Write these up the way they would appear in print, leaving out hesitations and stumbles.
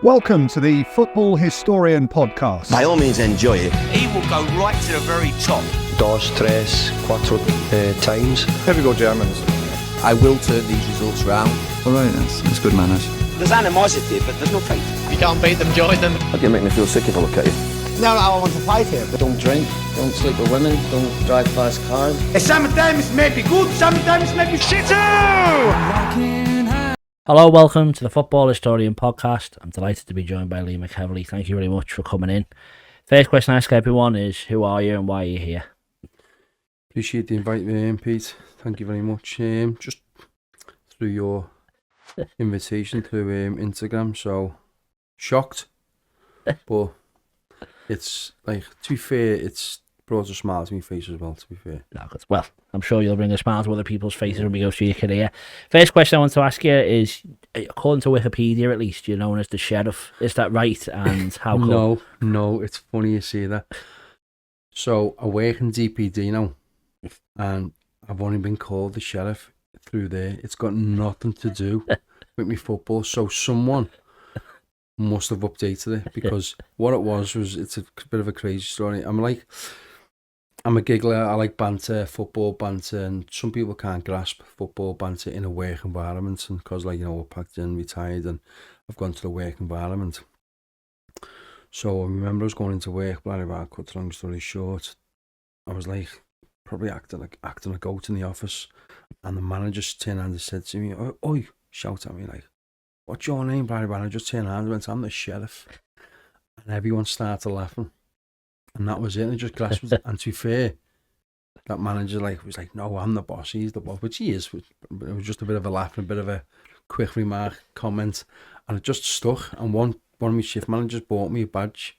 Welcome to the Football Historian Podcast. By all means, enjoy it. He will go right to the very top. Dos, tres, cuatro times. Here we go, Germans. I will turn these results round. All right, that's good manners. There's animosity, but there's no fight. If you can't beat them, join them. How do you make me feel sick if I look at you? No, I want to fight here. Don't drink, don't sleep with women, don't drive fast cars. Sometimes may be good, sometimes may be shit too! Hello, welcome to the Football Historian Podcast. I'm delighted to be joined by Lee McEvilly. Thank you very much for coming in. First question I ask everyone is, who are you and why are you here? Appreciate the invite, Pete. Thank you very much. Just through your invitation through Instagram, so shocked, but it's like, to be fair, it's brought a smile to my face as well, to be fair. Well, I'm sure you'll bring a smile to other people's faces when we go through your career. First question I want to ask you is, according to Wikipedia at least, you're known as the Sheriff. Is that right? And how come? No, it's funny you say that. So I work in DPD now, and I've only been called the Sheriff through there. It's got nothing to do with me football. So someone must have updated it, because what it was, it's a bit of a crazy story. I'm a giggler. I like banter, football banter, and some people can't grasp football banter in a work environment. And because, we're packed in, retired, and I've gone to the work environment. So I remember I was going into work, cut the long story short, I was probably acting a goat in the office, and the manager turned around and said to me, "Oi!" shout at me "What's your name, blah, blah?" I just turned around and went, "I'm the Sheriff." And everyone started laughing. And that was it. And it just grasped it. And to be fair, that manager was like, "No, I'm the boss. He's the boss," which he is. But it was just a bit of a laugh and a bit of a quick remark, comment. And it just stuck. And one of my shift managers bought me a badge.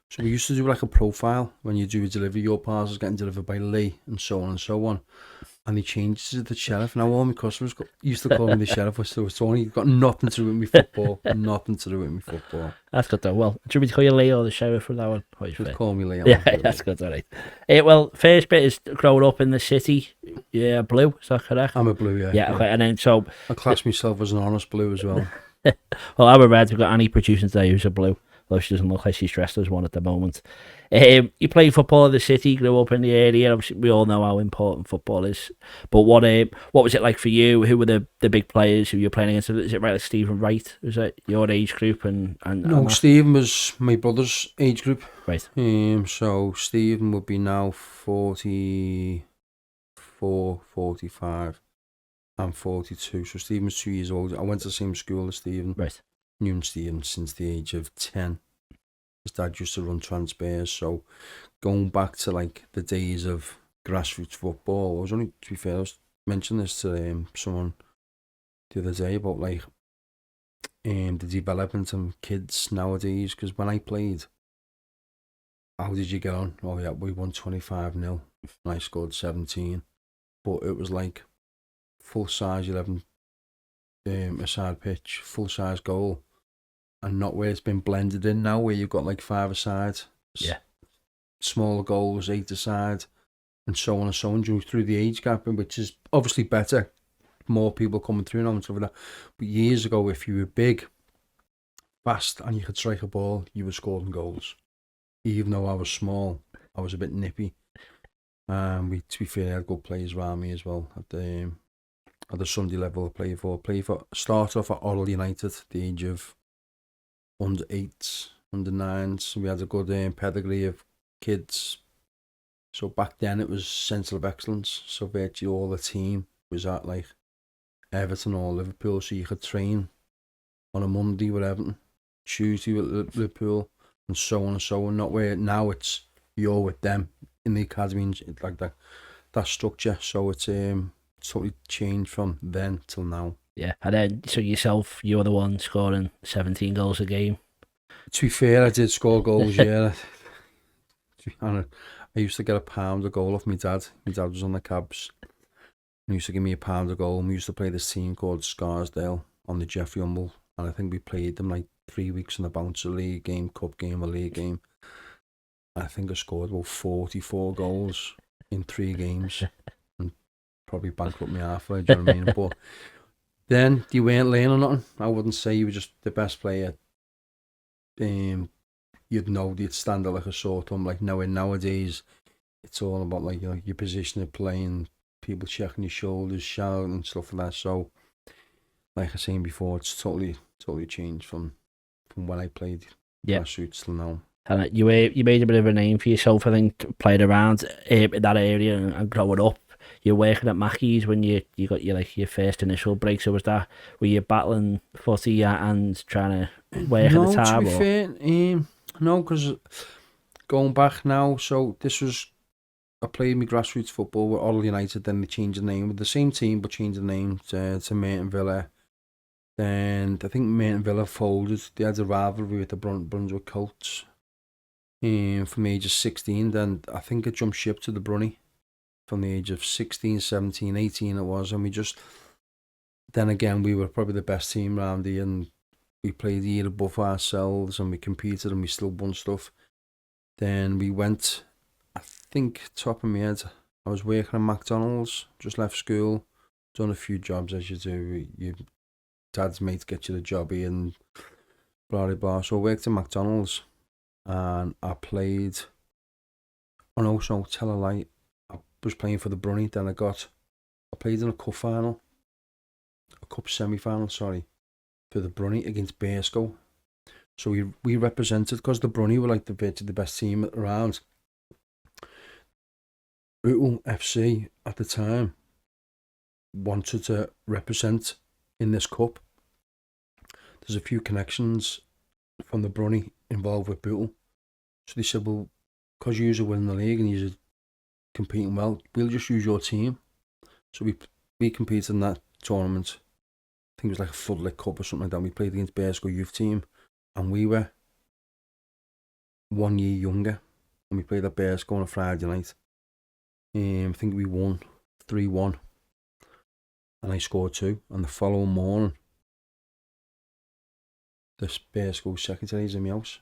So we used to do a profile when you do a delivery. Your parcels getting delivered by Lee, and so on and so on. And he changed it to the Sheriff. Now all my customers used to call me the Sheriff. So it's only got nothing to do with me football. Nothing to do with me football. That's good though. Well, do you want me to call you Lee or the Sheriff from that one? Just call me Lee. Yeah, that's good, all right. Well, first bit is growing up in the city. Yeah, blue, is that correct? I'm a blue, yeah. Yeah, okay. And then so I class myself as an honest blue as well. Well, I'm a red. We've got Annie producing today who's a blue, though she doesn't look like she's dressed as one at the moment. You play football in the city, grew up in the area. Obviously, we all know how important football is. But what was it like for you? Who were the big players who you were playing against? Is it right, like Stephen Wright? Was it your age group? No, Stephen was my brother's age group. Right. So Stephen would be now 44, 45. I'm 42. So Stephen's 2 years old. I went to the same school as Stephen. Right. Knew Stephen since the age of 10. His dad used to run transfers, so going back to the days of grassroots football, I was only, to be fair, I was mentioning this to someone the other day about the development of kids nowadays, because when I played, how did you get on? Oh yeah, we won 25-0 and I scored 17, but it was full size 11 a side pitch, full size goal. And not where it's been blended in now, where you've got 5 aside, smaller goals, 8 aside, and so on and so on, through the age gap, which is obviously better. More people coming through now and stuff like that. But years ago, if you were big, fast, and you could strike a ball, you were scoring goals. Even though I was small, I was a bit nippy. To be fair, I had good players around me as well. At the Sunday level, I started off at Oral United at the age of under 8s, under 9s. We had a good pedigree of kids. So back then it was centre of excellence. So virtually all the team was at Everton or Liverpool. So you could train on a Monday with Everton, Tuesday with Liverpool, and so on and so on. Not where now it's you're with them in the academy and that structure. So it's totally changed from then till now. Yeah, and then so yourself, you were the one scoring 17 goals a game. To be fair, I did score goals, yeah. And I used to get £1 a goal off my dad. My dad was on the cabs. He used to give me £1 a goal. We used to play this team called Scarsdale on the Jeffrey Humble. And I think we played them 3 weeks in the Bouncer League game, Cup game, a league game. I think I scored about 44 goals in 3 games. And probably bankrupt me halfway, do you know what I mean? But then you weren't learning nothing. I wouldn't say you were just the best player you'd know you'd stand there like a sore thumb. Like nowadays, it's all about like your position of playing, people checking your shoulders, shouting and stuff like that. So, like I was saying before, it's totally changed from when I played grassroots till now. And you made a bit of a name for yourself, I think, playing around in that area and growing up. You're working at Mackey's when you got your first initial break. So were you battling footy and trying to work at the time? No, to be fair, no, because going back now, so this was, I played my grassroots football with Oddle United, then they changed the name with the same team but changed the name to Merton Villa. Then I think Merton Villa folded. They had a rivalry with the Brunswick Colts from the age of 16. Then I think I jumped ship to the Brunny from the age of 16, 17, 18 it was. And we just, then again, we were probably the best team around here and we played the year above ourselves and we competed and we still won stuff. Then we went, I think, top of my head, I was working at McDonald's, just left school, done a few jobs as you do. Your dad's mate get you the job here and blah, blah, blah. So I worked at McDonald's and I played, oh no, so tell a lie, I was playing for the Brunny, then I played in a cup semi-final, sorry, for the Brunny against Burscough. So we represented, because the Brunny were like the best team around. Bootle FC at the time wanted to represent in this cup. There's a few connections from the Brunny involved with Bootle. So they said, well, because you are winning the league and you're competing well, we'll just use your team. So we competed in that tournament. I think it was like a Floodlit Cup or something like that. We played against Burscough youth team and we were 1 year younger and we played at Burscough on a Friday night. I think we won 3-1 and I scored 2, and the following morning this Burscough secretary's in my house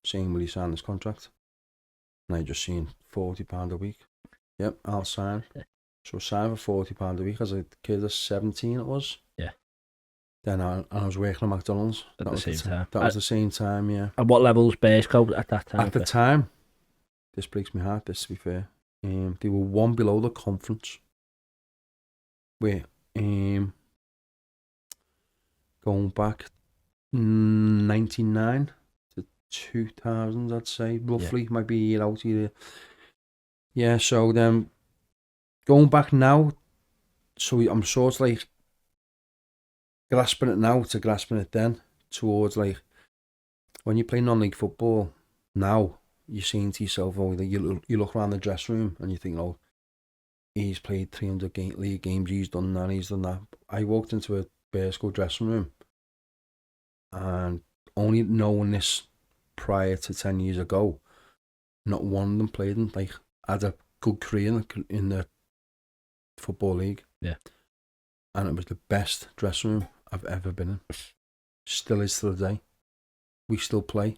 saying, will you sign this contract? And I just seen £40 a week. Yep, I'll sign. So I signed for £40 a week as a kid of 17 it was. Yeah. Then I was working at McDonald's. At the same time. That was the same time, yeah. And what level was Burscough at that time? At the time, this breaks my heart, this to be fair. They were one below the conference. Where going back 99 to 2000, I'd say, roughly, might be a year out here. Yeah, so then going back now, so I'm sort of like grasping it now to grasping it then, towards like when you play non-league football now, you're saying to yourself, oh, you look around the dressing room and you think, oh, he's played 300 league games, he's done that. I walked into a Burscough dressing room and only knowing this prior to 10 years ago, not one of them played in, like, had a good career in the Football League. Yeah. And it was the best dressing room I've ever been in. Still is to the day. We still play.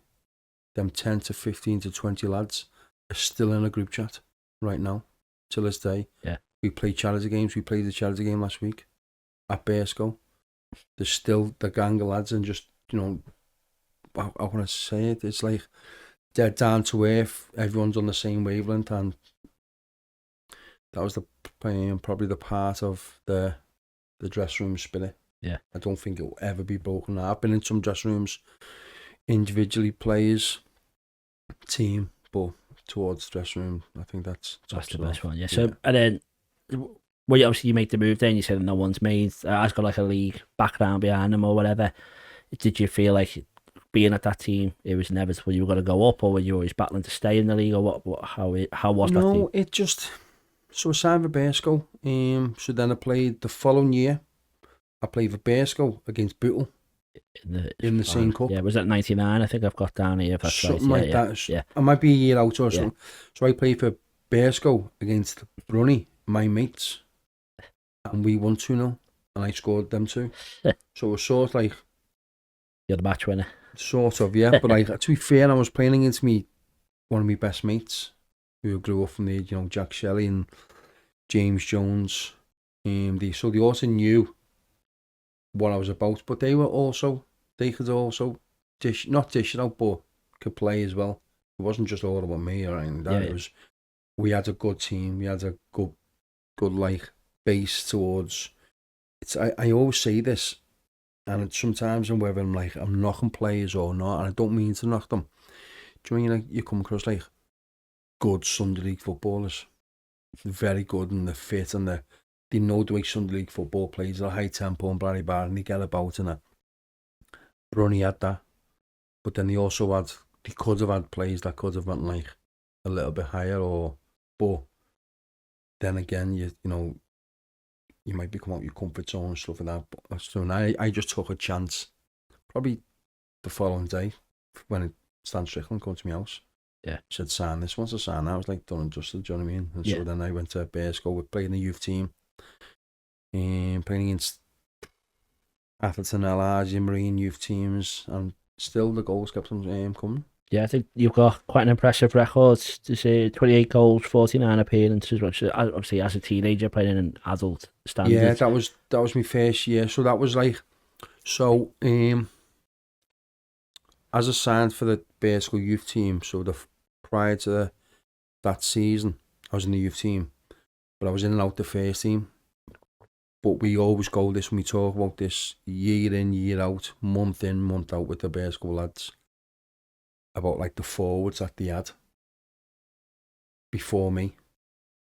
Them 10 to 15 to 20 lads are still in a group chat right now, till this day. Yeah. We play charity games. We played the charity game last week at Burscough. There's still the gang of lads, and just, you know, I want to say it, it's like they're down to earth. Everyone's on the same wavelength, and that was probably the part of the dressing room spirit. Yeah. I don't think it will ever be broken. I've been in some dressing rooms, individually players, team, but towards dressing room, I think that's the best one. Yeah. So and then, well, obviously you make the move. Then you said no one's made. Has got like a league background behind them or whatever. Did you feel like being at that team, it was inevitable you were going to go up, or were you always battling to stay in the league, or what? How was that team? No, it just, so I signed for Burscough. So then I played the following year. I played for Burscough against Bootle in the same cup. Yeah, was that 99? I think I've got down here. If that's something right. like that. Yeah. I might be a year out or something. So I played for Burscough against Brunny, my mates, and we won 2-0, and I scored them 2. So it was sort of like, you're the match winner. Sort of, yeah. But like, to be fair, I was playing against one of my best mates who grew up from the, you know, Jack Shelley and James Jones. So they also knew what I was about, but they could also not dish it out, but could play as well. It wasn't just all about me or anything. It was, we had a good team. We had a good like base towards. I always say this, and it's sometimes whether I'm knocking players or not, and I don't mean to knock them. Do you mean you come across like good Sunday League footballers, very good and they're fit and they know the way Sunday League football plays, they're high tempo and blah blah, and they get about in it. Bruni had that, but then they could have had plays that could have went like a little bit higher, but then again, you know, you might become out your comfort zone and stuff like that. So I just took a chance. Probably the following day when Stan Strickland came to my house. Yeah. Said, sign this. Once I signed, I was like done and dusted, do you know what I mean? And so then I went to Burscough. We played in the youth team. Playing against Accrington Stanley, Marine youth teams, and still the goals kept on coming. Yeah, I think you've got quite an impressive record. To say 28 goals, 49 appearances. Which obviously, as a teenager playing in an adult standard. Yeah, that was my first year. So that was like, as I signed for the Burscough youth team, so prior to that season, I was in the youth team, but I was in and out the first team. But we always go this when we talk about this, year in, year out, month in, month out with the Burscough lads, about like the forwards that they had before me.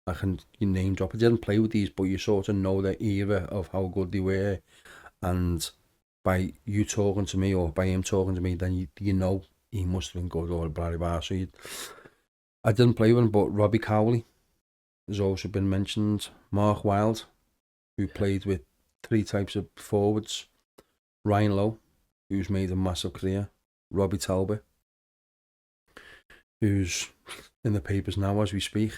I can name drop. I didn't play with these, but you sort of know the era of how good they were, and by you talking to me or by him talking to me, then you know he must have been good or blah blah blah. So I didn't play with him, but Robbie Cowley has also been mentioned. Mark Wilde, who played with 3 types of forwards. Ryan Lowe, who's made a massive career. Robbie Talbot, who's in the papers now as we speak.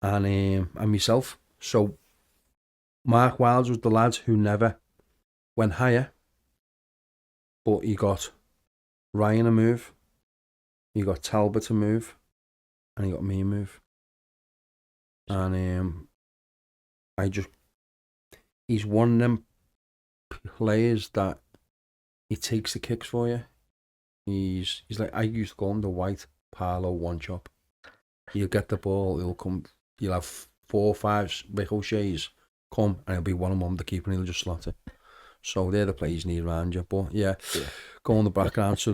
And myself. So Mark Wilde was the lad who never went higher, but he got Ryan a move, he got Talbot to move, and he got me a move. And he's one of them players that he takes the kicks for you. He's like, I used to call him the white Parlo one chop. You'll get the ball, he'll come, you'll have 4 or 5 ricochets come, and it'll be one-on-one with the keeper, and he'll just slot it. So they're the players you need around you. But yeah, go on the background. So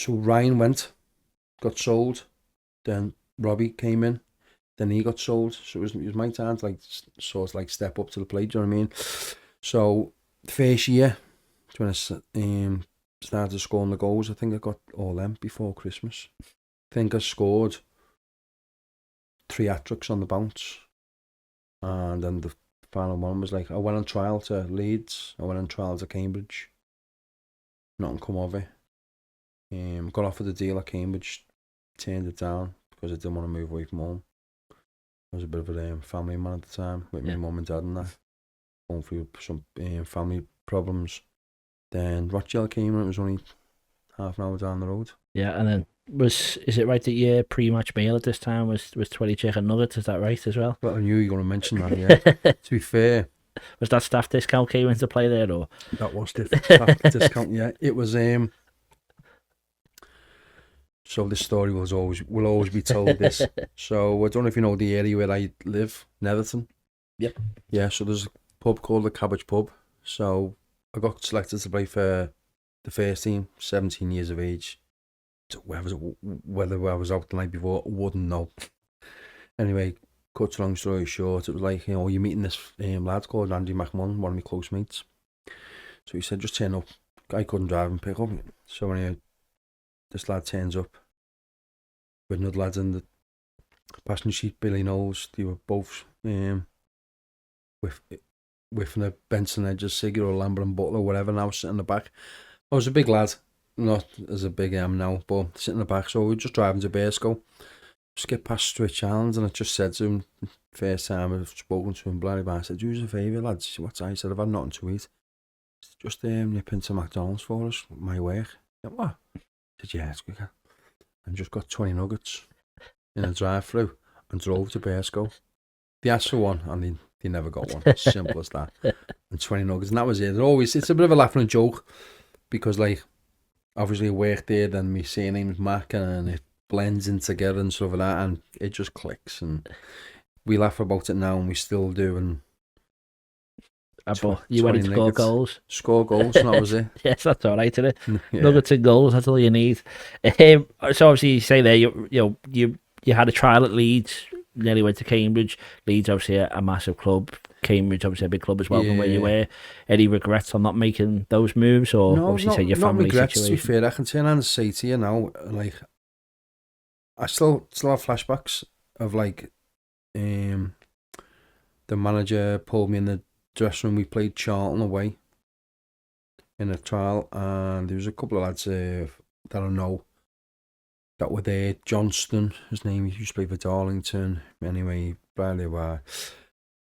Ryan got sold. Then Robbie came in. Then he got sold. So it was my time to like sort of like step up to the plate. Do you know what I mean? So the first year, when I started scoring the goals, I think I got all them before Christmas. I think I scored 3 hat-tricks on the bounce. And then the final one was like, I went on trial to Leeds, I went on trial to Cambridge, nothing come of it. Got offered a deal at Cambridge, turned it down because I didn't want to move away from home. I was a bit of a family man at the time with my mum and dad and that, going through some family problems. Then Rochdale came and it was only half an hour down the road. Yeah, and then is it right that your pre-match meal at this time was 20 chicken nuggets? Is that right as well? Well, I knew you were going to mention that. Yeah. To be fair, was that staff discount came into play there, or that was staff discount? Yeah, it was. So this story will always be told. This. So I don't know if you know the area where I live, Netherton. Yep. Yeah. So there's a pub called the Cabbage Pub. So I got selected to play for the first team, 17 years of age. Whether I was out the night before, I wouldn't know. Anyway, cut a long story short, it was like, you're meeting this lad called Andy McMullen, one of my close mates. So he said, just turn up. I couldn't drive and pick up. So anyway, this lad turns up with another lad in the passenger seat, Billy Knowles. They were both whiffing a Benson Hedges ciggy or a Lambert and Butler or whatever, and I was sitting in the back. I was a big lad. Not as a big am now, but sitting in the back. So we were just driving to Burscough. Just get past Stuart Challenge, and I just said to him, first time I've spoken to him, blah, blah, I said, do us a favour, lads. What's I said, I've had nothing to eat. Just nip into McDonald's for us, my work. I said, what? I said, yeah, it's quicker. And just got 20 nuggets in a drive-through and drove to Burscough. They asked for one, and they never got one. Simple as that. And 20 nuggets, and that was it. It's a bit of a laugh and a joke. because like obviously I worked there, then my surname's Mac, and it blends in together and stuff like that, and it just clicks, and we laugh about it now, and we still do. And you went to score goals. Score goals, and that was it. Yes, that's all right, isn't it? Yeah. Nuggets and goals, that's all you need. So obviously you say there, you had a trial at Leeds, nearly went to Cambridge. Leeds obviously a massive club. Cambridge obviously a big club as well from where you were. Any regrets on not making those moves, or no, obviously say your family regrets, situation? To be fair, I can turn around and say to you now, like I still have flashbacks of like the manager pulled me in the dressing room. We played Charlton away in a trial, and there was a couple of lads that I know that were there. Johnston, his name, he used to play for Darlington. Anyway, barely were.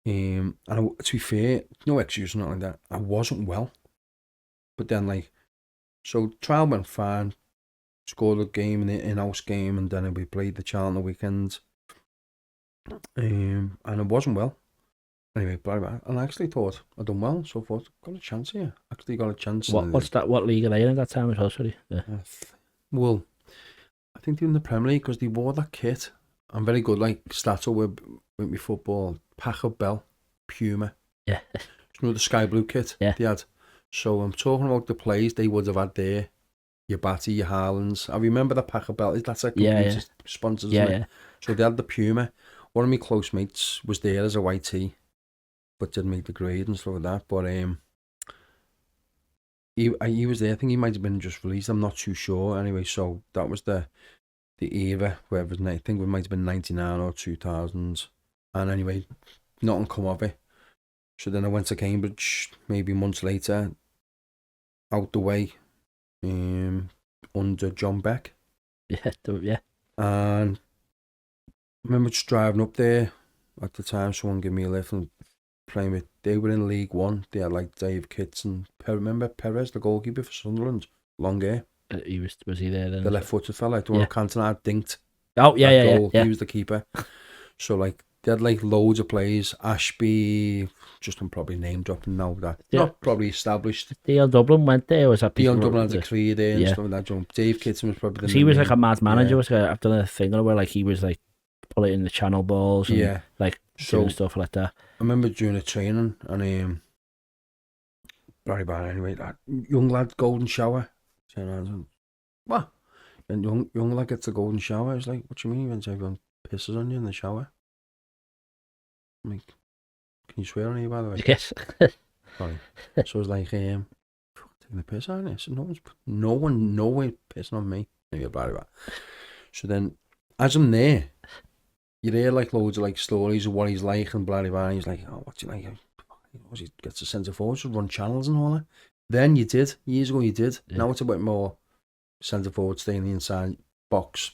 And to be fair, no excuse, not like that. I wasn't well, but then like, so trial went fine. Scored a game in the in-house game, and then we played the Charlton the weekend. And I wasn't well. Anyway, and I actually thought I'd done well, so I thought, got a chance here. Actually got a chance. What's that? What league are they in at that time as well? Sorry. Yeah. Well, I think they're in the Premier League because they wore that kit. I'm very good, like Stato with me football. Packard Bell, Puma. Yeah. You know the sky blue kit they had. So I'm talking about the plays they would have had there. Your Batty, your Harlands. I remember the Packard Bell. That's like sponsors. Yeah. So they had the Puma. One of my close mates was there as a white tee, but didn't make the grade and stuff like that. But he was there. I think he might have been just released. I'm not too sure. Anyway, so that was the era where it was, I think it might have been 99 or 2000. And anyway, nothing come of it. So then I went to Cambridge maybe months later, out the way, under John Beck. Yeah. And I remember just driving up there at the time. Someone gave me a lift and playing with. They were in League One. They had like Dave Kitts and remember Perez, the goalkeeper for Sunderland, long hair. Was he there then? The left-footed fella, the one who Cantona dinked. Oh yeah. He was the keeper. So like they had like loads of plays. Ashby, just I'm probably name dropping now. That not probably established. Dale Dublin went there. Was that Dale Dublin had a career there and stuff like that. Dave Kitson was probably. He was like a mad manager. I've done a thing where like he was like pull it in the channel balls and like doing stuff like that. I remember doing a training and very bad anyway. That young lad golden shower. What? And young lad gets a golden shower. It's like, what do you mean? When everyone pisses on you in the shower? I'm like, can you swear on you, by the way? Yes. Sorry. So it's like, taking the piss on you. So no one pissing on me. Anyway, blah, blah. So then, as I'm there, you hear like loads of like stories of what he's like and blah, blah, blah. And he's like, oh, what's he like? He gets a centre forward to run channels and all that. Then you did. Years ago you did. Yeah. Now it's a bit more centre forward, staying in the inside box,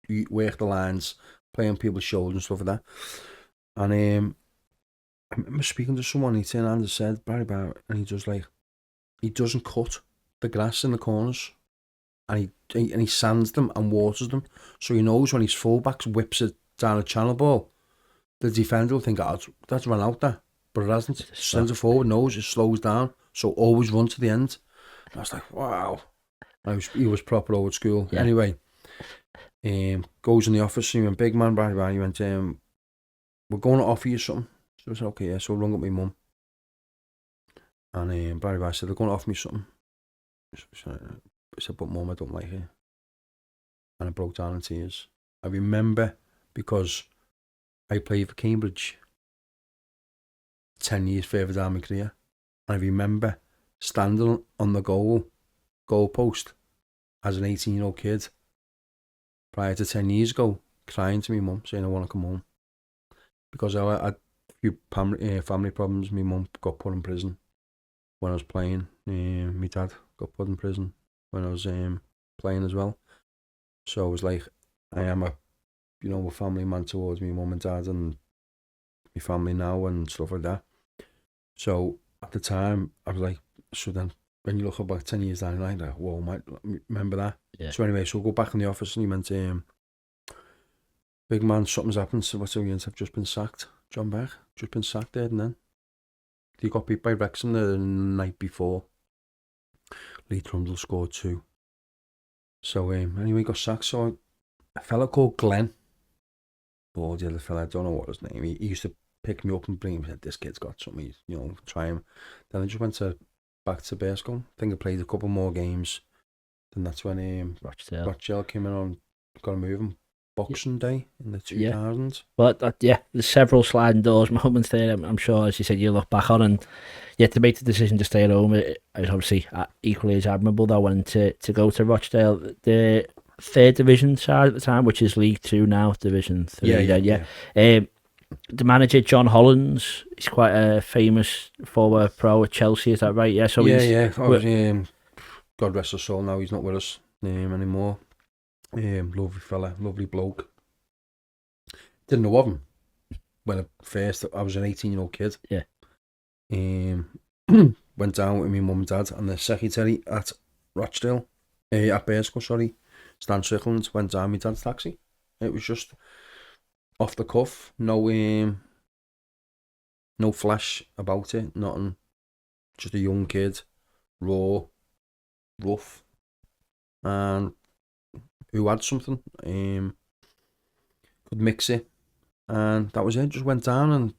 you work the lines, play on people's shoulders and stuff like that. And I remember speaking to someone, he turned around and said, Barry Barrett, and he just like, he doesn't cut the grass in the corners, and he sands them and waters them, so he knows when his fullbacks whips it down a channel ball, the defender will think, oh, that's run out there, but it hasn't. Centre forward knows it slows down, so always run to the end. And I was like, wow. He was proper old school. Yeah. Anyway, goes in the office, he went, big man, Barry Barrett, he went, we're going to offer you something. So I said, okay, yeah. So I rung up my mum. And Barry Barrett said, they're going to offer me something. I said, but mum, I don't like it. And I broke down in tears. I remember because I played for Cambridge 10 years further down my career. And I remember standing on the goalpost as an 18-year-old kid prior to 10 years ago, crying to my mum, saying I want to come home. Because I had a few family problems. My mum got put in prison when I was playing. My dad got put in prison when I was playing as well. So I was like, I am a family man towards my mum and dad and my family now and stuff like that. So at the time, I was like, so then when you look about 10 years down the line, like, whoa, mate, remember that? Yeah. So anyway, so we'll go back in the office and he went, big man, something's happened. So what's the I've just been sacked. John Beck, just been sacked there and then. He got beat by Wrexham the night before. Lee Trundle scored 2. So anyway, got sacked. So a fella called Glenn, or the other fella, I don't know what his name. He used to pick me up and bring him. He said, "This kid's got something, try him." Then I just went back to Burscough. I think I played a couple more games. Then that's when Rochdale came in on, got to move him. Boxing Day in the 2000s. Well, there's several sliding doors moments there. I'm sure, as you said, you look back on, and to make the decision to stay at home is obviously equally as admirable. Though, when to go to Rochdale, the 3rd division side at the time, which is League 2 now, Division 3. The manager, John Hollins, he's quite a famous former pro at Chelsea. Is that right? Yeah. So God rest his soul. Now he's not with us anymore. Lovely fella, lovely bloke. Didn't know of him when I was an 18-year-old kid. Yeah. Went down with my mum and dad and the secretary at Rochdale, at Burscough, sorry, Stan Strickland. Went down my dad's taxi. It was just off the cuff, no flash about it, nothing. Just a young kid, raw, rough, and who had something, could mix it, and that was it. Just went down, and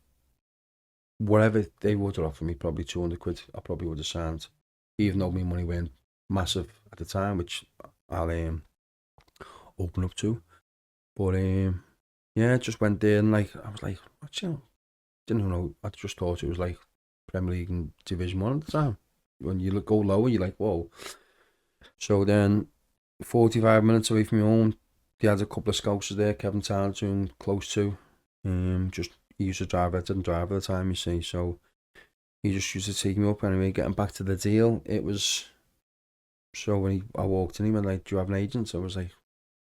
whatever they would have offered me, probably 200 quid, I probably would have signed, even though my money weren't massive at the time, which I'll open up to. But just went there, and I was like, didn't know. I just thought it was like Premier League and Division 1 at the time. When you go lower, you're like, whoa. So then, 45 minutes away from home, they had a couple of scousers there, Kevin Townsend, close to. He used to drive, I didn't drive at the time, you see, so he just used to take me up. Anyway, getting back to the deal, it was, so when I walked in, he went like, "Do you have an agent?" I was like,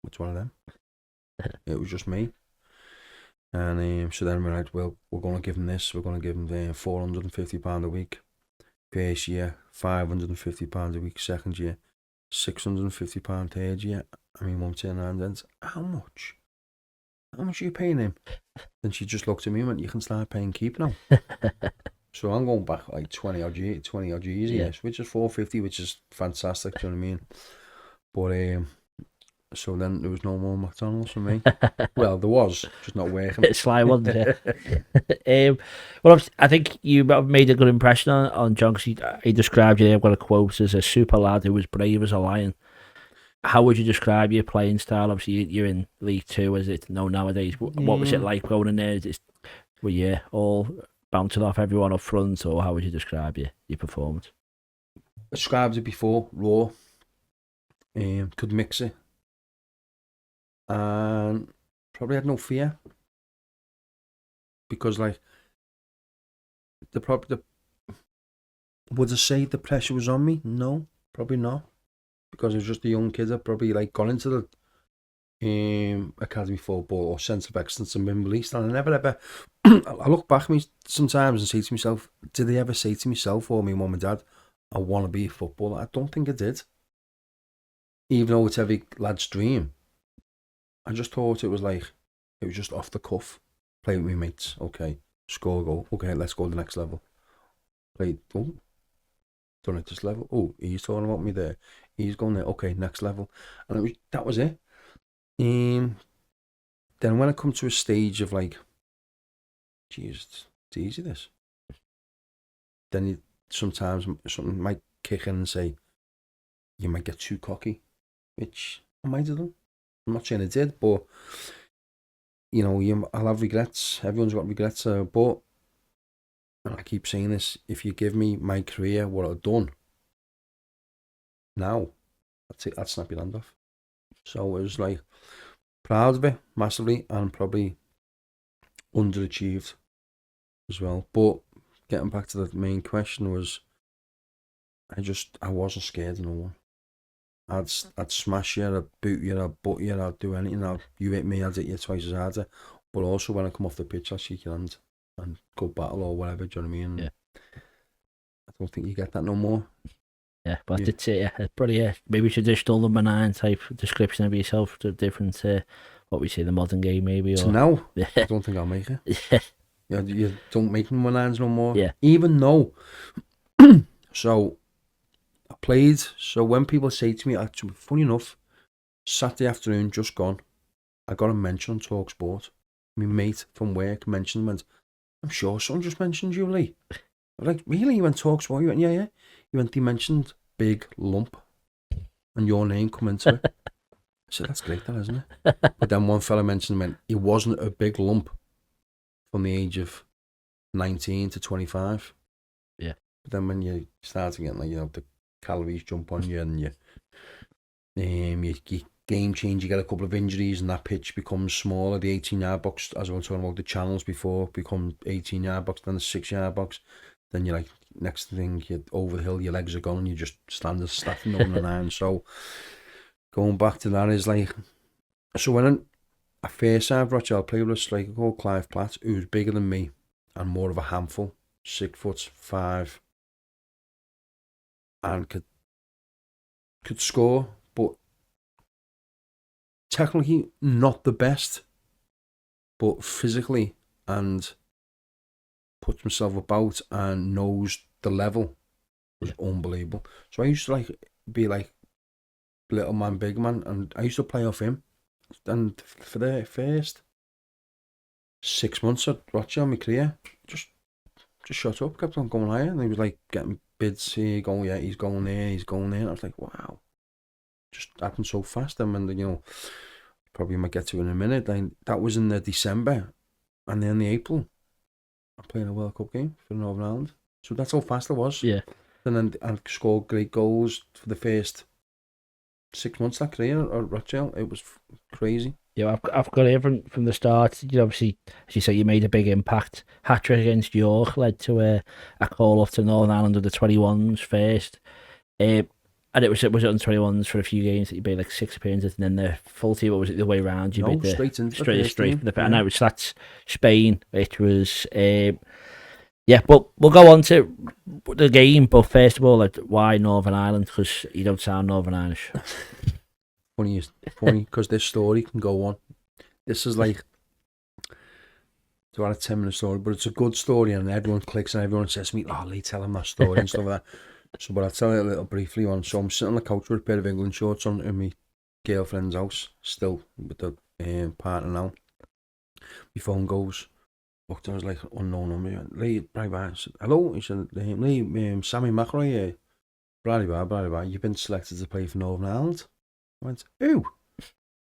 "Which one of them?" It was just me. And so then we're like, "Well, we're going to give him this, we're going to give him £450 a week. First year, £550 a week, second year, £650 third year." I mean, mum turned around and said, How much are you paying him? Then she just looked at me and went, "You can start paying keep now." So I'm going back like 20 odd years, yes, which is £450, which is fantastic, do you know what I mean? But so then there was no more McDonald's for me. Well, there was, just not working. It's sly, wasn't it? Well, I think you made a good impression on John, because he described you, I've got a quote, as a super lad who was brave as a lion. How would you describe your playing style? Obviously, you're in League 2, as it nowadays. What was it like going in there? Were you all bouncing off everyone up front, or how would you describe your performance? I described it before, raw. Could mix it. And probably had no fear. Because, like, would I say the pressure was on me? No, probably not. Because I was just a young kid. I probably got into the academy football or centre of excellence in Wembley, and I never ever. I look back at me sometimes and say to myself, did they ever say to myself or my mum and dad, "I want to be a footballer"? I don't think I did. Even though it's every lad's dream, I just thought it was just off the cuff. Play with my mates, okay. Score a goal, okay. Let's go to the next level. Play, done at this level. Oh, he's talking about me there. He's going there. Okay, next level. And that was it. Then when I come to a stage of like, geez, it's easy this. Then sometimes something might kick in and say, you might get too cocky, which I might have done. I'm not saying I did, but I'll have regrets. Everyone's got regrets. But and I keep saying this: if you give me my career, what I've done now, I'd snap your hand off. So it was like proud of it massively, and probably underachieved as well. But getting back to the main question was, I wasn't scared of no one. I'd smash you, I'd boot you, I'd butt you, I'd do anything. You hit me, I'd hit you twice as hard. But also when I come off the pitch, I'll shake your hand and go battle or whatever, do you know what I mean? Yeah. I don't think you get that no more. Yeah, but it's probably maybe traditional number 9 type description of yourself, to different what we say the modern game maybe. Or... So now, I don't think I'll make it. Yeah. You don't make number 9s no more. Yeah. Even though, so I played. So when people say to me, actually, funny enough, Saturday afternoon just gone, I got a mention on TalkSport. My mate from work mentioned, went, I'm sure someone just mentioned you, Lee. I was like, really? You went TalkSport? You went, yeah. You went, they mentioned big lump and your name come into it. I said, that's great, that, isn't it? But then one fella mentioned, went, he wasn't a big lump from the age of 19 to 25. Yeah. But then when you start to get, like, you know, the calories jump on you and you game change, you get a couple of injuries and that pitch becomes smaller. The 18-yard box, as I was talking about the channels before, become 18-yard box, then the 6-yard box. Then you're like, next thing, you're over the hill, your legs are gone and you just stand as staffing on the nine. So going back to that is like, so when I first started Rochdale, I played with a striker called Clive Platt, who was bigger than me and more of a handful, 6'5", and could score, but technically not the best, but physically and puts himself about and knows the level was unbelievable. So I used to be like little man, big man, and I used to play off him. And for the first 6 months at Rochdale, my career, just shut up, kept on going higher, and he was like getting bids here, going, yeah, he's going there. And I was like, wow, just happened so fast. And when, you know, probably might get to in a minute. That was in the December, and then the April, I played a World Cup game for Northern Ireland. So that's how fast it was. Yeah. And then I scored great goals for the first 6 months of that career at Rochdale. It was crazy. Yeah, I've got it from the start. You know, obviously, as you say, you made a big impact. Hat-trick against York led to a call up to Northern Ireland under the 21s first. And it was under 21s for a few games that you made like 6 appearances, and then the full team, or was it the way around? You made straight into straight. Yeah. I know that's Spain. It was yeah, but we'll go on to the game. But first of all, like, why Northern Ireland? Because you don't sound Northern Irish. Funny because this story can go on. This is like, it's about a 10-minute story, but it's a good story, and everyone clicks and everyone says to me, "Oh, Lee, tell him that story," and stuff like that. So, but I'll tell you a little briefly on. So I'm sitting on the couch with a pair of England shorts on in my girlfriend's house, still with the partner now. My phone goes. Looked, I was like, unknown number. He went, Lee, bye. I said, hello. He said, Lee, Sammy McEvilly here. Blah. You've been selected to play for Northern Ireland. I went, who?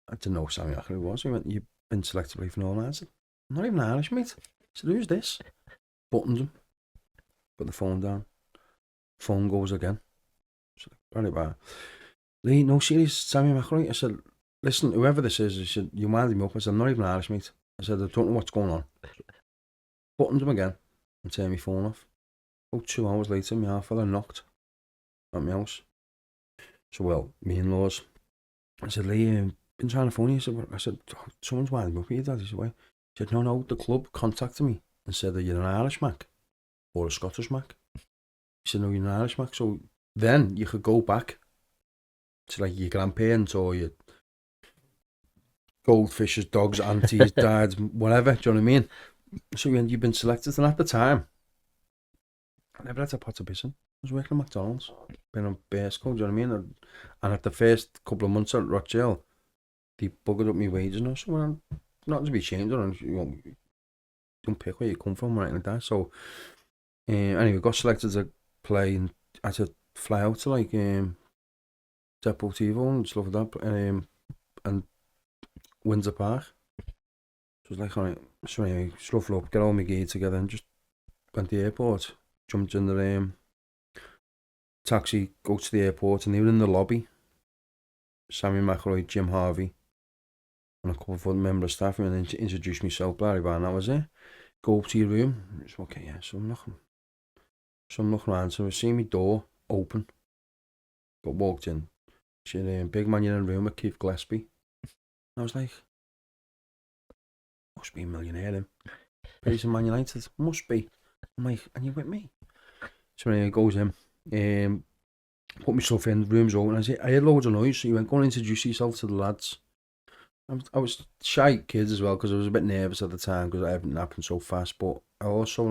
I didn't know who Sammy McEvilly was. He went, you've been selected to play for Northern Ireland. I said, I'm not even Irish, mate. I said, who's this? Buttons him. Put the phone down. Phone goes again. I said, blah. Lee, no, serious, Sammy McEvilly. I said, listen, whoever this is, he said, you winded me up. I said, I'm not even Irish, mate. I said, I don't know what's going on. Buttons him again and turned my phone off. About 2 hours later, my half fella knocked at my house. So, well, me in-laws. I said, Lee, been trying to phone you. I said, someone's winding me up here, Dad. He said, why? He said, no, the club contacted me and said that you're an Irish Mac or a Scottish Mac. He said, no, you're an Irish Mac. So then you could go back to like your grandparents or your goldfishers, dogs, aunties, dads, whatever. Do you know what I mean? So you've been selected, and at the time, I never had a pot of pissing. I was working at McDonald's, been on Burscough, do you know what I mean? And at the first couple of months at Rochdale, they buggered up my wages and so on. Not to be ashamed of, you don't pick where you come from or anything like that. So, anyway, got selected to play, and I had to fly out to like Deportivo and stuff like that, and Windsor Park. So it was like, alright, so anyway, shuffle up, get all my gear together, and just went to the airport. Jumped in the taxi, go to the airport, and they were in the lobby. Sammy McEvilly, Jim Harvey, and a couple of other members of staff, and then introduced myself, blah, and that was it. Go up to your room. It's okay, yeah, so I'm looking around, so I see my door open. Got walked in. See the big man in the room with Keith Gillespie. I was like, must be a millionaire, him. Plays in Man United, must be. I'm like, and you're with me? So anyway, goes in, put myself in, the room's open. I heard loads of noise, so he went, go and introduce yourself to the lads. I was shy kid as well, because I was a bit nervous at the time, because everything happened so fast, but I also,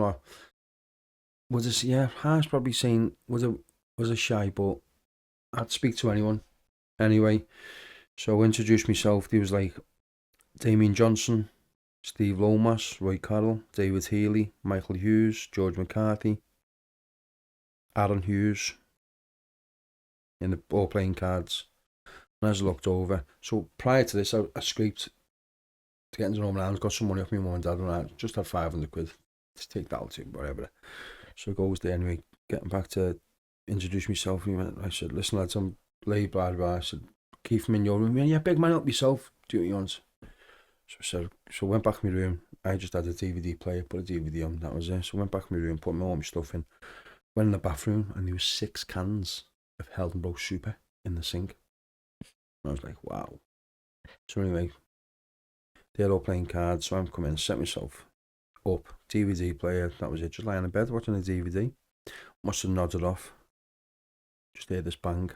was probably saying, was a shy, but I'd speak to anyone. Anyway, so I introduced myself. There was like Damien Johnson, Steve Lomas, Roy Carroll, David Healy, Michael Hughes, George McCarthy, Aaron Hughes, all playing cards. And as I looked over, so prior to this, I scraped to get into Northern Ireland, got some money off my mum and dad, and I just had 500 quid to take that out, whatever. So I goes there anyway, getting back to introduce myself. I said, listen lads, I'm Lee, blah, blah. I said, Keith, I'm in your room. Yeah, big man, up yourself, do what you want. So I went back to my room. I just had a DVD player, put a DVD on, that was it. So I went back to my room, put all my stuff in, went in the bathroom, and there was 6 cans of Heldenbrough Super in the sink. And I was like, wow. So anyway, they're all playing cards, so I'm coming in, set myself up, DVD player, that was it, just lying in bed watching a DVD. Must have nodded off. Just heard this bang.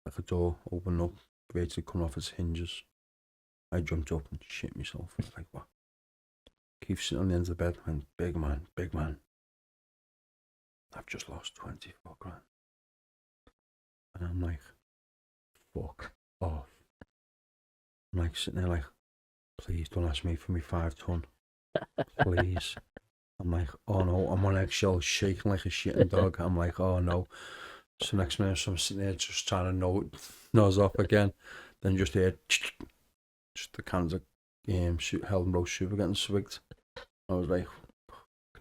Like a door open up, virtually come off its hinges. I jumped up and shit myself. I was like, what? Keith sitting on the end of the bed, went, big man. I've just lost 24 grand. And I'm like, fuck off. I'm like sitting there like, please don't ask me for me 5 ton. Please. I'm like, oh no, I'm on eggshells shaking like a shitting dog. I'm like, oh no. So next minute, so I'm sitting there just trying to nose off again. Then just hear, just the cans of Heldenbrough Super getting swigged. I was like,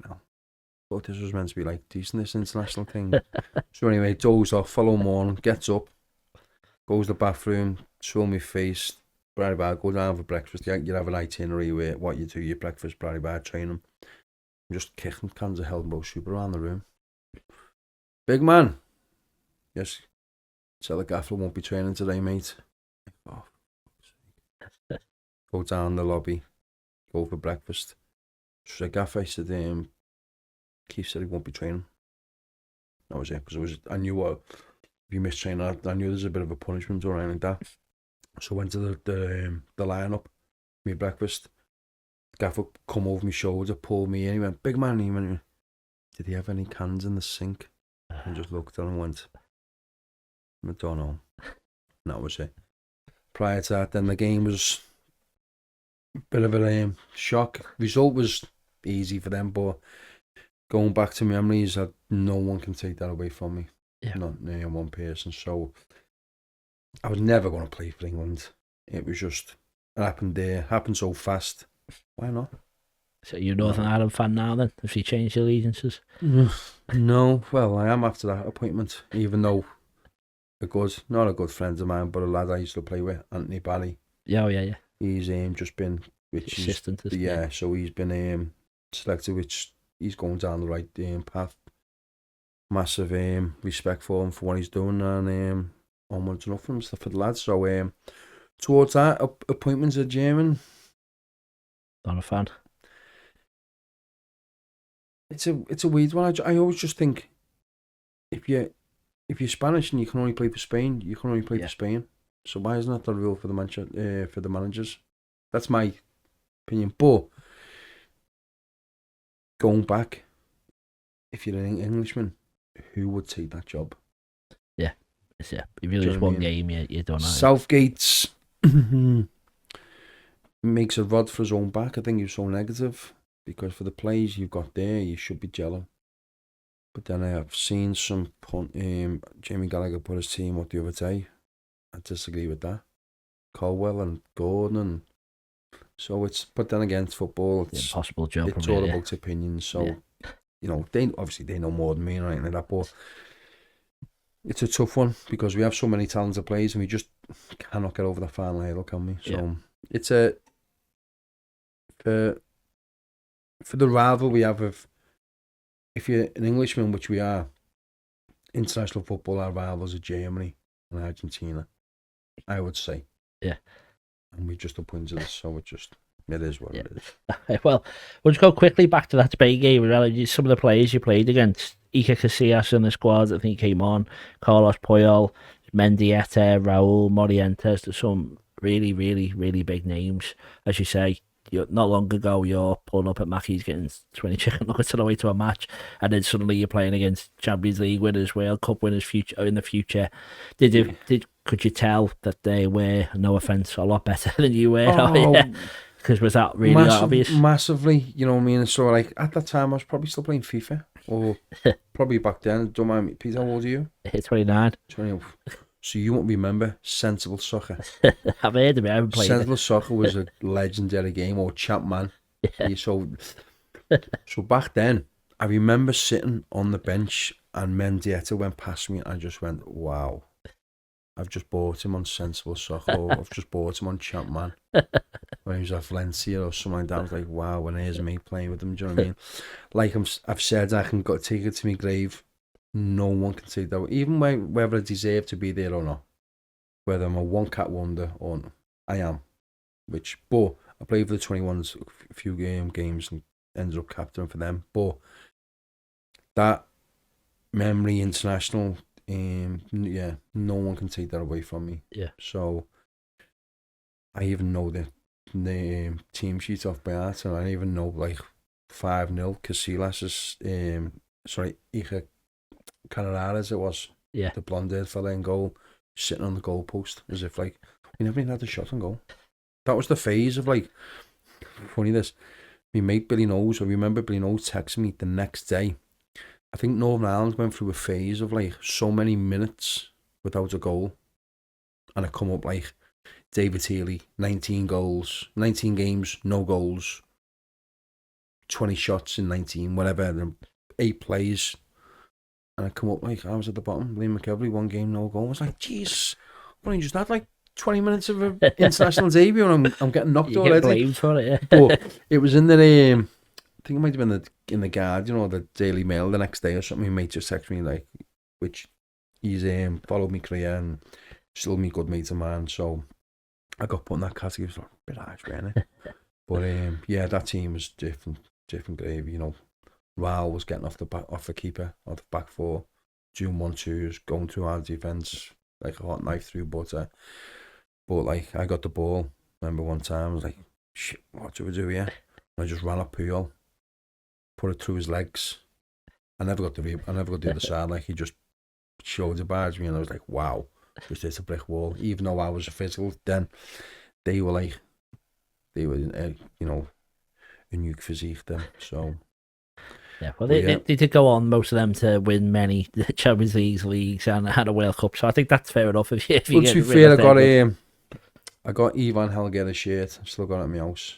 no. Thought this was meant to be like decent, this international thing. So anyway, doze off, follow morning, gets up, goes to the bathroom, swell my face, Bradley bar, go down for breakfast. You have an itinerary where what you do, your breakfast, Bradley bar, training. I'm just kicking cans of Heldenbrough Super around the room. Big man. Yes. Tell the gaffer won't be training today, mate. Oh, go down the lobby, go for breakfast. So the gaffer, I said, Keith said he won't be training. That was it, because I knew what, if you miss training, I knew there's a bit of a punishment or anything like that. So I went to the line-up, me breakfast. Gaffer come over my shoulder, pulled me in. He went, big man. He went, did he have any cans in the sink? And just looked at him and went, I don't know. And that was it. Prior to that, then the game was a bit of a shock. Result was easy for them, but going back to memories, no one can take that away from me. Yeah. Not near one person. So I was never going to play for England. It was just, it happened there. Happened so fast. Why not? So you're a Northern Ireland fan now then? Have you changed your allegiances? No. Well, I am after that appointment, even though not a good friend of mine, but a lad I used to play with, Anthony Barry. Yeah. He's just been, which assistant, so he's been selected, which he's going down the right path. Massive respect for him for what he's doing, and onwards and upwards for the lads. So towards that appointments at German, not a fan. It's a weird one. I always just think if you're Spanish and you can only play for Spain, you can only play for Spain. So why isn't that the rule for the managers? That's my opinion. But going back, if you're an Englishman, who would take that job? Yeah. If you lose one game, you don't know. Southgate's makes a rod for his own back. I think he was so negative because for the plays you've got there, you should be jello. But then I have seen some Jamie Gallagher put his team up the other day. I disagree with that. Colwell and Gordon, and so it's. But then again, it's football. It's impossible job. It's all about opinions. So they know more than me and anything like that. But it's a tough one because we have so many talented players and we just cannot get over the final hurdle, can we? So it's a for the rival we have of, if you're an Englishman, which we are, international football, our rivals are Germany and Argentina, I would say. Yeah. And we just appointed us, so it is what it is. Well, we'll just go quickly back to that Spain game. Some of the players you played against, Iker Casillas in the squad, I think came on, Carlos Puyol, Mendieta, Raúl Morientes, there's some really, really, really big names. As you say, not long ago, you're pulling up at Mackey's getting 20 chicken nuggets on the way to a match, and then suddenly you're playing against Champions League winners, World Cup winners in the future. Could you tell that they were, no offence, a lot better than you were? Because was that really obvious? Massively, you know what I mean? So, like, at that time, I was probably still playing FIFA, or probably back then. Don't mind me. Peter, how old are you? 29. 20. So you won't remember Sensible Soccer. I've heard of it, I haven't played Sensible Soccer was a legendary game, or Chapman. Yeah. So back then, I remember sitting on the bench and Mendieta went past me and I just went, wow, I've just bought him on Sensible Soccer, or I've just bought him on Chapman. When he was at Valencia or something like that, I was like, wow, and here's me playing with him, do you know what I mean? Like I've said, I can take it to my grave. No one can say that, even whether I deserve to be there or not, whether I'm a one-cat wonder or not. I am. But I played for the 21s a few games and ended up captain for them. But that memory, international, no one can take that away from me. Yeah. So I even know the team sheet off by heart, and I even know like 5-0 Casillas' Iker Canaradas, it was. Yeah. The blonde-haired fella in goal, sitting on the goal post, as if like we never even had a shot on goal. That was the phase of like, funny this, my mate Billy Knowles, I remember Billy Knowles texting me the next day. I think Northern Ireland went through a phase of like so many minutes without a goal, and it come up like David Healy, 19 games, no goals, 20 shots in 19, whatever, and 8 plays. And I come up like, I was at the bottom, Liam McEvilly, 1 game, no goal. I was like, jeez, what, you just had like 20 minutes of an international debut and I'm getting knocked already. You get blamed for it, yeah. But it was in the, I think it might have been in the Guardian or the Daily Mail the next day or something. My mate just texted me like, which he's followed me career and still me good mate of mine. So I got put in that category. It was like a bit harsh, really. But yeah, that team was different gravy, you know. Ral was getting off the keeper, off the back four, doing 1-2s, going through our defence like a hot knife through butter. But like, I got the ball. Remember one time I was like, shit, what do we do here? And I just ran up Puyol, put it through his legs. I never got the other side. Like, he just showed it by me, and I was like, wow, just hit a brick wall. Even though I was a physical, then they were you know, a nuke physique then. So. Yeah, well, they did go on, most of them, to win many Champions Leagues and had a World Cup. So I think that's fair enough. If you well, to be fair, I got Ivan Helge's shirt. I've still got it at my house.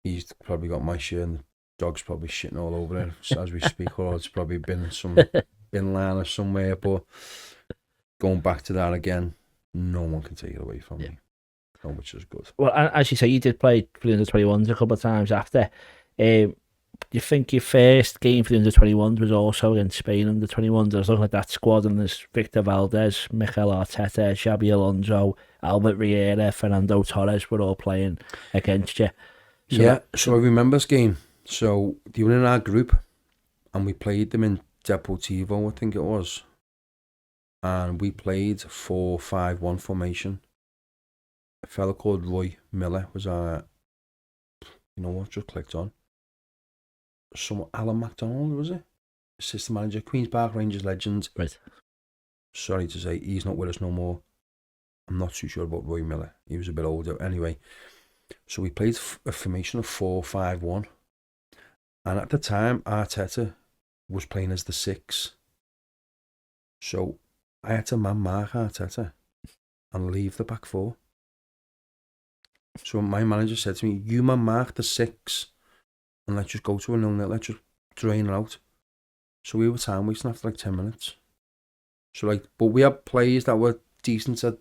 He's probably got my shirt, and the dog's probably shitting all over it as we speak. Or it's probably been some bin liner somewhere. But going back to that again, no one can take it away from me. No, which is good. Well, as you say, you did play for the under-21s a couple of times after. Do you think your first game for the under-21s was also against Spain under-21s? I was looking at that squad, and there's Victor Valdez, Mikel Arteta, Xabi Alonso, Albert Riera, Fernando Torres were all playing against you. So I remember this game. So they were in our group, and we played them in Deportivo, I think it was. And we played 4-5-1 formation. A fella called Roy Miller was our, you know what, just clicked on. Alan MacDonald, was it? Assistant manager, Queen's Park Rangers legend. Right. Sorry to say, he's not with us no more. I'm not too sure about Roy Miller. He was a bit older. Anyway, so we played a formation of 4-5-1. And at the time, Arteta was playing as the 6. So I had to man-mark Arteta and leave the back 4. So my manager said to me, you man-mark the 6. And let's just go to a 0-0, let's just drain it out. So we were time wasting after like 10 minutes. So like, but we had players that were decent. At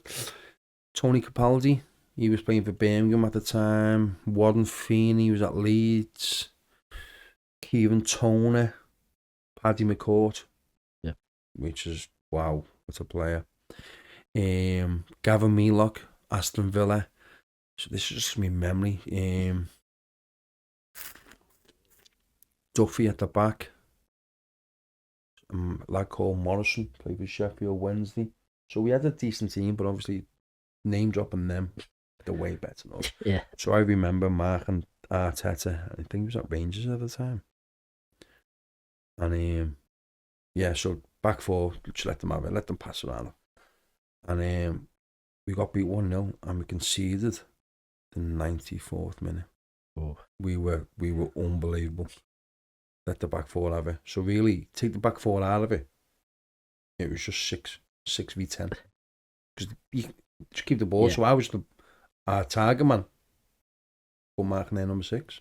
Tony Capaldi, he was playing for Birmingham at the time. Warren Feeney was at Leeds. Kieran Toner, Paddy McCourt. Yeah. Which is, wow, what a player. Gavin Melock, Aston Villa. So this is just my memory. Duffy at the back. A lad called Morrison played for Sheffield Wednesday. So we had a decent team, but obviously name dropping them. They're way better than us. Yeah. So I remember Mark and Arteta, I think he was at Rangers at the time. And so back four, just let them have it, let them pass around. And we got beat 1-0 and we conceded the 94th minute. Oh. We were unbelievable. Let the back four have it. So really, take the back four out of it. It was just 6v10. Because you just keep the ball. Yeah. So I was our target man. But Mark and number 6.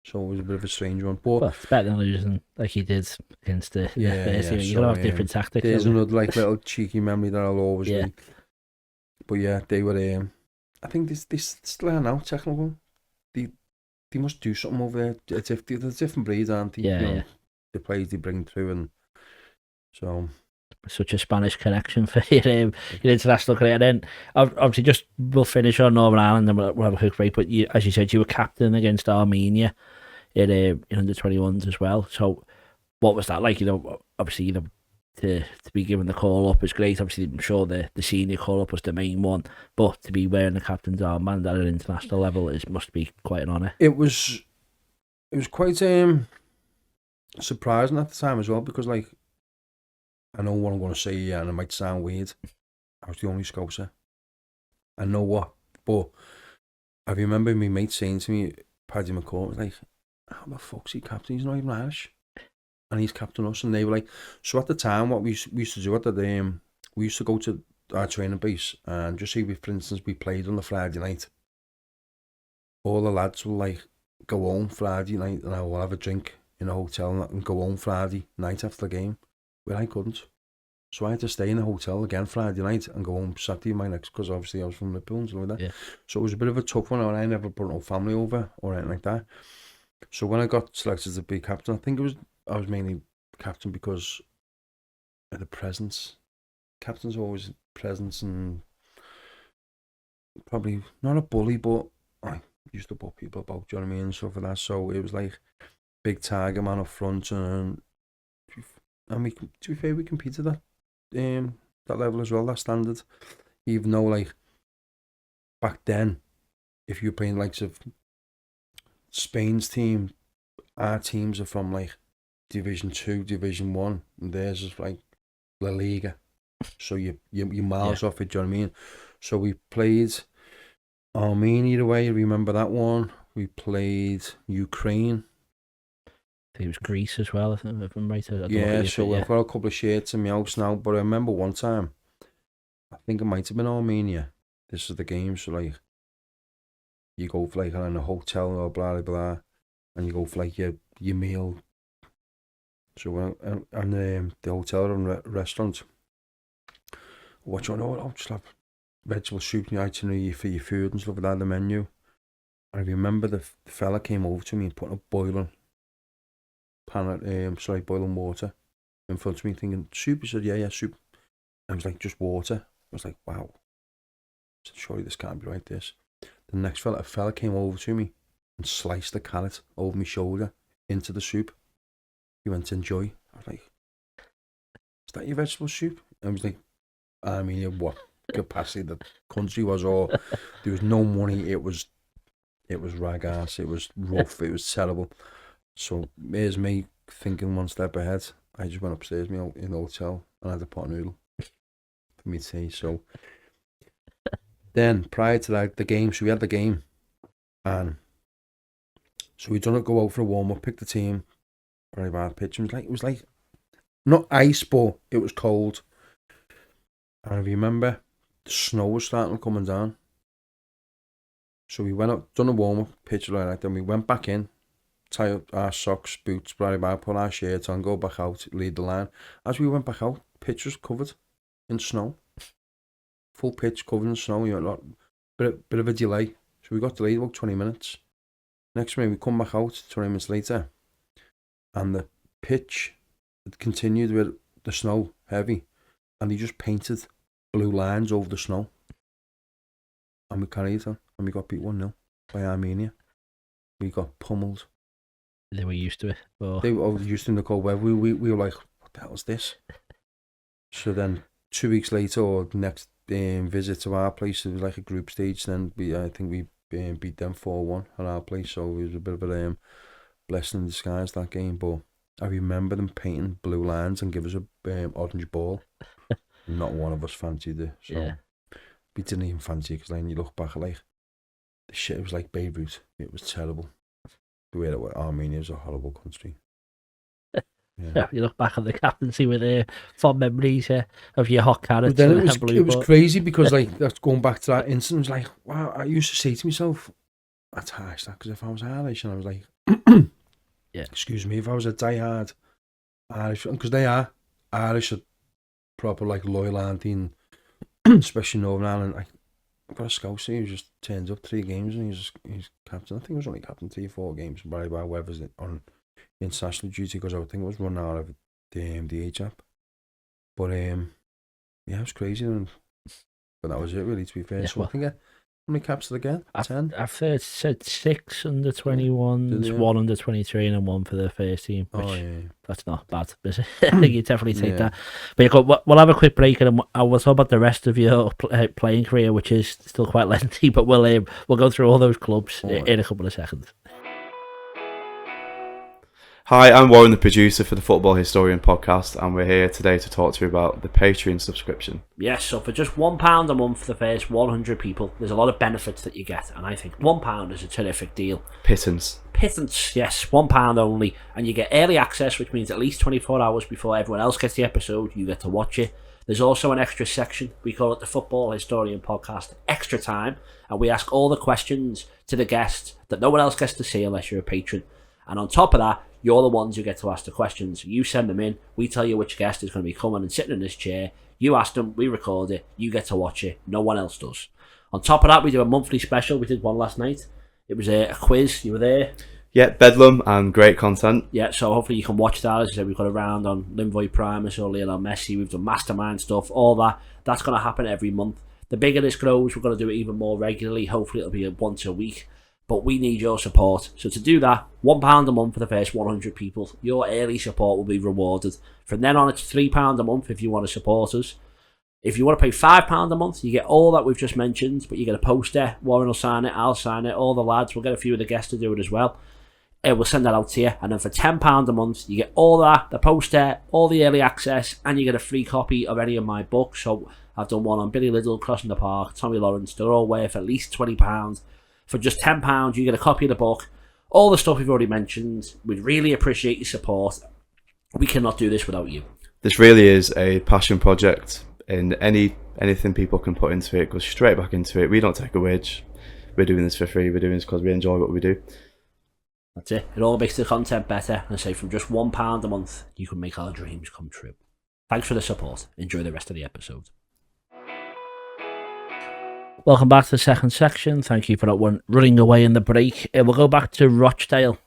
So it was a bit of a strange one. But well, it's better than losing like he did against the you gotta have different tactics. There's another little cheeky memory that I'll always make. But yeah, they were I think they still are now technical. They must do something over there. It's a different breed, aren't they? Yeah, The players they bring through, and so such a Spanish connection for your international career. And then obviously we'll finish on Northern Ireland and we'll have a quick break. But as you said, you were captain against Armenia in under 21s as well. So what was that like? Obviously to be given the call up is great. Obviously, I'm sure the senior call up was the main one, but to be wearing the captain's armband at an international level must be quite an honour. It was quite surprising at the time as well, because like, I know what I'm going to say, and it might sound weird. I was the only Scouser. I know what, but I remember my mate saying to me, Paddy McCall, was like, how the fuck's he captain? He's not even Irish. And he's captain us, and they were like, so at the time, what we used to do at the we used to go to our training base, and just say, for instance, we played on the Friday night. All the lads will like go home Friday night, and I will have a drink in a hotel and go home Friday night after the game. Well, I couldn't, so I had to stay in the hotel again Friday night and go home Saturday my next, because obviously I was from Liverpool and stuff like that. Yeah. So it was a bit of a tough one, and I never brought no family over or anything like that. So when I got selected to be captain, I think I was mainly captain because of the presence. Captain's always presence, and probably not a bully, but I used to butt people about, do you know what I mean, and stuff like that. So it was like big target man up front, and we, to be fair, we competed at that level as well, that standard. Even though like back then, if you were playing likes of Spain's team, our teams are from like Division 2, Division 1, and theirs is like La Liga. So you're miles off it, do you know what I mean? So we played Armenia away, remember that one? We played Ukraine. I think it was Greece as well, if I'm right. So I've got a couple of shirts in my house now, but I remember one time, I think it might have been Armenia. This is the game, so like, you go for like in a hotel or blah, blah, blah, and you go for like your meal. So and the hotel and restaurant, what you know, I'll just have vegetable soup in the itinerary for your food and stuff like that, the menu. And I remember the fella came over to me and put a boiling boiling water in front of me, thinking, soup? He said, yeah, soup. I was like, just water. I was like, wow. I said, surely this can't be right, this. The next fella came over to me and sliced the carrot over my shoulder into the soup. He went to enjoy. I was like, is that your vegetable soup? I was like, I mean, what capacity the country was, or there was no money. It was rag ass. It was rough. It was terrible. So here's me thinking one step ahead. I just went upstairs in the hotel and had a pot noodle for me tea. So then prior to that, the game, so we had the game, and so we done it, go out for a warm up, pick the team, very bad pitch. It was like not ice, but it was cold. And I remember the snow was starting coming down. So we went up, done a warm up, pitch like that, then we went back in, tie up our socks, boots, blah, blah, put our shirts on, go back out, lead the line. As we went back out, pitch was covered in snow. Full pitch covered in snow, you know, bit of a delay. So we got delayed about 20 minutes. Next minute we come back out 20 minutes later, and the pitch had continued with the snow heavy, and he just painted blue lines over the snow. And we carried on, and we got beat 1-0 by Armenia. We got pummeled. They were used to it. Or... They were used to the cold weather. We were like, what the hell is this? So then 2 weeks later, or next visit to our place. It was like a group stage. Then I think we beat them 4-1 at our place. So it was a bit of a blessing in disguise, that game. But I remember them painting blue lines and give us a orange ball. Not one of us fancied it. So we didn't even fancy it, because then you look back at like the shit. It was like Beirut. It was terrible. The way that Armenia was a horrible country. Yeah, you look back at the captaincy with fond memories of your hot carrots. But then it was crazy, because like that's going back to that incident. It was like, wow, I used to say to myself, that's harsh, that, because if I was Irish and I was like, excuse me, if I was a diehard Irish, because they are Irish, are proper like loyal auntie, and especially Northern Ireland. I've got a Scouser who just turns up 3 games and he's captain. I think he was only captain 3 or 4 games. By whoever's on international duty, because I would think it was running out of the age app. But yeah, it was crazy. But that was it, really, to be fair. So I think how many caps did I get? 10? I've said 6 under 21s, 1 under 23, and then 1 for the first team. Which that's not bad, is it? I think you definitely take that. But we'll have a quick break, and we'll talk about the rest of your playing career, which is still quite lengthy. But we'll go through all those clubs in a couple of seconds. Hi, I'm Warren, the producer for the Football Historian podcast, and we're here today to talk to you about the Patreon subscription. Yes, so for just £1 a month for the first 100 people, there's a lot of benefits that you get, and I think £1 is a terrific deal. Pittance, yes, £1 only, and you get early access, which means at least 24 hours before everyone else gets the episode, you get to watch it. There's also an extra section, we call it the Football Historian Podcast Extra Time, and we ask all the questions to the guests that no one else gets to see unless you're a patron. And on top of that, you're the ones who get to ask the questions. You send them in, we tell you which guest is going to be coming and sitting in this chair. You ask them, we record it, you get to watch it. No one else does. On top of that, we do a monthly special. We did one last night. It was a quiz. You were there. Yeah, bedlam and great content. Yeah, so hopefully you can watch that. As I said, we've got a round on Linvoy Primus or Lionel Messi. We've done mastermind stuff, all that. That's going to happen every month. The bigger this grows, we're going to do it even more regularly. Hopefully it'll be once a week. But we need your support. So to do that, £1 a month for the first 100 people. Your early support will be rewarded. From then on, it's £3 a month if you want to support us. If you want to pay £5 a month, you get all that we've just mentioned, but you get a poster. Warren will sign it, I'll sign it, all the lads. We'll get a few of the guests to do it as well. We'll send that out to you. And then for £10 a month, you get all that, the poster, all the early access, and you get a free copy of any of my books. So I've done one on Billy Liddell, Crossing the Park, Tommy Lawrence. They're all worth at least £20. For just £10, you get a copy of the book, all the stuff we've already mentioned. We'd really appreciate your support. We cannot do this without you. This really is a passion project, and anything people can put into it goes straight back into it. We don't take a wage. We're doing this for free. We're doing this because we enjoy what we do. That's it. It all makes the content better. And I say from just £1 a month, you can make our dreams come true. Thanks for the support. Enjoy the rest of the episode. Welcome back to the second section. Thank you for that one running away in the break. We'll go back to Rochdale.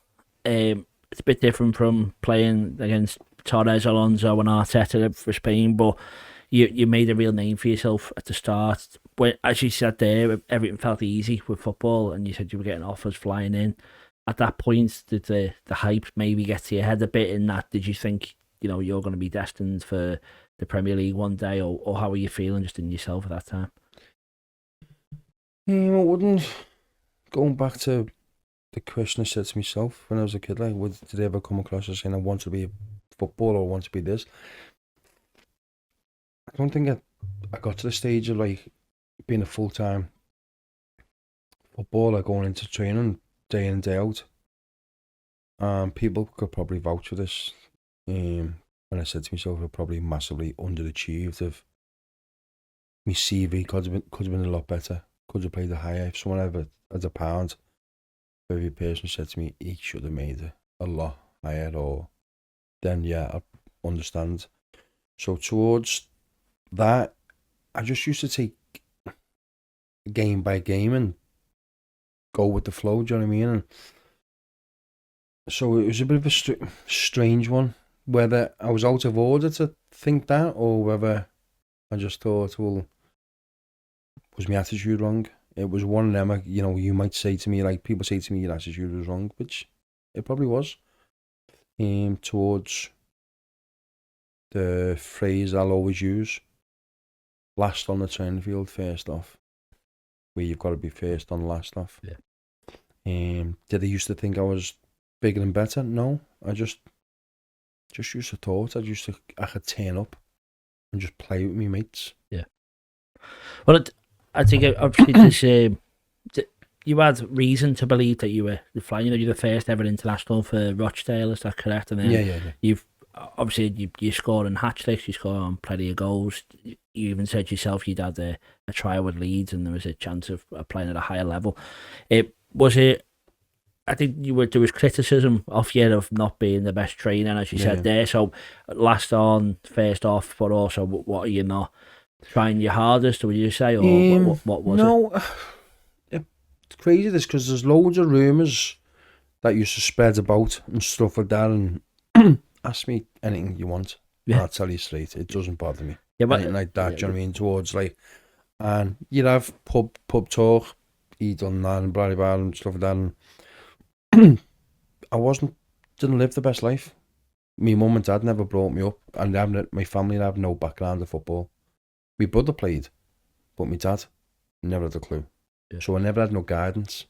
It's a bit different from playing against Torres, Alonso and Arteta for Spain, but you made a real name for yourself at the start. When, as you said there, everything felt easy with football, and you said you were getting offers flying in. At that point, did the hype maybe get to your head a bit in that? Did you think, you're going to be destined for the Premier League one day, or how were you feeling just in yourself at that time? I wouldn't. Going back to the question I said to myself when I was a kid, like, did I ever come across as saying I want to be a footballer or I want to be this? I don't think I got to the stage of like being a full-time footballer, going into training day in and day out. People could probably vouch for this. When I said to myself, I probably massively underachieved. Of my CV could have been a lot better. Could have played a higher. If someone ever had a pound for every person said to me, he should have made it a lot higher, or then I understand. So towards that, I just used to take game by game and go with the flow, do you know what I mean? And so it was a bit of a strange one, whether I was out of order to think that, or whether I just thought, well, was my attitude wrong? It was one of them, you might say to me, like people say to me, your attitude was wrong, which it probably was. Towards the phrase I'll always use, last on the training field, first off. Where you've got to be first on, last off. Yeah. Did I used to think I was bigger and better? No, I just used to thought I could turn up and just play with me mates. Yeah. Well, I think obviously you had reason to believe that you were flying. You're the first ever international for Rochdale. Is that correct? And then Yeah. You've obviously you scored in hat-tricks. You scored on plenty of goals. You even said yourself you'd had a trial with Leeds, and there was a chance of playing at a higher level. I think there was criticism of you of not being the best trainer, as you said there. So last on, first off, but also what are you not trying your hardest? Would you say, or what was it? No, it's crazy this because there's loads of rumours that used to spread about and stuff like that. And ask me anything you want, and I'll tell you straight. It doesn't bother me. Yeah, but anything like that. Do you know what I mean? Towards like, and you'd have pub talk. He done that and blah blah and stuff like that. And I didn't live the best life. My mum and dad never brought me up, and my family have no background of football. My brother played, but my dad never had a clue. Yeah. So I never had no guidance,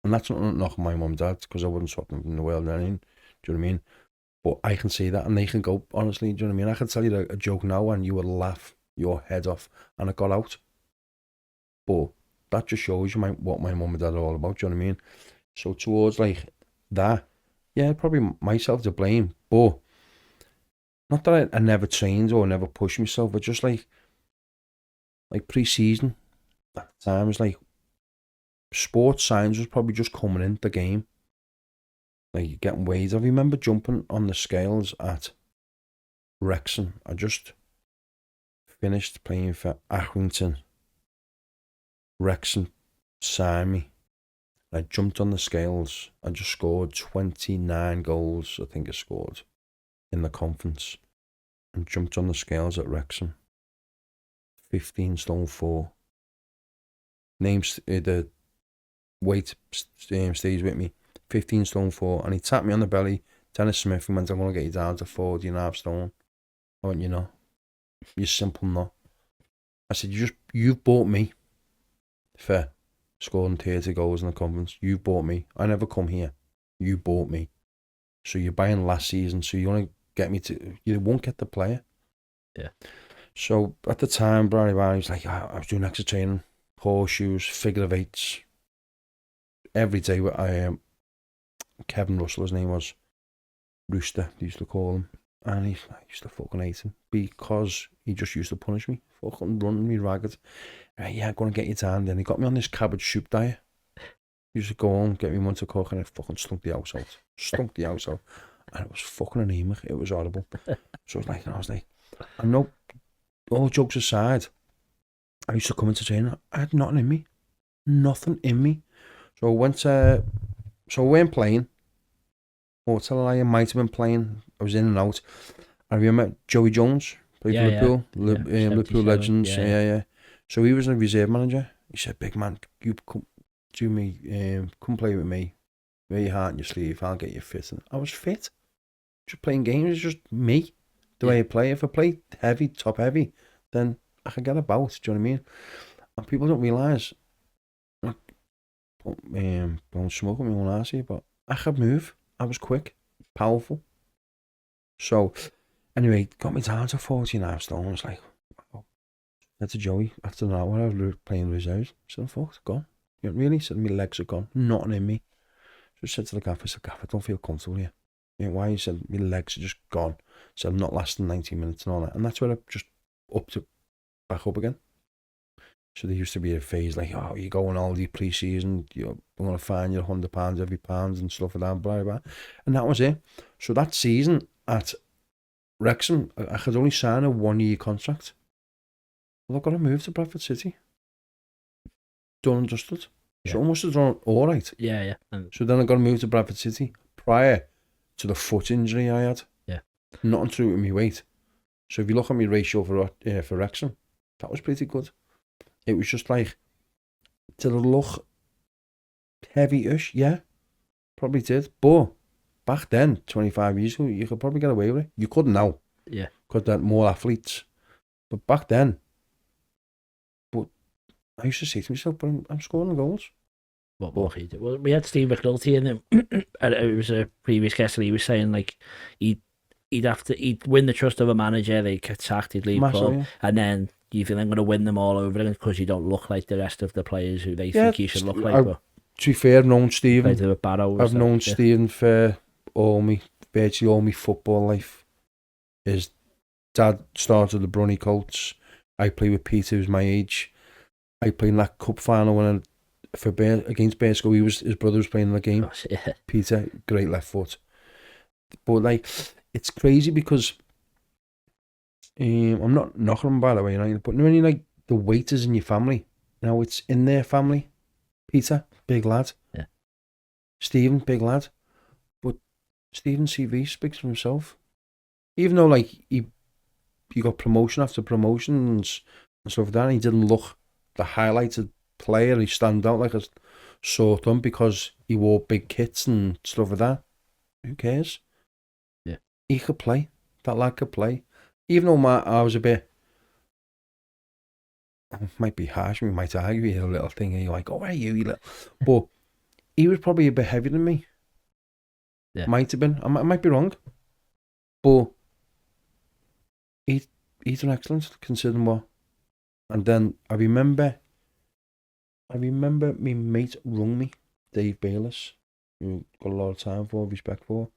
and that's not knocking my mum and dad because I wouldn't swap them in the world or anything. Do you know what I mean? But I can see that, and they can go honestly. Do you know what I mean? I can tell you a joke now, and you would laugh your head off, and it got out. But that just shows you what my mum and dad are all about. Do you know what I mean? So towards like that, yeah, probably myself to blame, but not that I never trained or never pushed myself, but just like pre-season at the time was like sports science was probably just coming in the game. Like getting weighed. I remember jumping on the scales at Wrexham. I just finished playing for Accrington. Wrexham signed me. I jumped on the scales. I just scored 29 goals, I think I scored, in the conference. And jumped on the scales at Wrexham. 15 stone 4. Names, the weight stays with me. 15 stone 4. And he tapped me on the belly. Dennis Smith, and went, I'm going to get you down to 40.5 stone. I went, you're simple not. I said, you've bought me for scoring 30 goals in the conference. You bought me. I never come here. You bought me. So you're buying last season. So you want to get me to... You won't get the player. Yeah. So at the time, Barry was like, I was doing extra training, horseshoes, figure of eights. Every day with Kevin Russell, his name was. Rooster, they used to call him. And I used to fucking hate him because he just used to punish me. Fucking running me ragged. Yeah, I'm going to get you down. Then he got me on this cabbage soup diet. He used to go on, get me one to cook, and I fucking stunk the house out. And it was fucking anemic. It was horrible. So I was like, I know, all jokes aside, I used to come into training. I had nothing in me. Nothing in me. So I went to, so I weren't playing. Or tell I might have been playing. I was in and out. I remember Joey Jones, played for Liverpool, Liverpool Legends. Yeah. So he was a reserve manager. He said, big man, you come play with me. Wear your heart in your sleeve, I'll get you fit. And I was fit. Just playing games, it's just me. The way I play. If I play heavy, top heavy, then I can get about. Do you know what I mean? And people don't realise, don't smoke with me on arse, but I could move. I was quick, powerful. So, anyway, got me down to 40.5 stone. I was like, wow. That's a Joey. After an hour, I was playing reserves. I said, I'm fucked, gone. You know, really? He said, my legs are gone. Nothing in me. So I said to the gaffer, I said, gaffer, I don't feel comfortable here. You know, why? He said, my legs are just gone. So I'm not lasting 90 minutes and all that. And that's where I just back up again. So there used to be a phase like, oh, you're going all the pre-season, you're going to find your £100 every pound and stuff like that, blah, blah. And that was it. So that season at Wrexham, I could only sign a 1-year contract. Well, I've got to move to Bradford City. Done and dusted. Yeah. So I must have done all right. Yeah. So then I got to move to Bradford City prior to the foot injury I had. Yeah. Nothing to do with my weight. So if you look at my ratio for Wrexham, that was pretty good. It was just like, did it look heavy-ish? Yeah, probably did. But back then, 25 years ago, you could probably get away with it. You couldn't now. Yeah. Because there are more athletes. But back then, I used to say to myself, but I'm scoring goals. What more he did? Well, we had Steve McNulty in him, and it was a previous guest, and he was saying like he'd win the trust of a manager, they'd get sacked, he'd leave club, and then you're then going to win them all over again because you don't look like the rest of the players who they think you should look like. To be fair, I've known Stephen. I've known Stephen for virtually all my football life. His dad started the Brunny Colts. I played with Peter, who's my age. I played in that cup final against Burscough. His brother was playing in the game. Gosh, yeah. Peter, great left foot. But like, it's crazy because I'm not knocking him, by the way, but when you like the weight is in your family, it's in their family. Peter, big lad. Yeah. Stephen, big lad. But Stephen's CV speaks for himself. Even though like he got promotion after promotion and stuff like that, and he didn't look the highlighted player. He stand out like a sore thumb because he wore big kits and stuff like that. Who cares? Yeah. He could play. That lad could play. Even though I was a bit, might be harsh, we might argue a little thing, and you're like, oh, where are you little? But he was probably a bit heavier than me. Yeah. Might have been. I might be wrong. But he's done excellent considering what. And then I remember my mate rung me, Dave Bayless, who got a lot of time for, respect for.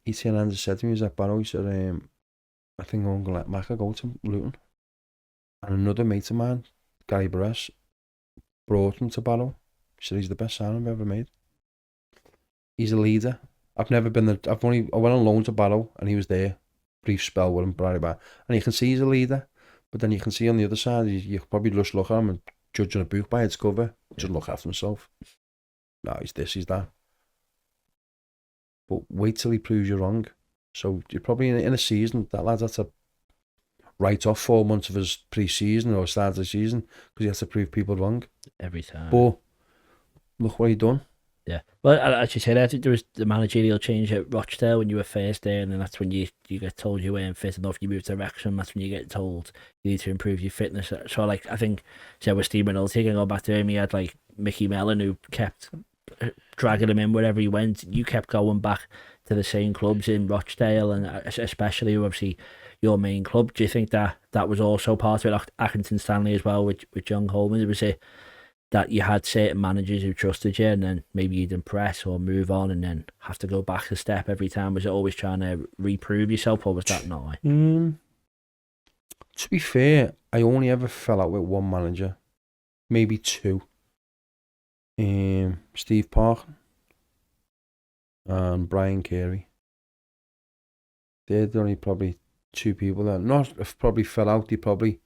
He turned around and said to me, he was like, Barrow, he said, I think I'm going to let Macca go to Luton. And another mate of mine, Gary Barres, brought him to Barrow. He said he's the best signing I've ever made. He's a leader. I went on loan to Barrow and he was there, brief spell with him, blah, blah, and you can see he's a leader. But then you can see on the other side, you probably just look at him and judging a book by its cover, just look after himself. No, he's this, he's that. But wait till he proves you wrong. So you're probably in a season, that lad had to write off 4 months of his pre-season or start of the season because he has to prove people wrong. Every time. But look what he done. Yeah. Well, as you said, I think there was the managerial change at Rochdale when you were first there, and then that's when you get told you weren't fit enough. You move to Wrexham, that's when you get told you need to improve your fitness. So, like, I think, with Steve McNulty, going back to him, he had, like, Mickey Mellon, who kept dragging him in wherever he went. You kept going back to the same clubs in Rochdale, and especially, obviously, your main club. Do you think that was also part of it? Accrington Stanley as well, with John Coleman, was it that you had certain managers who trusted you, and then maybe you'd impress or move on and then have to go back a step every time? Was it always trying to reprove yourself, or was that not? To be fair, I only ever fell out with one manager, maybe two. Steve Park and Brian Carey. They're the only probably two people that probably fell out. They probably,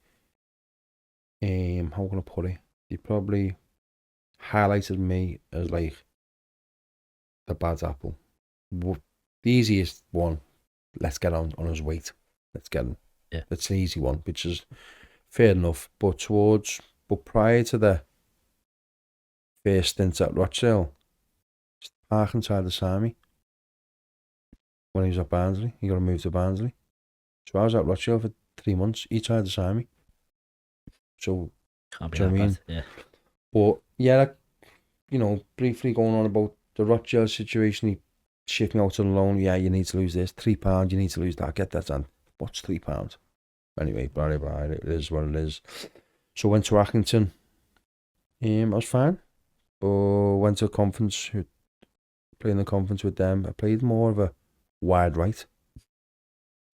how can I put it? They probably highlighted me as like the bad apple. The easiest one, let's get on his weight. Let's get him. Yeah. That's an easy one, which is fair enough. But prior to the first stint at Rochdale, Parkin tried to sign me when he was at Barnsley. He got to move to Barnsley. So I was at Rochdale for 3 months. He tried to sign me. So, can't be do you know what I mean? Yeah. But yeah, briefly going on about the Rochdale situation, he shipped me out on loan. Yeah, you need to lose this. £3, you need to lose that. Get that done. What's £3? Anyway, blah, it is what it is. So went to Accrington. I was fine. But went to a conference, played in the conference with them. I played more of a wide right.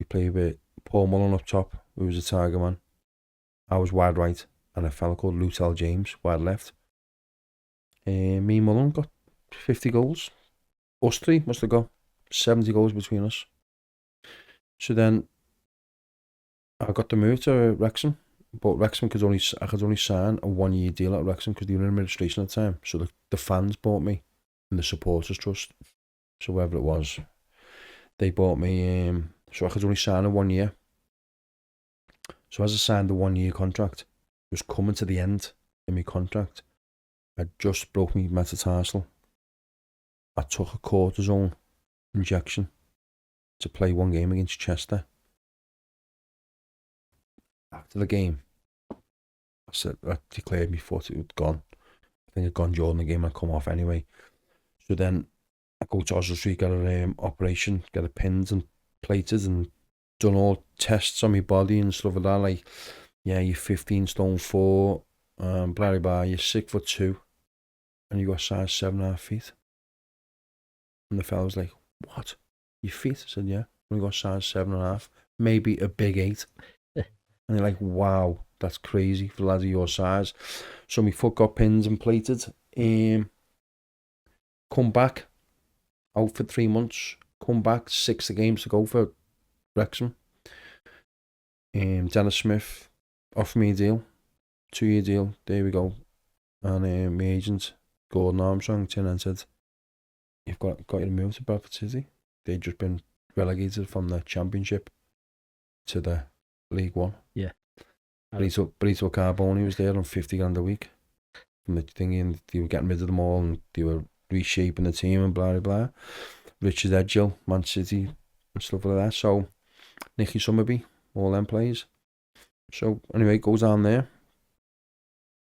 We played with Paul Mullen up top, who was a Tiger man. I was wide right, and a fella called Lutel James, wide left. Me and Mullen got 50 goals. Us three must have got 70 goals between us. So then I got the move to Wrexham, but Wrexham I could only sign a 1 year deal at Wrexham because they were in administration at the time. So the fans bought me, and the supporters trust. So whoever it was, they bought me. So I could only sign a 1 year. So as I signed the 1 year contract, it was coming to the end in my contract. I just broke my metatarsal. I took a cortisone injection to play one game against Chester. After the game, I I declared my foot, it was gone. I think it'd gone during the game, I'd come off anyway. So then I go to Oswald Street, get an operation, get it pinned and plated and done all tests on my body and stuff like that. Like, yeah, you're 15 stone 4, blah, blah, blah, you're 6'2", and you got size 7.5 feet. And the fella was like, what? Your feet? I said, yeah. We got size 7.5, maybe a big 8. And they're like, wow, that's crazy for lads of your size. So my foot got pinned and plated. Come back, out for 3 months. Come back, 6 games to go for Wrexham. Dennis Smith offered me a deal, 2-year deal. There we go. And my agent, Gordon Armstrong, turned and said, you've got you to move to Bradford City. They'd just been relegated from the Championship to the League One. Yeah. Brito Carboni was there on 50 grand a week from the thing, and they were getting rid of them all and they were reshaping the team and blah, blah, blah. Richard Edgill, Man City and stuff like that. So, Nicky Summerby, all them players. So, anyway, goes down there.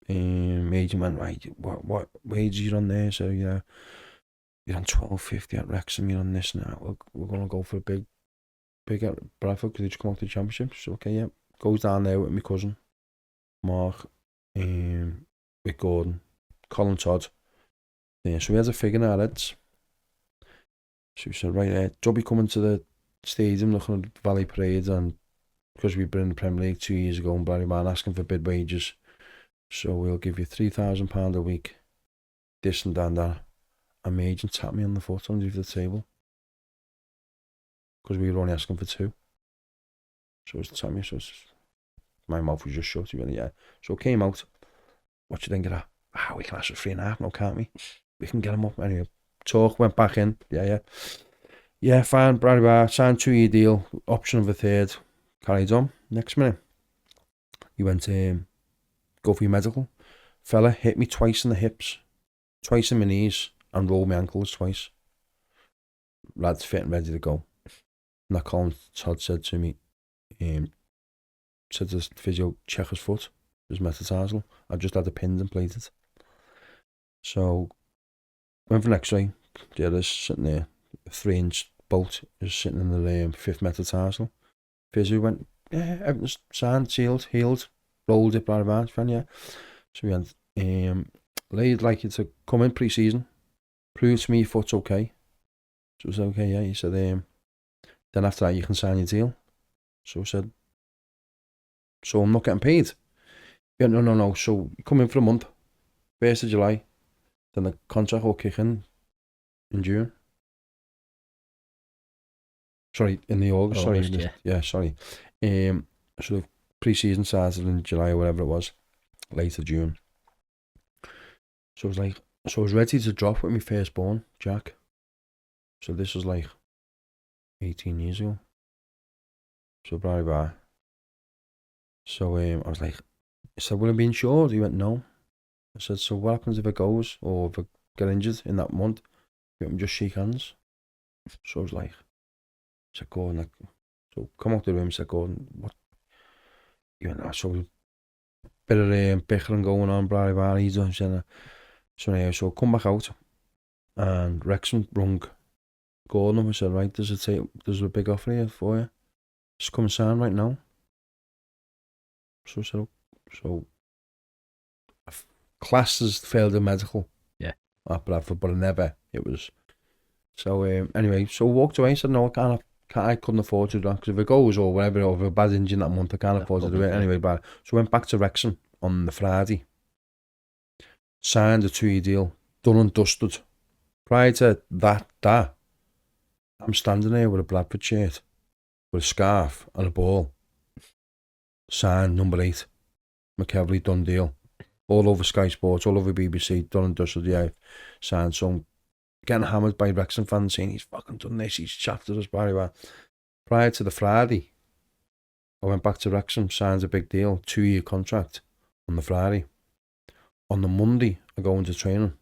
My agent went, right, what wage are you on there? So, yeah, you're on 12.50 at Wrexham, you're on this now. We're going to go for a big at Bradford because they just come off the Championship. So, okay, yeah. Goes down there with my cousin, Mark, with Gordon, Colin Todd. Yeah, so we had a figure in our heads. So we said, right, they'll be coming to the stadium looking at Valley Parade, and because we've been in the Premier League 2 years ago and blah, blah, blah, asking for bid wages. So we'll give you £3,000 a week, this and that and that. And my agent tapped me on the foot underneath the table because we were only asking for 2. So it was tapping me, so my mouth was just shut. He went, yeah. So it came out. What you think of that? We can ask for 3.5 now, can't we? We can get him up. Anyway, talk, went back in. Yeah, fine. Bradley Bar, signed 2-year deal, option of a 3rd. Carried on. Next minute, he went, go for your medical. Fella hit me twice in the hips, twice in my knees, and rolled my ankles twice. Lad's fit and ready to go. And that Colin Todd said to me, said to the physio, check his foot, his metatarsal. I just had the pins and plated. So, went for an x-ray. There is sitting there, a 3-inch bolt is sitting in the 5th metatarsal. Physio went, yeah, everything's signed, sealed, healed, rolled it, blah, blah, blah, yeah. So we went, Laid like you to come in pre-season, prove to me your foot's okay. So I said, okay, yeah. He said, then after that you can sign your deal. So I said, so I'm not getting paid? Yeah, no. So you come in for a month, 1st of July, then the contract will kick in June. Sorry, in the August. Sorry. So the pre-season started in July or whatever it was, later June. So I was ready to drop with my firstborn, Jack. So this was like 18 years ago. So blah. So I was like, I said, will I be insured? He went, no. I said, so what happens if it goes or if I get injured in that month? He went, just shake hands. So I was like, I said, Gordon, so come out the room, I said, Gordon, what? He went, so bit of bickering going on, blah. He's done, so come back out, and Wrexham rung Gordon up and said, right, there's a big offer here for you. Just come and sign right now. So classes failed in medical. Yeah. At Bradford, but it was. So anyway, so I walked away and said, no, I couldn't afford to do that, because if it goes or whatever, or if a bad injury in that month, I can't afford to do it anyway. But so I went back to Wrexham on the Friday, signed a 2-year deal, done and dusted. Prior to that, I'm standing there with a Bradford shirt, with a scarf and a ball. Signed number 8, McEvilly, done deal. All over Sky Sports, all over BBC, done and dusted, yeah, signed. So I'm getting hammered by Wrexham fans saying, he's fucking done this, he's shafted us, blah. Prior to the Friday, I went back to Wrexham, signed a big deal, 2-year contract on the Friday. On the Monday, I go into training.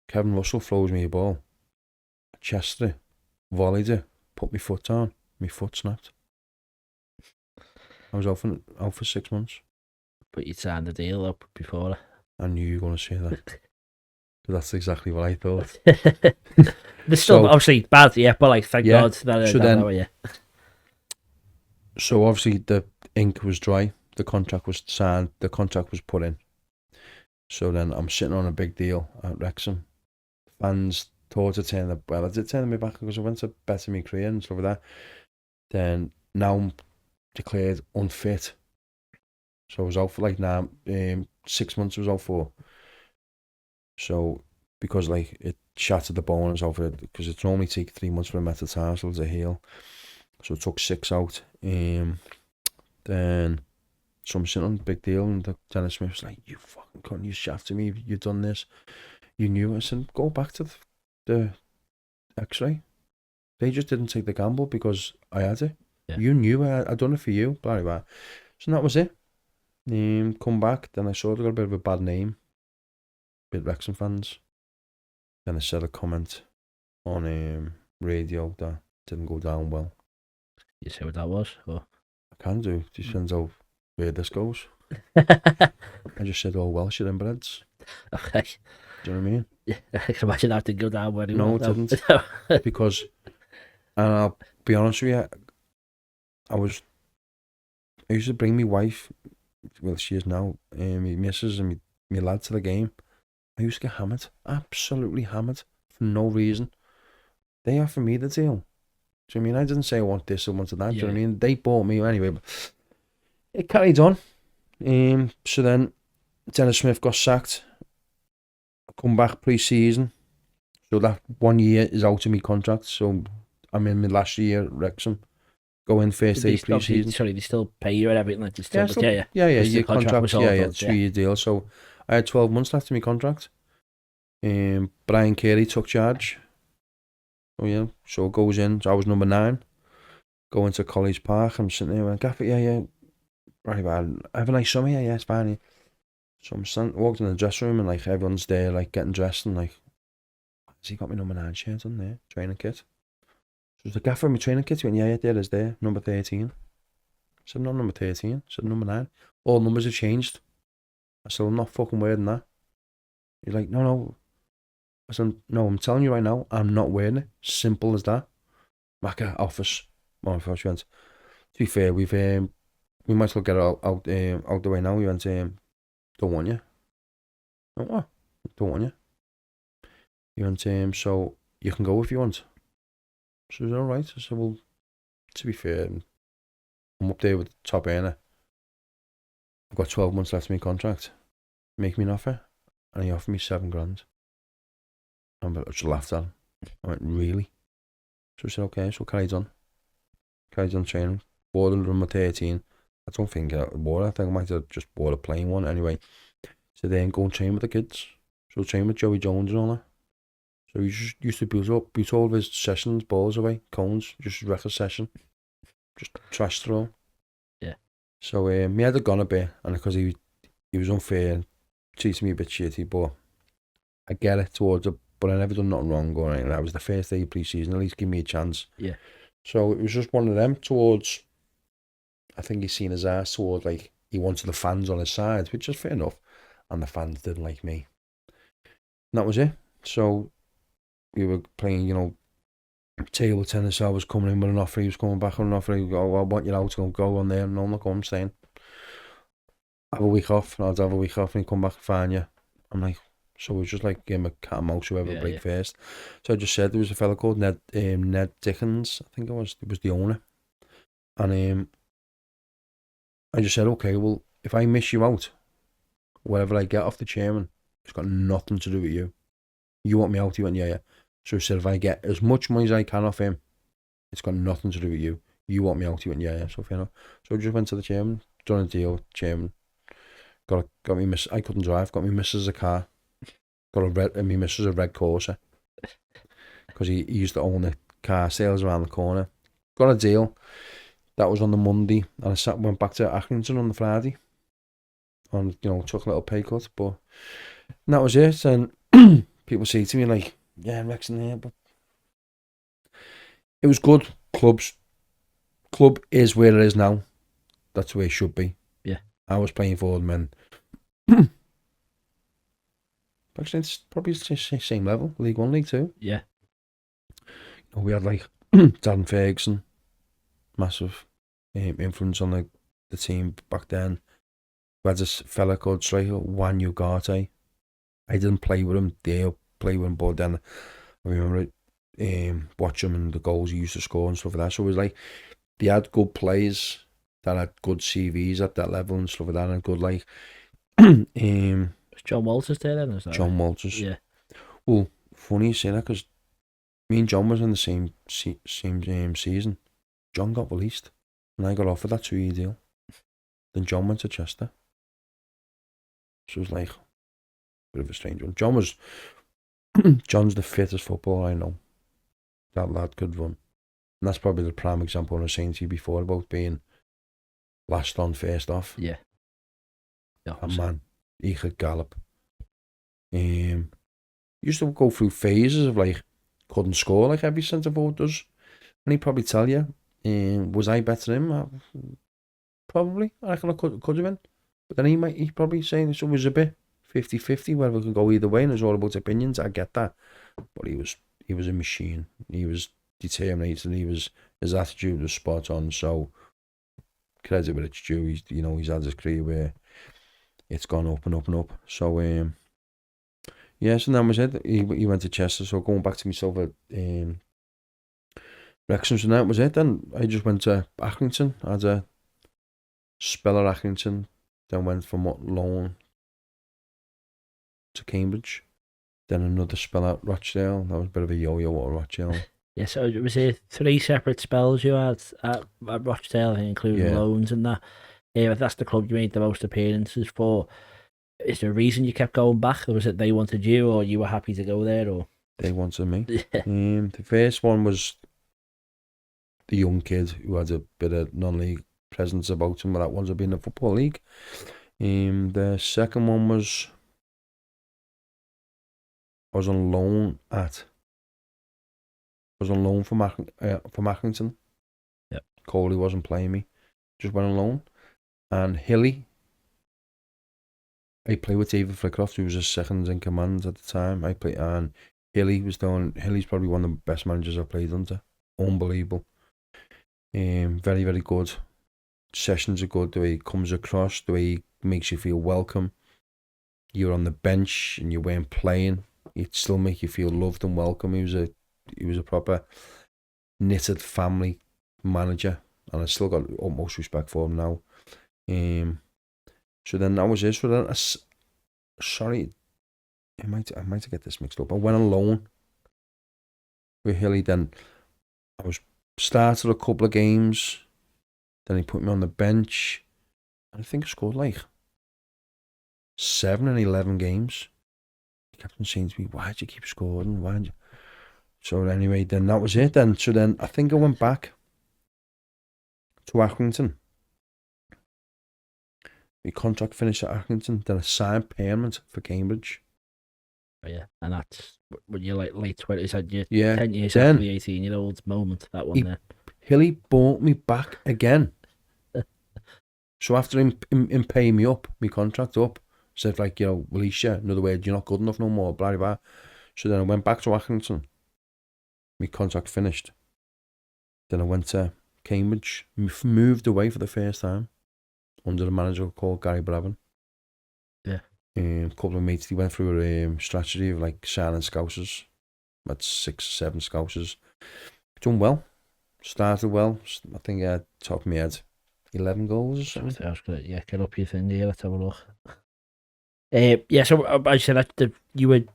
Kevin Russell throws me a ball. I chested it, volleyed it, put my foot down, my foot snapped. I was out for 6 months. But you'd signed the deal up before. I knew you were going to say that. But that's exactly what I thought. There's still obviously bad, yeah, but like, thank God that so then, yeah. So obviously the ink was dry, the contract was signed, the contract was put in. So then I'm sitting on a big deal at Wrexham. Fans thought to turn the, well, I did turn me back because I went to better my career and stuff like that. Then now I'm declared unfit. So I was out for like 6 months I was out for. So because like it shattered the bone, I was out for it because it's normally take 3 months for a metatarsal to heal. So it took 6 out. Then so I'm sitting on a big deal and Dennis Smith was like, "You fucking cunt, you shafted me, you've done this. You knew." I said, "Go back to the x-ray." They just didn't take the gamble because I had it. Yeah. You knew I'd done it for you, blah, blah, blah. So that was it. Come back, then I sort of got a bit of a bad name with Wrexham fans. Then I said a comment on radio that didn't go down well. You say what that was? Or? I can do. Just depends how where this goes. I just said, "Oh, Welsh inbreds." Okay. Do you know what I mean? Yeah, I can imagine that didn't go down well. No, it didn't. Because, and I'll be honest with you, I used to bring my wife, well, she is now, my missus and my lad to the game. I used to get hammered, absolutely hammered, for no reason. They offered me the deal. Do you know what I mean? I didn't say I want this, I wanted that. Do you know what I mean? They bought me anyway. But it carried on. So then Dennis Smith got sacked. I come back pre-season. So that 1 year is out of my contract. So I'm in my last year at Wrexham. Go in first day pre-season. Sorry, they still pay you and everything? Like they still, yeah. Your contract was 3-year deal. So I had 12 months left of my contract. Brian Carey took charge. Oh yeah, so it goes in. So I was number 9. Go into College Park. I'm sitting there. I went, "Gaffer, yeah. Right, man. Have a nice summer. Yeah, it's fine." So I'm walked in the dressing room and like everyone's there, like getting dressed and like, "Has he got my number 9 shirt on there? Training kit?" So the Gaffer, my training kit. He went, "Yeah, there is there. Number 13. I said, "Not number 13. I said, "Number 9. All numbers have changed." I said, "I'm not fucking wearing that." He's like, No. I said, "No, I'm telling you right now, I'm not wearing it. Simple as that." Macca, office. My first went, "To be fair, we might as well get it out the way now." We went, "Don't want you." I went, "What? Don't want you." He went, "So you can go if you want." So I said, "All right." I said, "Well, to be fair, I'm up there with the top earner. I've got 12 months left of my contract. Make me an offer." And he offered me 7 grand. I just laughed at him. I went, "Really?" So I said, "Okay." So carried on training. Bought a number 13. I don't think I wore it. I think I might have just bought a plain one anyway. So then go and train with the kids. So train with Joey Jones and all that. So he just used to beat all of his sessions, balls away, cones, just wreck a session. Just trash throw. Yeah. So he had gone a bit, and because he was unfair, treated me a bit shitty, but I get it towards it. But I never done nothing wrong or anything. That was the first day of pre-season. At least give me a chance. Yeah. So it was just one of them towards. I think he's seen his ass towards like he wanted the fans on his side, which is fair enough, and the fans didn't like me. And that was it. So we were playing, table tennis. I was coming in with an offer. He was coming back on an offer. He go, "I want you out to go on there." "No, I'm not going. I'm staying. Have a week off." "I'll have a week off and come back and find you." I'm like. So it was just like game of cat and mouse, whoever break first. So I just said there was a fella called Ned Dickens, I think it was the owner. And I just said, "Okay, well, if I miss you out, whatever I get off the chairman, it's got nothing to do with you. You want me out?" He went, yeah. So I said, "If I get as much money as I can off him, it's got nothing to do with you. You want me out?" He went, yeah. So fair enough. So I just went to the chairman, done a deal, chairman. Got me miss. I couldn't drive, got me missus a car. Got me missus a red Corsa because he used to own the car sales around the corner. Got a deal. That was on the Monday, and I went back to Accrington on the Friday. And took a little pay cut, but that was it. And people say to me like, "Yeah, Wrexham here," but it was good. Club is where it is now. That's where it should be. Yeah. I was playing for them and actually it's probably the same level, League 1, League 2. Yeah. We had like Darren Ferguson, massive influence on the team back then. We had this fella called striker, Juan Ugarte. I didn't play with him, they played with him, but then I remember watching him and the goals he used to score and stuff like that. So it was like, they had good players that had good CVs at that level and stuff like that, and good like... Was John Walters there then? Was that John right? Walters. Yeah. Well, funny you say that, because me and John was in the same season. John got released, and I got offered that 2-year deal. Then John went to Chester. So it was like a bit of a strange one. John's the fittest footballer I know. That lad could run. And that's probably the prime example I was saying to you before about being last on, first off. Yeah. That man, he could gallop. Used to go through phases of like, couldn't score like every centre forward does. And he'd probably tell you, was I better than him? Probably. I reckon I could have been. But then he'd probably say it was a bit 50-50, whether we could go either way, and it's all about opinions. I get that. But he was a machine. He was determined, and his attitude was spot on. So credit where it's due. He's had his career where it's gone up and up and up. So yeah, so that was it. He went to Chester. So going back to myself at Wrexham, so that was it. Then I just went to Accrington. I had a spell at Accrington. Then went from loan to Cambridge. Then another spell at Rochdale. That was a bit of a yo-yo at Rochdale. Yeah, so it was 3 separate spells you had at Rochdale, including loans and that. That's the club you made the most appearances for. Is there a reason you kept going back, or was it they wanted you, or you were happy to go there, or? They wanted me. The first one was the young kid who had a bit of non-league presence about him, but that one's been the Football League. The second one was I was on loan from Accrington. Yep. Coley wasn't playing me. Just went on loan. And Hilly, I played with David Flickroft, who was his second in command at the time. And Hilly's probably one of the best managers I've played under. Unbelievable. Very, very good. Sessions are good, the way he comes across, the way he makes you feel welcome. You're on the bench and you weren't playing, he'd still make you feel loved and welcome. He was a proper knitted family manager, and I still got utmost respect for him now. So then that was it. So then, sorry, I might get this mixed up. I went on loan with Hilly. Then I was started a couple of games. Then he put me on the bench. And I think I scored like 7 and 11 games. He kept on saying to me, "Why'd you keep scoring? Why'd you?" So anyway, then that was it. Then I think I went back to Accrington. My contract finished at Accrington. Then I signed permanent for Cambridge. Oh yeah, and that's when you're like late 20s, had you 10 years then, after the 18-year-old moment, that one there. Hilly bought me back again. So after him paying me up, my contract up, said like, release you. In other words, you're not good enough no more, blah, blah, blah. So then I went back to Accrington. My contract finished. Then I went to Cambridge, moved away for the first time under a manager called Gary Brabham. Yeah. A couple of mates, they went through a strategy of like signing scousers. Had 6 or 7 scousers. Done well. Started well. I think I top of my head 11 goals or something. I was gonna, get up your thing here. Let's have a look. So I said that you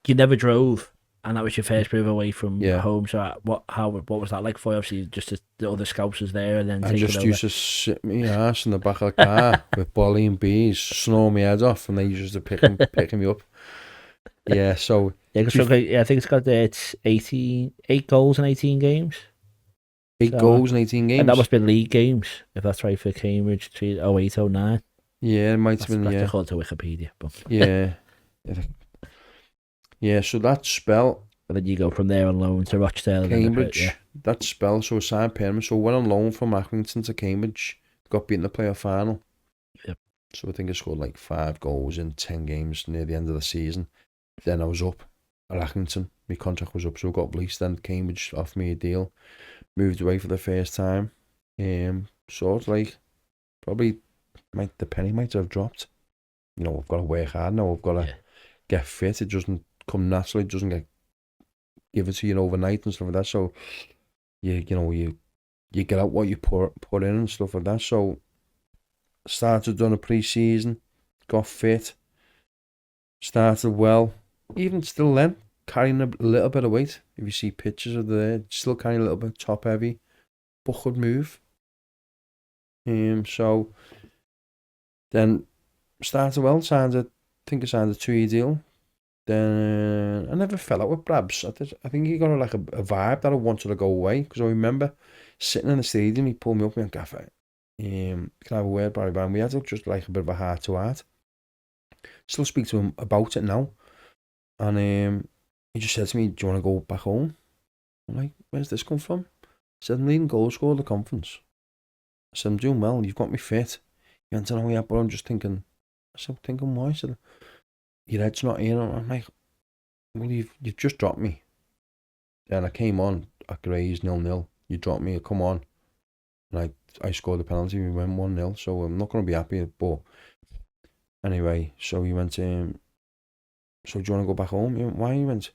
never drove, and that was your first move away from home. So what was that like for you? Obviously, just the other scouts there, and then I just used to sit my ass in the back of the car with Bolly and bees, snore my head off, and they used to picking me up. Yeah, so I think it's got it's 8 goals in 18 games. 8 goals in 18 games. And that must be league games, if that's right, for Cambridge, 08-09. Yeah, it might have been, That's according to Wikipedia. But. Yeah. Yeah, so that spell... And then you go from there on loan to Rochdale. Cambridge, that spell, so I signed permanent. So I went on loan from Accrington to Cambridge, got beaten in the playoff final. Yep. So I think I scored like 5 goals in 10 games near the end of the season. Then I was up at Accrington. My contract was up, so I got released. Then Cambridge offered me a deal. Moved away for the first time. Sort of like, probably the penny might have dropped. You know, I've got to work hard now. I've got to get fit. It doesn't come naturally. It doesn't get given to you overnight and stuff like that. So, you get out what you put in and stuff like that. So, started done a pre-season, got fit, started well. Even still then, carrying a little bit of weight. If you see pictures of still carrying a little bit top heavy, but could move. So then started well. I think I signed a 2-year deal. Then I never fell out with Brabs. I think he got a vibe that I wanted to go away, because I remember sitting in the stadium. He pulled me up and went, "Gaffer, can I have a word, Barry Brown?" We had just like a bit of a heart to heart. Still speak to him about it now. And he just said to me, "Do you want to go back home?" I'm like, "Where's this come from?" He said, "I'm leading goal scorer of the conference." I said, "I'm doing well, you've got me fit." He went, "Oh yeah, but I'm just thinking." I said, "Thinking why?" He said, "Your head's not here." I'm like, "Well, you've just dropped me." Then I came on at Grays 0-0. You dropped me, come on. And I scored the penalty, we went 1-0, so I'm not going to be happy. But anyway, so he went, "So do you want to go back home?" He went, "Why?" He went,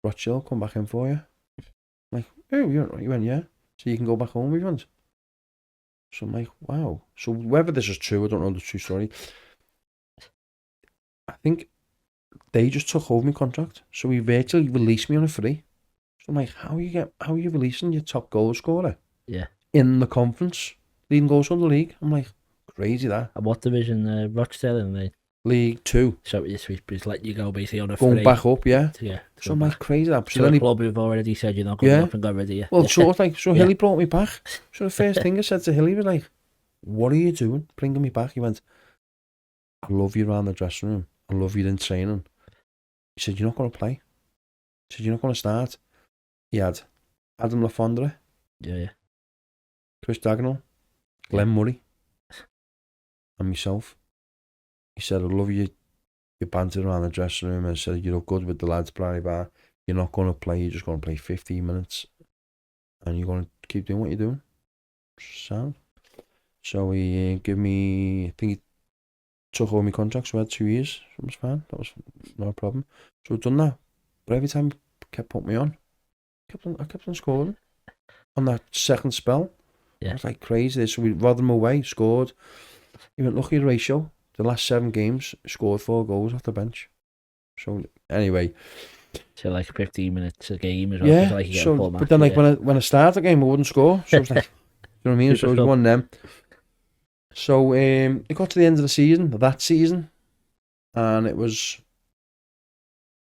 "Rochdale, come back in for you." I'm like, "Oh," he went, "Yeah, so you can go back home." He went. So I'm like, wow. So whether this is true, I don't know the true story. I think they just took over my contract, so he virtually released me on a free. So I'm like, how are you releasing your top goal scorer? Yeah. In the conference, leading goals from the league. I'm like, crazy that. And what division? Rochdale in the League 2. So he's letting you go basically on a going free. back up, yeah. Yeah. So I'm like, crazy that. So the club who've already said you're not going up and got rid of you. Well, sort of like, so Hilly brought me back. So the first thing I said to Hilly was like, "What are you doing bringing me back?" He went, "I love you around the dressing room. I love you in training." He said, "You're not going to play." He said, "You're not going to start." He had Adam Lafondre, Chris Dagenham, Glenn Murray, and myself. He said, "I love you. You're banter around the dressing room." And said, "You look good with the lads, Barry Bar. You're not going to play. You're just going to play 15 minutes. And you're going to keep doing what you're doing." Sound. So he gave me, I think he took over my contract, so I had 2 years. It was fine. That was no problem. So I've done that. But every time he kept putting me on, I kept on scoring. On that second spell, I was like crazy. So we robbed him away, scored. He went, "Look at your ratio. The last 7 games, scored 4 goals off the bench." So anyway. So like 15 minutes a game as well. Yeah, Like you so, but then like when I started the game, I wouldn't score. So I was like, you know what I mean? So it was one of them. So it got to the end of the season, that season, and it was,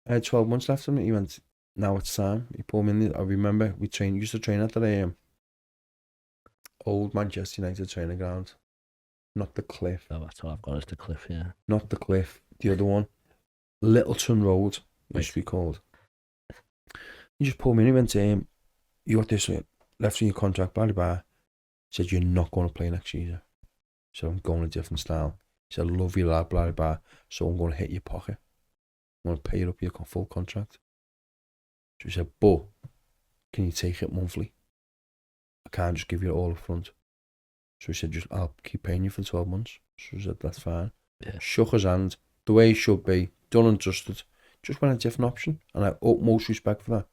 I had 12 months left on it. He went, "Now it's time." He pulled me in. I remember we used to train at the old Manchester United training ground. Not the Cliff. Oh, that's all I've got is the Cliff, yeah. Not the Cliff. The other one. Littleton Road, used to be called. He just pulled me in. He went, "You got this left in your contract, blah, blah, blah." He said, "You're not going to play next year." So I'm going a different style. He said, "I love you, lad, blah, blah, blah. So I'm going to hit your pocket. I'm going to pay you up your full contract." So he said, "But can you take it monthly? I can't just give you it all up front." So he said, "I'll keep paying you for 12 months. So I said, "That's fine." Yeah. Shook his hand, the way it should be, done and dusted. Just went a different option, and I have utmost respect for that.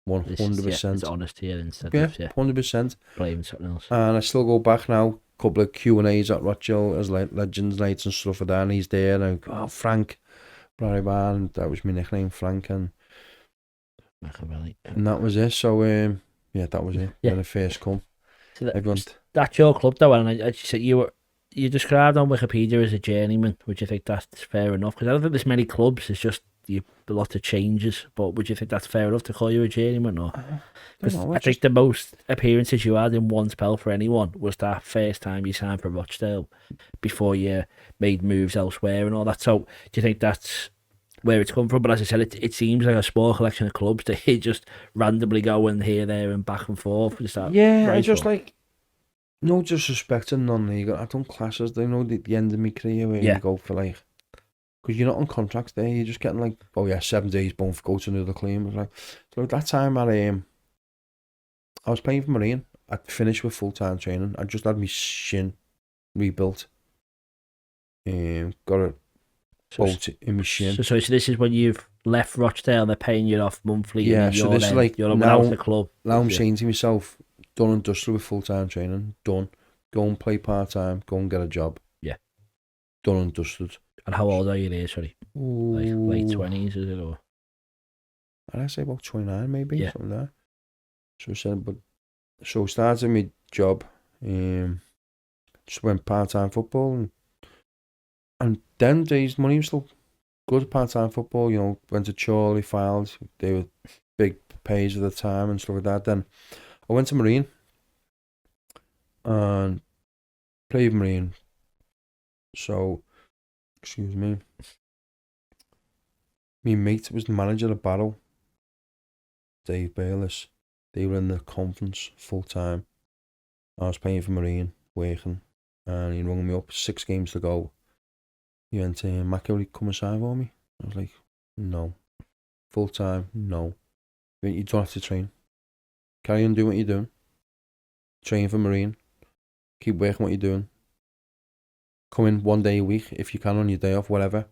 100%. It's honest here instead of 100%. Blaming something else. And I still go back now, a couple of Q&As at Rochdale as like Legends Nights and stuff like that, and he's there, and I go, Frank, Barry Barn, that was my nickname, Frank, and McEvilly. And that was it. So that was it. When I first come. So that's your club though, and I said you described on Wikipedia as a journeyman. Would you think that's fair enough? Because I don't think there's many clubs. It's just a lot of changes. But would you think that's fair enough to call you a journeyman? Or I think the most appearances you had in one spell for anyone was that first time you signed for Rochdale before you made moves elsewhere and all that. So do you think that's where it's come from? But as I said, it seems like a small collection of clubs that you just randomly going here, there, and back and forth. I just like no disrespect to non-league. I've done classes. They know the end of my career where you go for like, because you're not on contracts there. You're just getting like, 7 days, boom, go to another claim. It's like, so at that time I was playing for Marine. I'd finished with full-time training. I just had my shin rebuilt. Got a bolt in my shin. So this is when you've left Rochdale. They're paying you off monthly. Yeah. And So this is like you're now out the club. Now I'm saying to myself, done and dusted with full-time training. Done. Go and play part-time. Go and get a job. Yeah. Done and dusted. And how old are you there? Sorry. Like late 20s, is it? Or I'd say about 29 maybe. Yeah. Something like that. So I said, so started my job. Just went part-time football. And then days, money was still good part-time football. You know, went to Chorley, filed. They were big pays at the time and stuff like that. Then I went to Marine and played Marine. So, excuse me. My mate was the manager of Barrow, Dave Bayless. They were in the conference full time. I was playing for Marine, working, and he rung me up 6 games to go. He went to McEvilly, come and sign for me. I was like, no. Full time, no. He went, you don't have to train. Carry on doing what you're doing. Train for Marine. Keep working what you're doing. Come in 1 day a week, if you can, on your day off, whatever.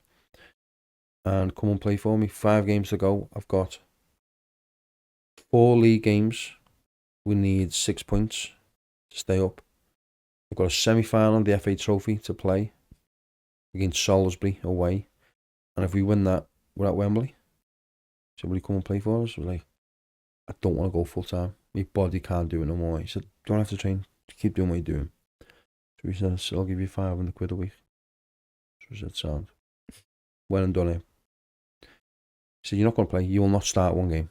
And come and play for me. 5 games to go. I've got 4 league games. We need 6 points to stay up. I've got a semi-final of the FA Trophy to play against Salisbury away. And if we win that, we're at Wembley. Somebody come and play for us. I was like, I don't want to go full time. My body can't do it no more. He said, don't have to train. Keep doing what you're doing. So he said, I'll give you £500 a week. So I said, sound. Went and done it. He said, you're not going to play. You will not start 1 game.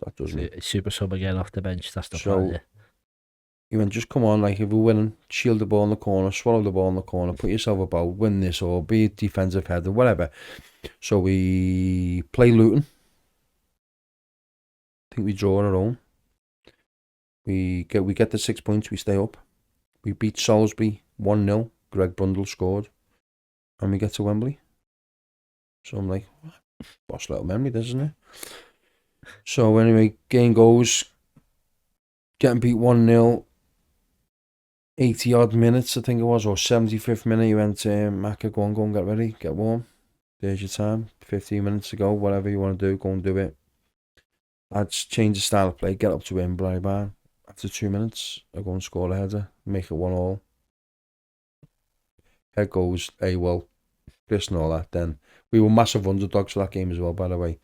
That doesn't it. Super sub again off the bench. That's the So, plan. he went, just come on, like if we're winning, shield the ball in the corner, swallow the ball in the corner, put yourself about, win this, or be a defensive header, whatever. So we play Luton. I think we draw our own. We get the 6 points, we stay up. We beat Salisbury 1-0. Greg Brundle scored. And we get to Wembley. So I'm like, boss little memory, this, isn't it? So anyway, game goes. Getting beat 1-0. 80 odd minutes, I think it was, or 75th minute. You went, Macca, go and get ready, get warm. There's your time. 15 minutes to go, whatever you want to do, go and do it. I'd change the style of play, get up to Wembley bar. After 2 minutes, I go and score a header, make it 1-1. Head goes, well, this and all that. Then we were massive underdogs for that game as well, by the way.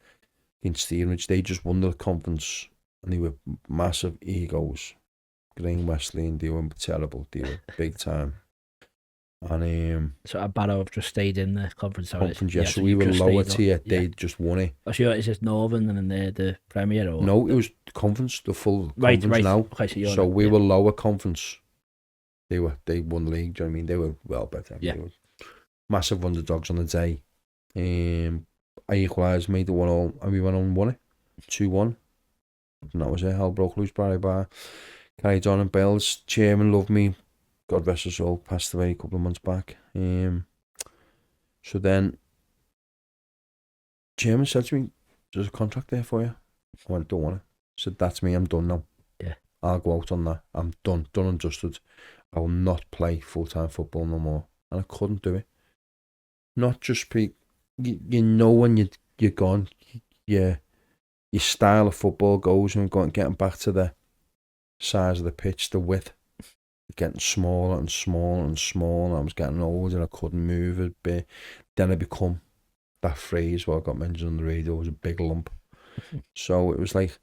Against Stevenage, they just won the conference, and they were massive egos. Green Wesley, and they were terrible. They were big time. And so at Barrow have just stayed in the conference. Yeah, so we were lower tier. They just won it. Oh, so is it Northern and then the Premier? Or? No, it was the conference, the full conference now. Okay, so we were lower conference. They won the league. Do you know what I mean? They were well better. Yeah. They were massive underdogs on the day. I equalised, made it 1-1, and we went on and won it 2-1. And that was it. Hell broke loose, Barry Bar. Carried on in Bales. Chairman loved me. God rest his soul. Passed away a couple of months back. So then, Chairman said to me, "There's a contract there for you." I went, "Don't want it." I said, "That's me. I'm done now. Yeah, I'll go out on that. I'm done and dusted. I will not play full-time football no more." And I couldn't do it. Not just you know when you're gone, your style of football goes and getting back to the size of the pitch, the width, getting smaller and smaller and smaller. I was getting older and I couldn't move a bit. Then I become that phrase what I got mentioned on the radio was a big lump. So it was like,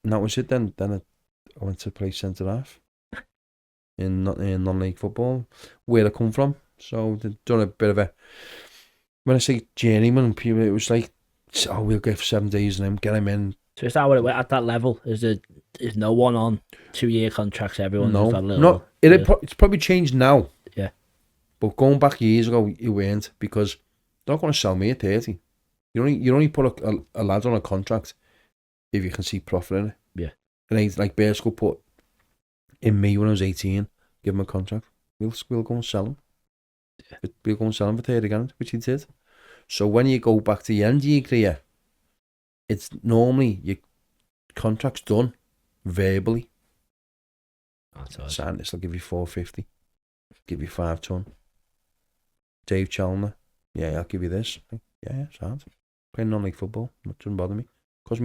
and that was it then. Then I went to play centre half in non-league football, where I come from. So they've done a bit of a, when I say journeyman, people, it was like, oh, we'll go for 7 days and then get him in. So is that what it went at that level? Is no one on 2-year contracts? Everyone no, got a little. It's probably changed now. Yeah, but going back years ago, you weren't, because they're not going to sell me at 30. You only put a lad on a contract if you can see profit in it. Yeah, and like Burscough put in me when I was 18, give him a contract. We'll go and sell him. Yeah. We'll go and sell him for 30 grand, which he did. So when you go back to the end of your career, it's normally your contract's done verbally. Sign this, I'll give you 450. Give you 5 ton. Dave Chalmers, yeah, I'll give you this. Yeah, sound. Playing non-league football, that doesn't bother me. Because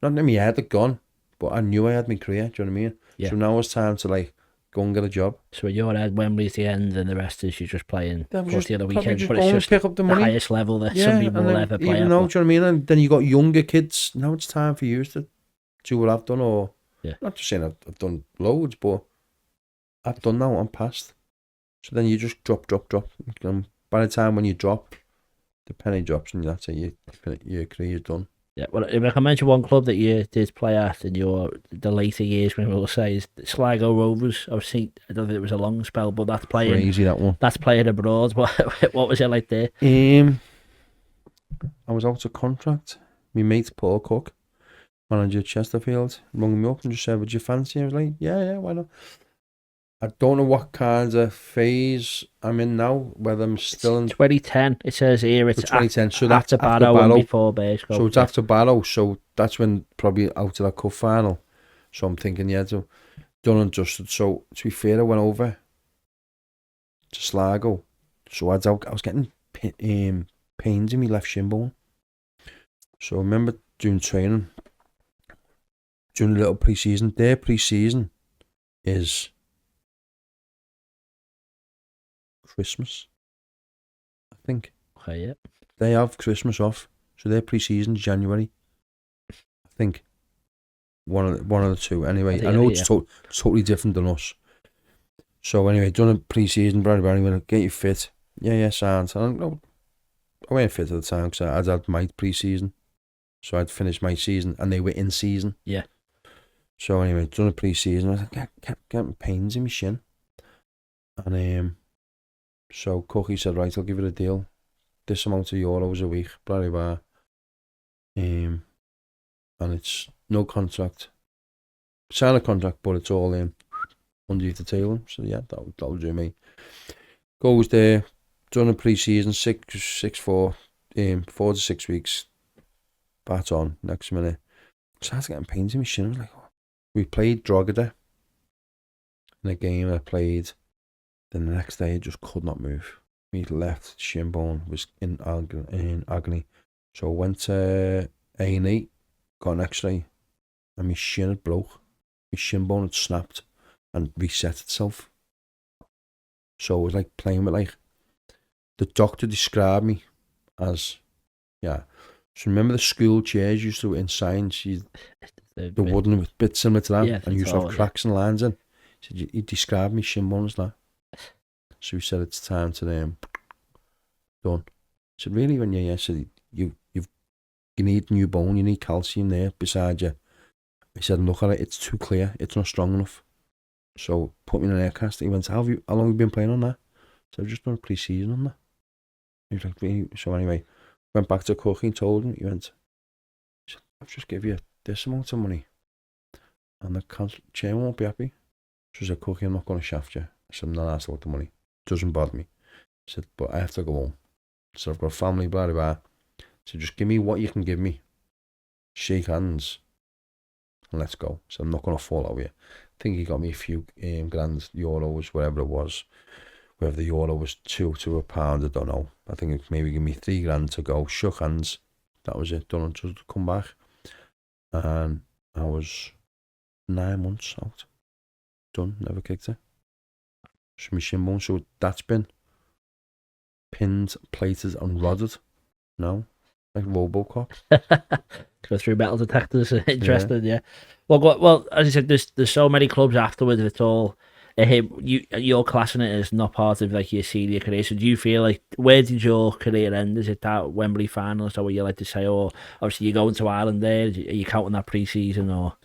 not that my head had gone, but I knew I had my career, do you know what I mean? Yeah. So now it's time to like go and get a job. So in your head, Wembley's the end and the rest is you just playing the other weekend, just but it's just pick up the money. Highest level that some people will ever play at. Do you know what I mean? And then you got younger kids, now it's time for you to do what I've done, or not just saying I've done loads, but I've done now, I'm past. So then you just drop. And by the time when you drop, the penny drops and that's it, your career's done. Yeah, well, if I mention one club that you did play at in the later years, when we'll say is Sligo Rovers. I don't think it was a long spell, but that's playing crazy, that one. That's playing abroad. What was it like there? I was out of contract. My mate Paul Cook, manager at Chesterfield, rung me up and just said, "Would you fancy?" I was like, "Yeah, why not?" I don't know what kind of phase I'm in now, whether I'm still in 2010. It says here it's 2010. So that's after Barrow and before Burscough. So it's after Barrow. So that's when probably out of that cup final. So I'm thinking, so done and dusted. So to be fair, I went over to Sligo. So I was getting pains in my left shin bone. So I remember doing training, doing a little pre-season. Their pre-season is Christmas, I think. Okay, yeah. They have Christmas off, so their pre-season's January, I think. One of the two. Anyway, I know it's totally different than us. So anyway, done a pre-season, anyway, get you fit. Yeah, sound. I wasn't fit at the time because I'd had my pre-season, so I'd finished my season, and they were in season. Yeah. So anyway, done a pre-season. I was like, kept getting pains in my shin, and so Cookie said, right, I'll give it a deal. This amount of euros a week, blah, blah, and it's no contract. Sign a contract, but it's all in underneath the table. So yeah, that'll do me. Goes there, done a pre-season, 4 to 6 weeks. Bat on, next minute. Started getting pains in my shin. I was like, oh. We played Drogheda in a game I played. Then the next day, I just could not move. My left shin bone was in agony. So I went to A&E, got an X-ray, and my shin had broke. My shin bone had snapped and reset itself. So it was like playing with the doctor described me as, So remember the school chairs used to in science, the wooden, a bit similar to that, and you used to have cracks and lines in. He described me shin bone as that. So he said, it's time to done. I said, really? When I said, you need new bone, you need calcium there beside you. He said, look at it, it's too clear, it's not strong enough. So put me in an air cast. He went, how long have you been playing on that? So I've just done a pre-season on that. He was like, really? So anyway, went back to Cookie and told him. He said, I've just give you this amount of money, and the chairman won't be happy. So I said, Cookie, I'm not going to shaft you. I said, I'm not asked about the money. Doesn't bother me. I said, but I have to go home. So I've got a family, blah, blah, blah. So just give me what you can give me. Shake hands. And let's go. So I'm not going to fall over you. I think he got me a few grand euros, whatever it was. Whether the euro was two to a pound, I don't know. I think it maybe give me 3 grand to go. Shook hands. That was it. Done until to come back. And I was 9 months out. Done. Never kicked it. So my shin bone, so that's been pinned, plated and rodded now, like Robocop. Go through metal detectors. Interesting, yeah. Well, as I said, there's so many clubs afterwards. It's all you're classing it as not part of like your senior career. So do you feel like, where did your career end? Is it that Wembley final? Is that what you like to say? Or obviously you're going to Ireland there. Are you counting that pre-season, or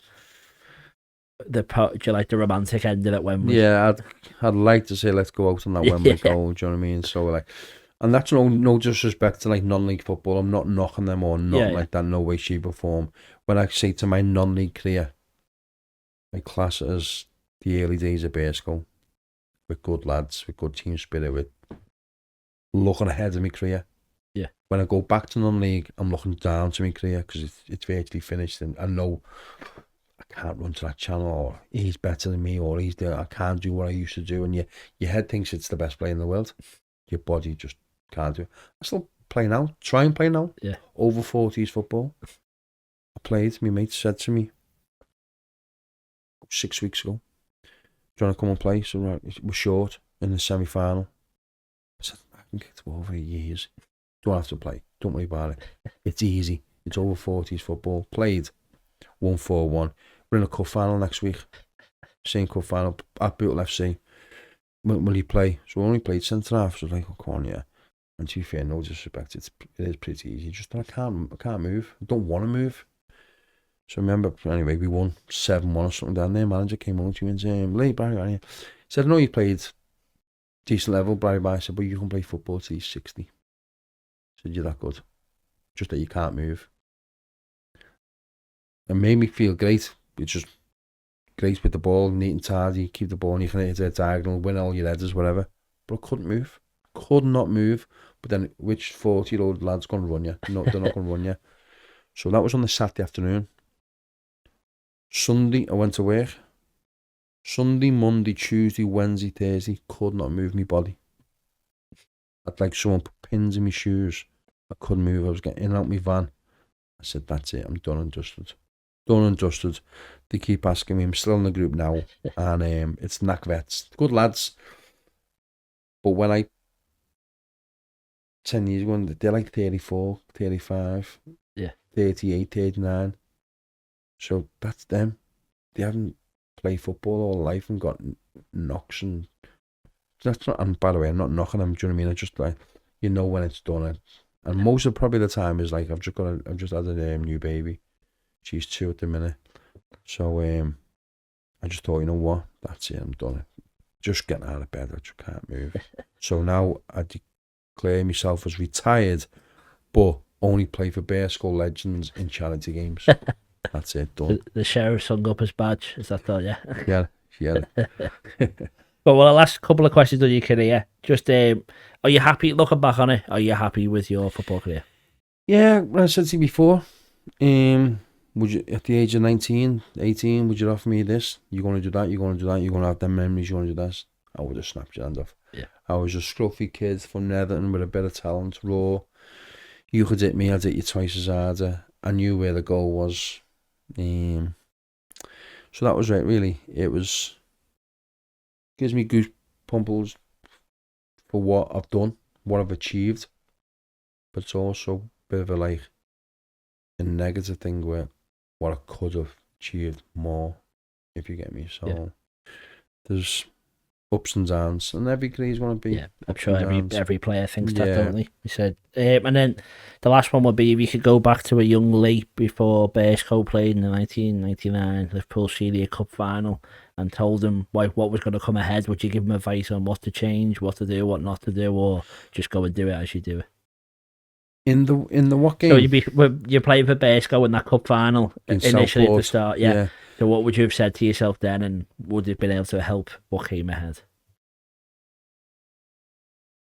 do you like the romantic ending at Wembley? Yeah, I'd like to say let's go out on that Wembley goal. Do you know what I mean? So like, and that's no disrespect to like non-league football. I'm not knocking them or nothing like that. No way, shape or form. When I say to my non-league career, I class it as the early days of Burscough, with good lads, with good team spirit, with looking ahead of my career. Yeah. When I go back to non-league, I'm looking down to my career because it's virtually finished, and I know I can't run to that channel, or he's better than me, or he's there. I can't do what I used to do, and your head thinks it's the best player in the world. Your body just can't do it. I still play now. Try and play now. Yeah. Over 40s football. I played. My mate said to me 6 weeks ago, "Do you want to come and play?" So right, we're short in the semi-final. I said, "I can get to over years. Don't have to play. Don't worry about it. It's easy. It's over 40s football." Played 1-4-1. We're in a cup final next week. Same cup final at Bootle FC. Will he play? So we only played centre half. So I was like, "Oh, come on, yeah." And to be fair, no disrespect, it is pretty easy. Just I can't move. I don't want to move. So I remember, anyway, we won 7-1 or something down there. Manager came on to me and said, "Lee, Barry," he said, "I know you played decent level, Barry." I said, "But you can play football till you're 60. I said, "You're that good. Just that you can't move." It made me feel great. It's just great with the ball, neat and tidy, keep the ball, and you can hit a diagonal, win all your headers, whatever. But I couldn't move. Could not move. But then which 40-year-old lad's going to run you? No, they're not going to run you. So that was on the Saturday afternoon. Sunday, I went to work. Sunday, Monday, Tuesday, Wednesday, Thursday, could not move my body. I'd like someone put pins in my shoes. I couldn't move. I was getting in and out my van. I said, "That's it. I'm done and dusted." Done and dusted. They keep asking me. I'm still in the group now. And it's knack vets. Good lads. But when 10 years ago, they're like 34, 35, 38, 39. So that's them. They haven't played football all life and got knocks, and that's not. And by the way, I'm not knocking them. Do you know what I mean? I just like, when it's done. And most of probably the time is like I've just had a new baby. She's 2 at the minute. So I just thought, you know what? That's it. I'm done. Just getting out of bed. I just can't move. So now I declare myself as retired, but only play for Burscough Legends in charity games. That's it, done. The sheriff hung up his badge. Is that all? Yeah. Yeah. But well, the last couple of questions on your career. Just, are you happy looking back on it? Are you happy with your football career? Yeah, I said to you before, would you, at the age of 19, 18, would you offer me this? You're going to do that, you're going to do that, you're going to have them memories, you're going to do this? I would have snapped your hand off. Yeah. I was a scruffy kid from Netherton with a bit of talent, raw. You could hit me, I'd hit you twice as harder. I knew where the goal was. So that was it, really. It gives me goosebumpers for what I've done, what I've achieved. But it's also a bit of a negative thing where what I could have achieved more, if you get me. So there's ups and downs, and every career is going to be. Yeah, I'm sure every player thinks that, don't they? He said, and then the last one would be if you could go back to a young Lee before Burscough played in the 1999 Liverpool Senior Cup final and told him what was going to come ahead. Would you give him advice on what to change, what to do, what not to do, or just go and do it as you do it? In the what game? So you're playing for Burscough in that cup final initially at the start, yeah. So what would you have said to yourself then, and would it have been able to help what came ahead?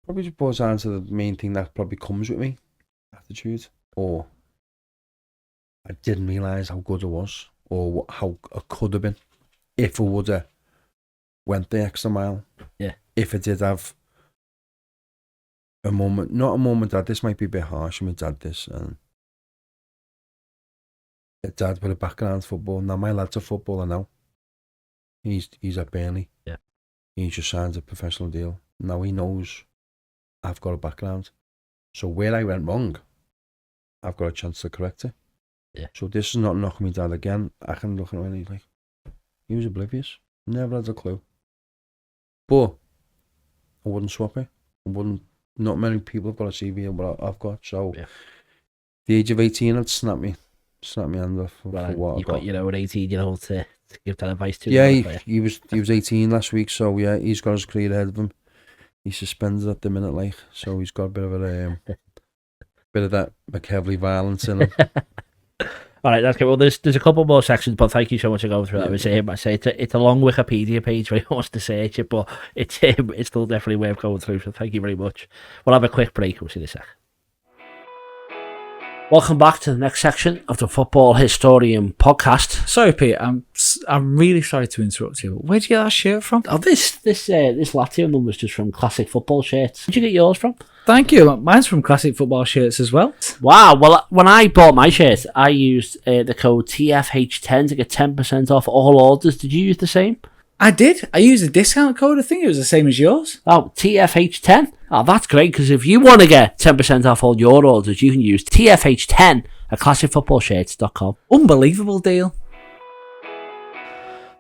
Probably just boils down to the main thing that probably comes with me, attitude, or I didn't realise how good I was, or how I could have been, if I would have went the extra mile. Yeah. If I did have a moment, not a moment that this might be a bit harsh, my dad this, and a dad with a background in football. Now my lad's a footballer now. He's at Burnley. Yeah. He just signed a professional deal. Now he knows I've got a background. So where I went wrong, I've got a chance to correct it. Yeah. So this is not knocking me down again. I can look at him and he's like, he was oblivious. Never had a clue. But I wouldn't swap it. Not many people have got a CV of what I've got. So the age of 18, I'd snap me hand off for what you've got an 18-year-old to give that advice to. Yeah, he was 18 last week, so yeah, he's got his career ahead of him. He's suspended at the minute, so he's got a bit of that McEvilly violence in him. All right, that's good. Well, there's a couple more sections, but thank you so much for going through that. I say it's a long Wikipedia page where he wants to search it, but it's still definitely worth going through. So thank you very much. We'll have a quick break. We'll see you in a sec. Welcome back to the next section of the Football Historian Podcast. Sorry, Pete. I'm really sorry to interrupt you. Where'd you get that shirt from? Oh, this Lazio number's just from Classic Football Shirts. Where'd you get yours from? Thank you. Mine's from Classic Football Shirts as well. Wow. Well, when I bought my shirt, I used the code TFH10 to get 10% off all orders. Did you use the same? I did. I used a discount code. I think it was the same as yours. Oh, TFH10. Oh, that's great, because if you want to get 10% off all your orders, you can use TFH10 at classicfootballshirts.com. Unbelievable deal.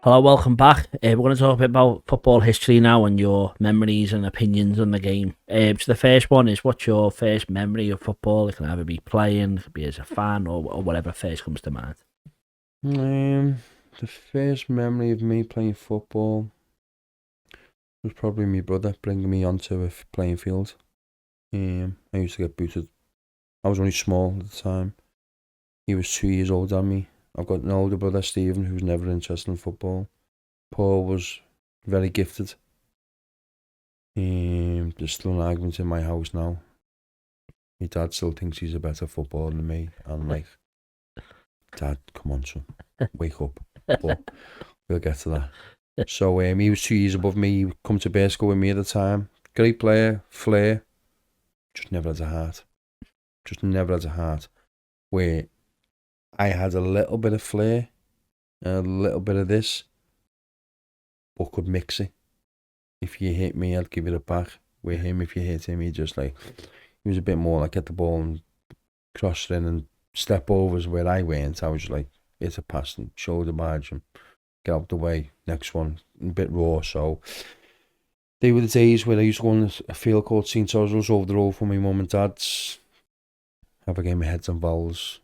Hello, welcome back. We're going to talk a bit about football history now and your memories and opinions on the game. So the first one is, what's your first memory of football? It can either be playing, it could be as a fan, or whatever first comes to mind. The first memory of me playing football was probably my brother bringing me onto a playing field. I used to get booted. I was only small at the time. He was 2 years older than me. I've got an older brother, Stephen, who's never interested in football. Paul was very gifted. There's still an argument in my house now. My dad still thinks he's a better footballer than me. I'm like, Dad, come on, son, wake up. But we'll get to that. So he was 2 years above me. He would come to Burscough with me at the time. Great player, flair. Just never had a heart. Just never had a heart. Where I had a little bit of flair, a little bit of this, but could mix it. If you hit me, I'd give it back. With him, if you hit him, he was a bit more like get the ball and cross it in, and step overs where I went. I was just like, hit a pass and shoulder barge and get out the way. Next one, a bit raw. So they were the days where I used to go on a field called St. Oswald's over the road from my mum and dad's. Have a game of heads and balls.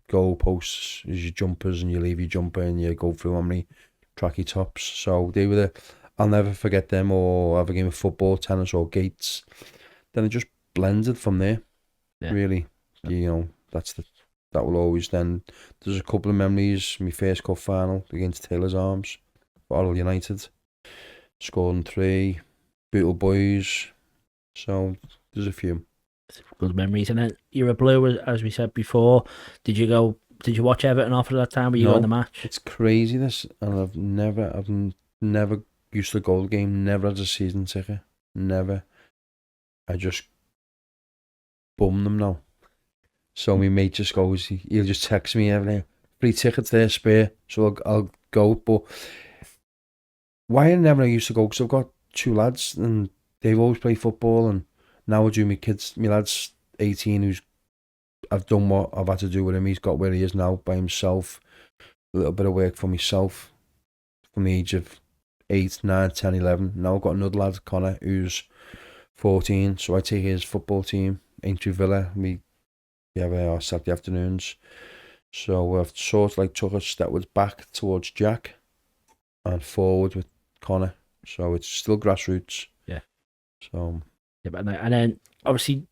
Goal posts as your jumpers, and you leave your jumper and you go through how many tracky tops. So they were I'll never forget them. Or have a game of football, tennis or gates. Then it just blended from there. Yeah. Really, that will always. Then there's a couple of memories. My first cup final against Taylor's Arms for Oral United. Scored in 3. Bootle boys. So there's a few. Good memories. And then you're a Blue, as we said before. Did you watch Everton after that time? Were you on the match? It's crazy this, and I've never used to go to the game. Never had a season ticket. Never. I just bum them now. So my mate just goes, he'll just text me every day, free tickets there, spare, so I'll go. But why I never used to go, because I've got 2 lads and they've always played football, and now I do my lad's 18, I've done what I've had to do with him. He's got where he is now by himself. A little bit of work for myself from the age of 8, 9, 10, 11. Now I've got another lad, Connor, who's 14, so I take his football team, Aintree Villa. We have our Saturday afternoons. So I've sort of like took a step back towards Jack and forward with Connor. So it's still grassroots. Yeah. So. Yeah, but and then obviously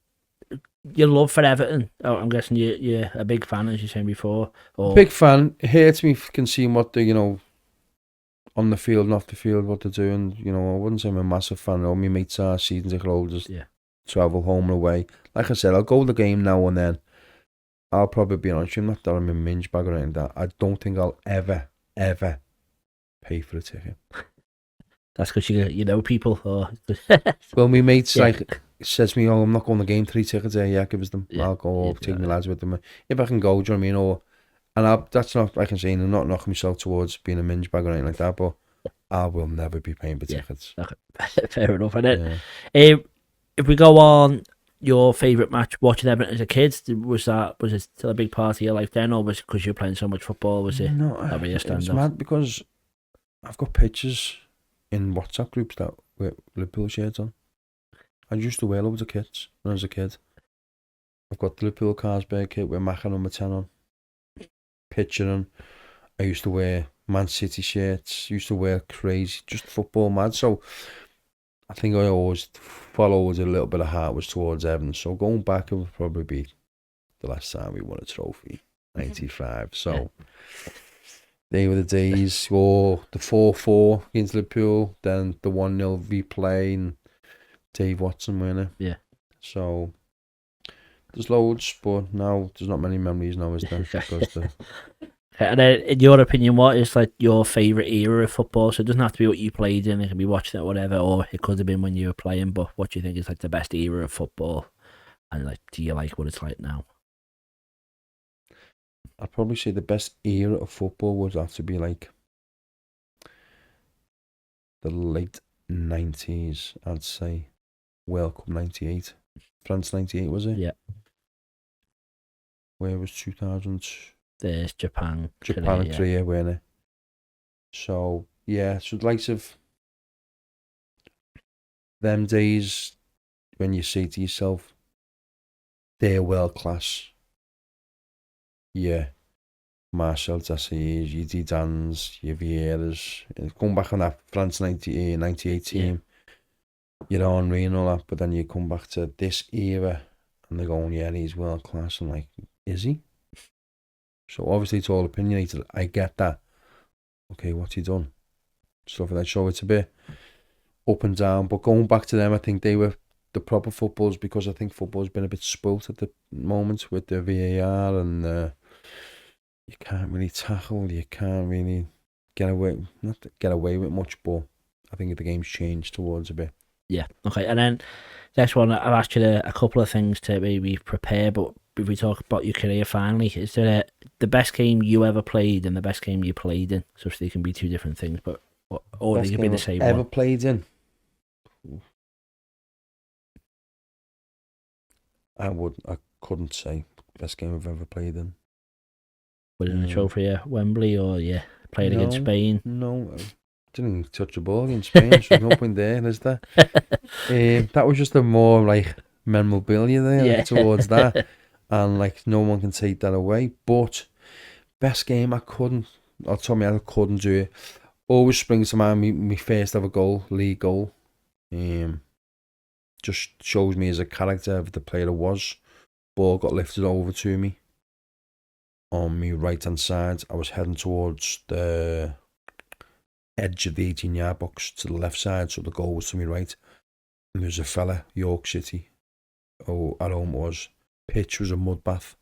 your love for Everton. I'm guessing you're a big fan, as you said before. Or... Big fan. It hurts me can see what they, on the field and off the field, what they're doing. I wouldn't say I'm a massive fan. My mates are season ticket holders. Yeah. Travel home and away. Like I said, I'll go to the game now and then. I'll probably be honest with you, not that I'm a minge bag or anything like that. I don't think I'll ever pay for a ticket. That's because you know people. Or... Well, my mates says to me, I'm not going to the game, 3 tickets there, yeah, give us them. Yeah. I'll go take my lads with them. If I can go, do you know what I mean? That's not, like I'm saying, I'm not knocking myself towards being a minge bag or anything like that, but I will never be paying for tickets. Okay. Fair enough, innit? Yeah. If we go on, your favourite match watching Everton as a kid, was it still a big part of your life then, or was it because you were playing so much football? Was it? No, it was mad because I've got pictures in WhatsApp groups that with Liverpool shirts on. I used to wear loads of kits when I was a kid. I've got the Liverpool Carlsberg kit with Macca number 10 on. Picture on. I used to wear Man City shirts. Used to wear crazy, just football mad. So I think I always follow with a little bit of heart was towards Everton. So going back, it would probably be the last time we won a trophy. 95. So they were the days. Or the 4-4 against Liverpool, then the 1-0 replay and Dave Watson winner. Yeah. So there's loads, but now there's not many memories now, is there? Because And then, in your opinion, what is like your favourite era of football? So it doesn't have to be what you played in, it can be watching it or whatever, or it could have been when you were playing, but what do you think is like the best era of football? And like, do you like what it's like now? I'd probably say the best era of football would have to be like the late 90s, I'd say. World Cup 98. France 98, was it? Yeah. Where was 2000? There's Japan. Japan and Korea, weren't it? So, yeah, so the likes of them days when you say to yourself, they're world class. Yeah. Marcel Desailly, your Didans, your Vieiras. Going back on that France 98 team, you're Henry and all that, but then you come back to this era and they're going, yeah, he's world class. I'm like, is he? So obviously it's all opinionated. I get that. Okay, what's he done? Stuff like that. So it's a bit up and down. But going back to them, I think they were the proper footballs, because I think football's been a bit spoilt at the moment with the VAR and you can't really tackle. You can't really get away. Not get away with much, but I think the game's changed towards a bit. Yeah, okay. And then next one, I've asked you a couple of things to maybe prepare, but if we talk about your career finally, is there the best game you ever played and the best game you played in? So they can be two different things, but or they can be the same ever one. Played in? I couldn't say best game I've ever played in. Winning a trophy at Wembley, or playing against Spain? No, I didn't even touch the ball against Spain, so there's nothing there, is there? That was just a more like memorabilia there towards that, and like no one can take that away. But best game I couldn't do it. Always springs to mind my first ever league goal. Just shows me as a character of the player I was. Ball got lifted over to me on my right hand side. I was heading towards the edge of the 18-yard box to the left side, so the goal was to my right. And there was a fella, York City, at home was. Pitch was a mud bath.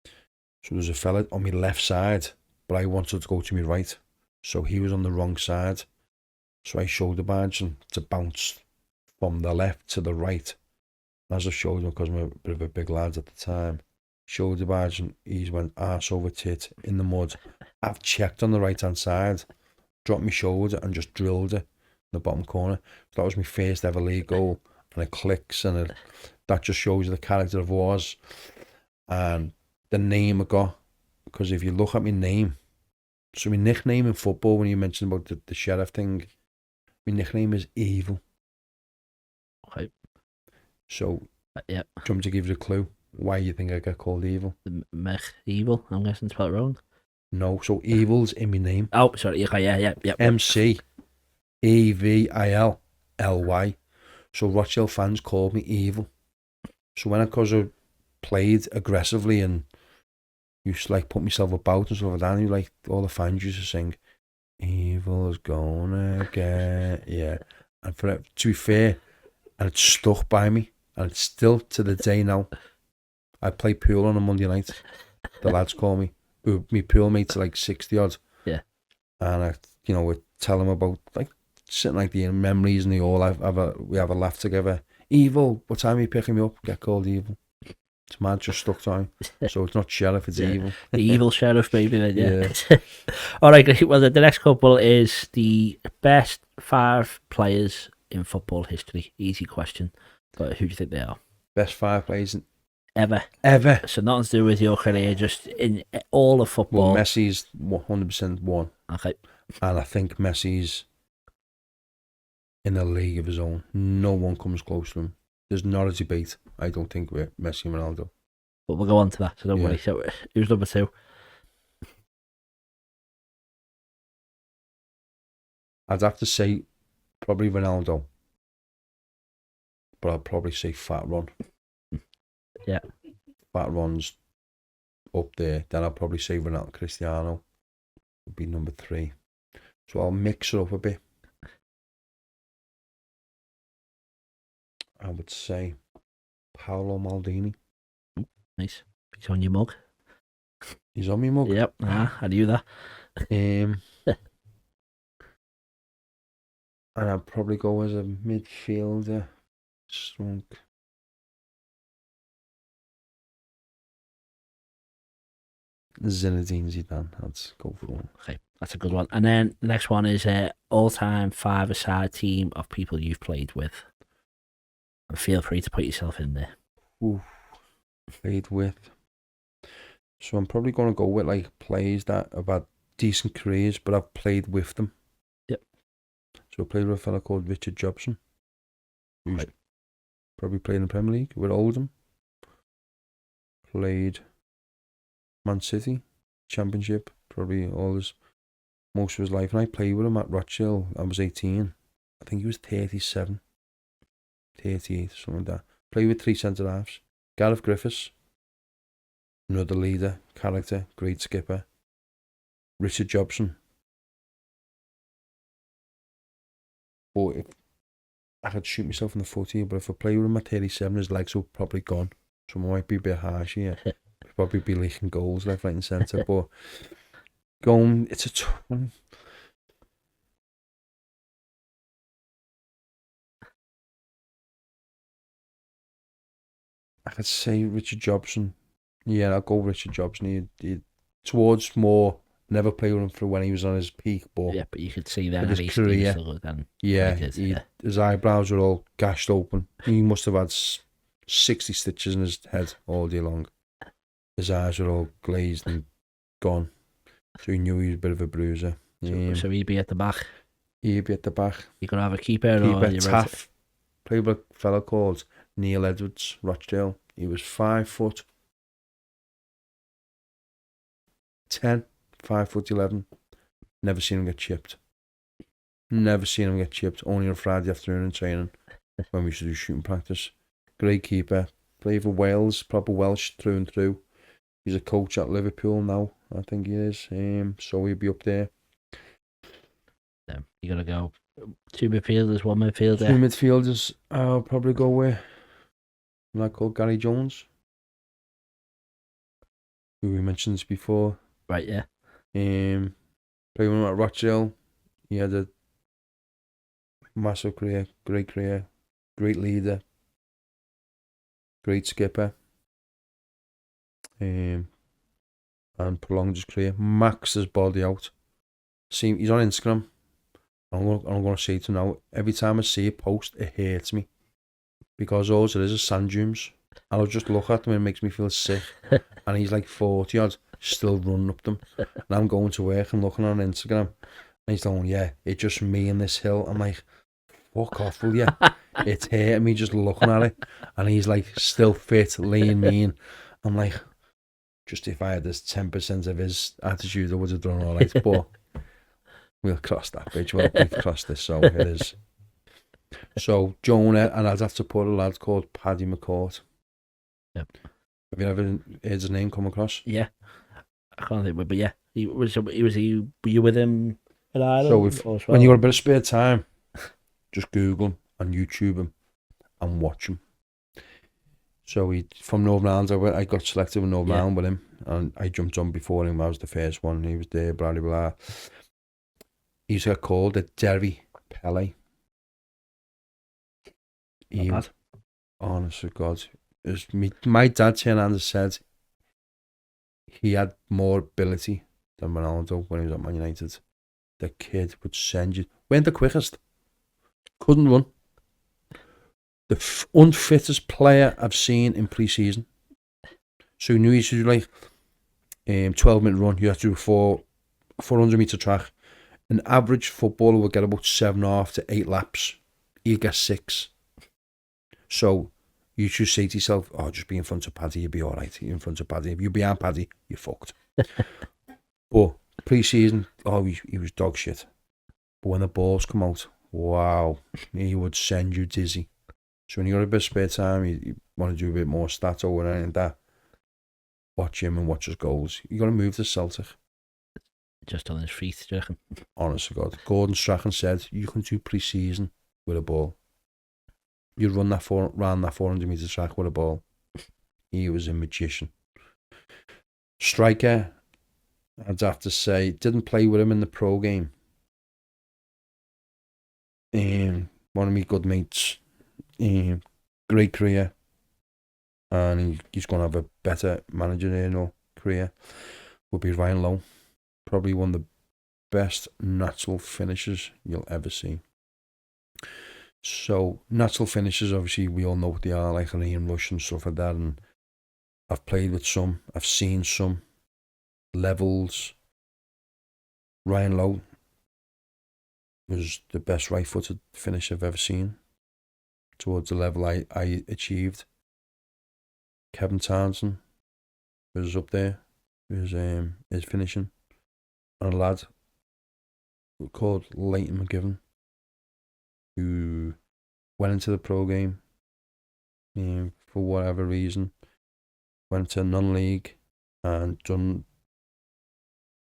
So there was a fella on my left side, but I wanted to go to my right. So he was on the wrong side. So I shoulder barged him to bounce from the left to the right. As I showed him, because I'm a bit of a big lad at the time, shoulder barged him, he went arse over tit in the mud. I've checked on the right hand side, dropped my shoulder and just drilled it in the bottom corner. So that was my first ever league goal, and it clicks, and that just shows you the character I was and the name I got. Because if you look at my name, so my nickname in football, when you mentioned about the sheriff thing, my nickname is Evil. Okay. So, yeah. Do you want me to give you a clue why you think I get called Evil? McEvilly, I'm guessing spelled wrong. No, so Evil's in my name. Oh, sorry, yeah. McEvilly. So Rochdale fans called me Evil. So because I played aggressively and used to like put myself about and stuff like that, and like all the fans used to sing, "Evil's gonna get," yeah. And for it, to be fair, and it stuck by me, and it's still to the day now. I play pool on a Monday night. The lads call me. My pool mates are like 60 odd. Yeah. And we tell them about like sitting like the memories, and they all we have a laugh together. Evil, what time are you picking me up? Get called Evil. It's mad, just stuck time. So it's not sheriff, it's Evil. The evil sheriff, baby. Then, yeah. All right, great. Well, the next couple is the best 5 players in football history. Easy question, but who do you think they are? Best 5 players ever. So nothing to do with your career, just in all of football. Well, Messi's 100% one. Okay. And I think Messi's in a league of his own. No one comes close to him. There's not a debate, I don't think, with Messi and Ronaldo. But we'll go on to that, so don't worry. So, who's number 2? I'd have to say probably Ronaldo. But I'd probably say Fat Ron. Yeah. Fat Ron's up there. Then I'll probably say Ronaldo Cristiano would be number 3. So I'll mix it up a bit. I would say Paolo Maldini. Nice. He's on your mug. He's on my mug. Yep, I knew that. And I'd probably go as a midfielder. Strong. Zinedine Zidane. Let's go for one. Okay, that's a good one. And then the next one is all-time 5-a-side team of people you've played with. And feel free to put yourself in there. Ooh, played with. So I'm probably going to go with like players that have had decent careers, but I've played with them. Yep. So I played with a fella called Richard Jobson, who's probably played in the Premier League with Oldham. Played Man City, Championship, probably most of his life. And I played with him at Rochdale. I was 18. I think he was 37, 38, something like that. Played with 3 centre halves. Gareth Griffiths, another leader, character, great skipper. Richard Jobson. But if I could shoot myself in the foot here, but if I play with him at 37, his legs will probably gone. So I might be a bit harsh here. Probably be leaking goals left, right and centre. But it's a tough one. I could say Richard Jobson. Yeah, I'll go Richard Jobson. He towards more, never played with him for when he was on his peak, but yeah, but you could see that his career. His eyebrows were all gashed open. He must have had 60 stitches in his head all day long. His eyes were all glazed and gone. So he knew he was a bit of a bruiser. So he'd be at the back. He'd be at the back. You could have a keeper Taff. Played with a fella called Neil Edwards, Rochdale. He was 5'10", 5'11". Never seen him get chipped. Only on Friday afternoon in training when we used to do shooting practice. Great keeper. Played for Wales, proper Welsh through and through. He's a coach at Liverpool now, I think he is. So he'll be up there. You gotta go 2 midfielders, 1 midfielder. 2 midfielders. I'll probably go with a lad called Gary Jones, who we mentioned before. Right, yeah. Played with him at Rochdale. He had a massive career, great leader, great skipper. And prolonged his career. Maxed his body out. He's on Instagram. I'm going to say to him now, every time I see a post, it hurts me. Because all it is sand dunes. And I'll just look at them and it makes me feel sick. And he's like 40 odd, still running up them. And I'm going to work and looking on Instagram. And he's going, yeah, it's just me and this hill. I'm like, fuck off, will you? It's hurting me just looking at it. And he's like, still fit, lean, mean. I'm like, just if I had this 10% of his attitude, I would have done all right. But we'll cross that bridge. Well, we've crossed this, so it is. So Jonah, and I'd have to put a lad called Paddy McCourt. Yep. Have you ever heard his name come across? Yeah, I can't think, but yeah, were you with him in Ireland? So when you got a bit of spare time, just Google him and YouTube him and watch him. So he from Northern Ireland. I got selected with Northern Ireland with him, and I jumped on before him. I was the first one. He was there, blah blah blah. He used to get called the Derry Pele. Honest to God, my dad turned around and said he had more ability than Ronaldo when he was at Man United. The kid would send you. Went the quickest. Couldn't run. The unfittest player I've seen in pre-season. So he knew he should do like 12-minute run. You have to do 400 metre track. An average footballer will get about 7.5 to 8 laps. He'll get 6. So you should say to yourself, oh, just be in front of Paddy, you'll be all right. You're in front of Paddy. If you're behind Paddy, you're fucked. But pre-season, he was dog shit. But when the balls come out, wow, he would send you dizzy. So when you got a bit of spare time, you want to do a bit more stats or anything like that, watch him and watch his goals. You got to move to Celtic. Just on his feet, do you reckon? Honest to God. Gordon Strachan said, you can do pre-season with a ball. You run round that 400 metre track with a ball. He was a magician. Striker, I'd have to say, didn't play with him in the pro game. One of my good mates, great career, and he's going to have a better managerial career, would be Ryan Lowe. Probably one of the best natural finishers you'll ever see. So, natural finishers, obviously, we all know what they are, like an Ian Rush and stuff like that, and I've played with some, I've seen some levels. Ryan Lowe was the best right-footed finisher I've ever seen, towards the level I achieved. Kevin Townsend was up there, his finishing. And a lad called Leighton McEvilly, who went into the pro game for whatever reason, went to non-league and done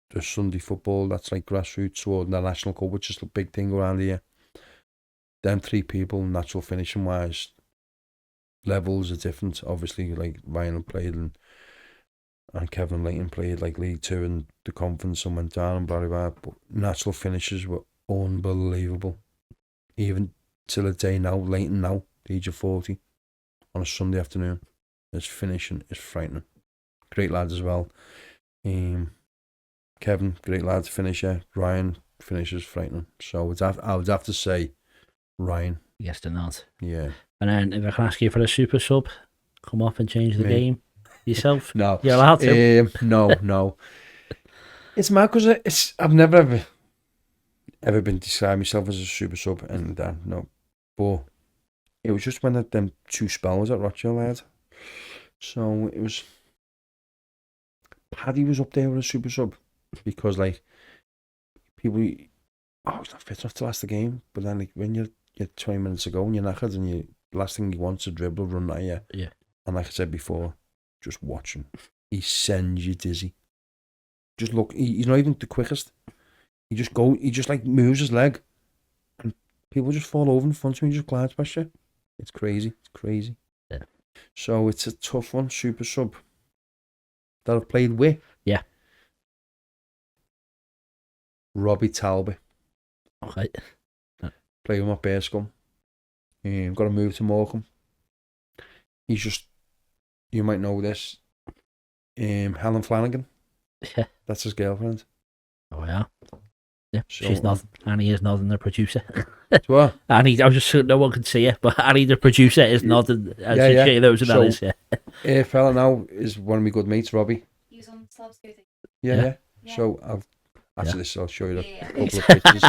the Sunday football, that's like grassroots, or the National Cup, which is a big thing around here. Them three people, natural finishing wise, levels are different. Obviously, like Ryan played and Kevin Leighton played like League Two and the conference and went down and blah blah blah. But natural finishes were unbelievable. Even till the day now, Leighton now, the age of 40, on a Sunday afternoon, his finishing is frightening. Great lads as well. Kevin, great lad, finisher. Ryan, finishes frightening. So I would have to say Ryan. Yes to nod. Yeah. And then if I can ask you for a super sub, come up and change the game yourself. No. You're allowed to. No. It's mad because I've never ever been described myself as a super sub, and no. But it was just when them two spells at Rochdale had. So it was Paddy was up there with a super sub because like people, he's not fit enough to last the game. But then like when you're 20 minutes ago and you're knackered and the last thing you want is a dribble run at you. Yeah. And like I said before, just watch him. He sends you dizzy. Just look, he's not even the quickest. He just like moves his leg and people just fall over in front of him and just glides past you. It's crazy. Yeah. So it's a tough one, super sub that I've played with. Yeah. Robbie Talbot. Okay. Played with him at Burscough. Got to move to Morecambe. He's just, you might know this, Helen Flanagan. Yeah. That's his girlfriend. Oh yeah. Yeah. So, She's not. Annie is nodding, the producer. What? Annie, I was just no one can see her, but Annie, the producer, is nodding. Yeah. She knows who that is. Yeah. Fella now is one of my good mates, Robbie. He's on Slabs Go. Yeah. So after this, I'll show you a couple of pictures.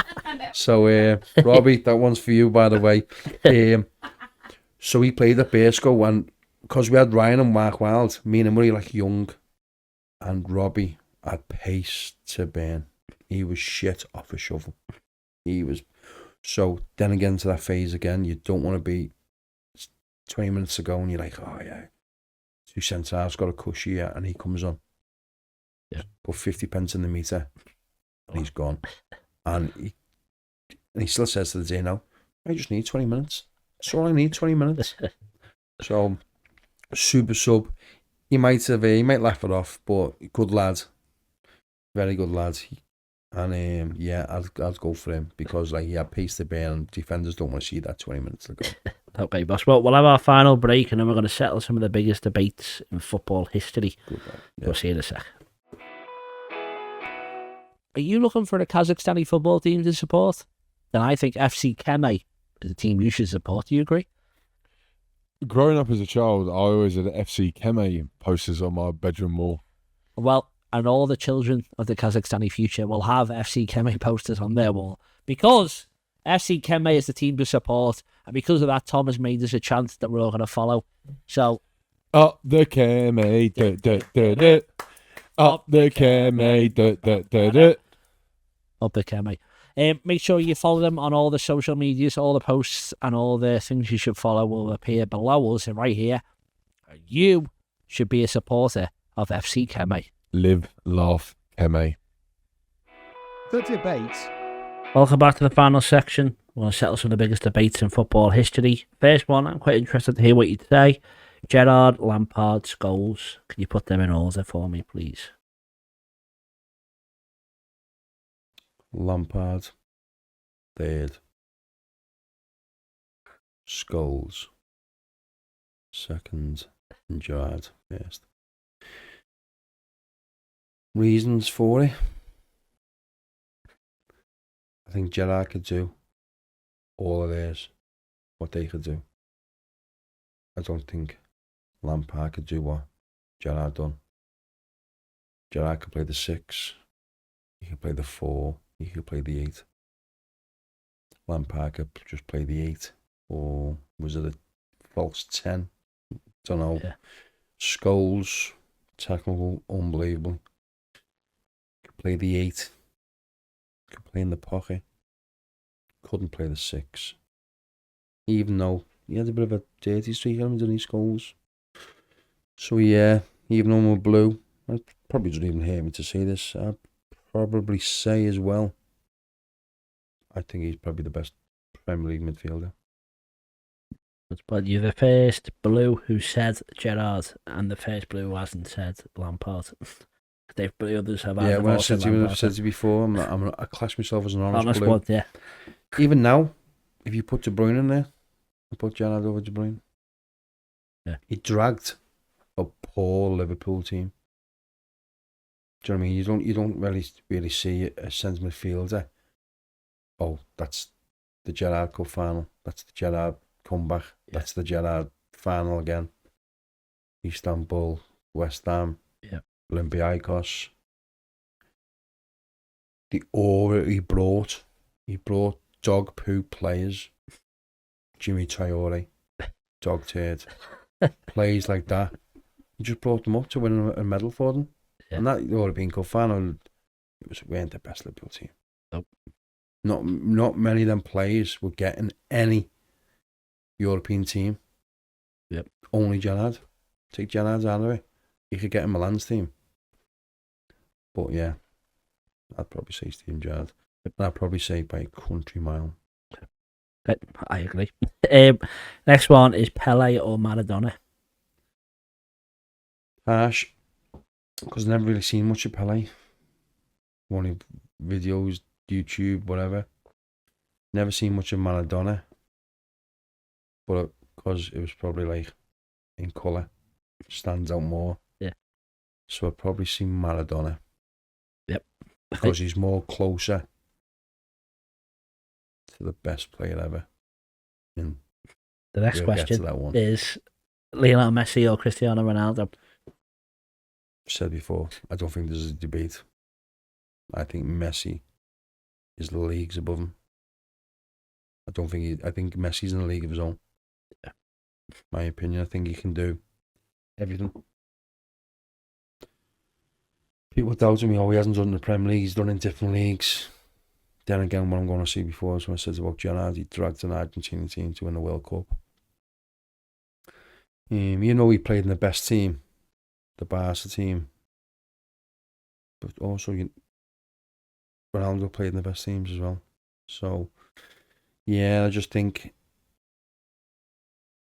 So Robbie, that one's for you, by the way. So he played at Burscough, and because we had Ryan and Mark Wilde, me and him were like young, and Robbie had pace to burn. He was shit off a shovel. He was. So then again to that phase again, you don't want to be 20 minutes ago and you're like, oh yeah, 2 centre-halves got a cushy here, and he comes on. Yeah. Put 50 pence in the meter and he's gone. And he still says to the day now, I just need 20 minutes. That's all I need, 20 minutes. So super sub. He might laugh it off, but good lad. Very good lad. And I'd go for him because like he had pace to burn and defenders don't want to see that 20 minutes ago. Okay, boss. Well, we'll have our final break and then we're going to settle some of the biggest debates in football history. Good lad. Yeah. We'll see you in a sec. Are you looking for a Kazakhstani football team to support? Then I think FC Kemay is a team you should support. Do you agree? Growing up as a child, I always had FC Kemay posters on my bedroom wall. Well, and all the children of the Kazakhstani future will have FC Kemay posters on their wall because FC Kemay is the team to support, and because of that, Tom has made us a chant that we're all going to follow. So, up the Kemay, up the Kemay, up the Kemay. Make sure you follow them on all the social medias, all the posts and all the things you should follow will appear below us and right here. You should be a supporter of FC Keme. Live, laugh, Keme. The debate. Welcome back to the final section. We're going to settle some of the biggest debates in football history. First one, I'm quite interested to hear what you'd say. Gerrard, Lampard, Scholes. Can you put them in order for me, please? Lampard, third. Scholes, second. And Gerrard, first. Reasons for it? I think Gerrard could do all of theirs, what they could do. I don't think Lampard could do what Gerrard done. Gerrard could play the 6, he could play the 4, he could play the 8. Lampard could just play the 8, or was it a false 10? Don't know. Yeah. Scholes, technical, unbelievable. Could play the 8. Could play in the pocket. Couldn't play the 6. Even though he had a bit of a dirty streak on him, didn't he, Scholes? So yeah, even though we're blue, I probably doesn't even hear me to say this. I'd probably say as well, I think he's probably the best Premier League midfielder. But you're the first blue who said Gerrard, and the first blue who hasn't said Lampard. The others have. Yeah, when I've said to you before, I class myself as an honest blue. One, yeah. Even now, if you put De Bruyne in there, I put Gerrard over De Bruyne. Yeah. He dragged a poor Liverpool team. Do you know what I mean? You don't really see a centre midfielder. Oh, that's the Gerrard Cup final. That's the Gerrard comeback. Yeah. That's the Gerrard final again. Istanbul, West Ham, Olympiacos. The aura he brought dog poo players. Jimmy Traore, dog turd. Plays like that. He just brought them up to win a medal for them. Yeah. And that European Cup final, weren't the best Liverpool team. Nope. Not many of them players were getting any European team. Yep. Only Gerrard. Take Gerrard out of it. You could get in Milan's team. But yeah, I'd probably say Steven Gerrard. And I'd probably say by a country mile. I agree. Next one is Pele or Maradona. Harsh. Because I've never really seen much of Pele. Only videos, YouTube, whatever. Never seen much of Maradona. But because it was probably like in colour, stands out more. Yeah. So I'd probably see Maradona. Yep. Because he's more closer to the best player ever. And the next question is Lionel Messi or Cristiano Ronaldo? Said before, I don't think there's a debate. I think Messi is the leagues above him. I think Messi's in a league of his own. Yeah. My opinion, I think he can do everything. People doubting me, he hasn't done in the Premier League, he's done in different leagues. Then again, what I'm going to see before is when I said about Gerrard, he dragged an Argentinian team to win the World Cup. You know, he played in the best team, the Barca team. But also, Ronaldo played in the best teams as well. So, yeah, I just think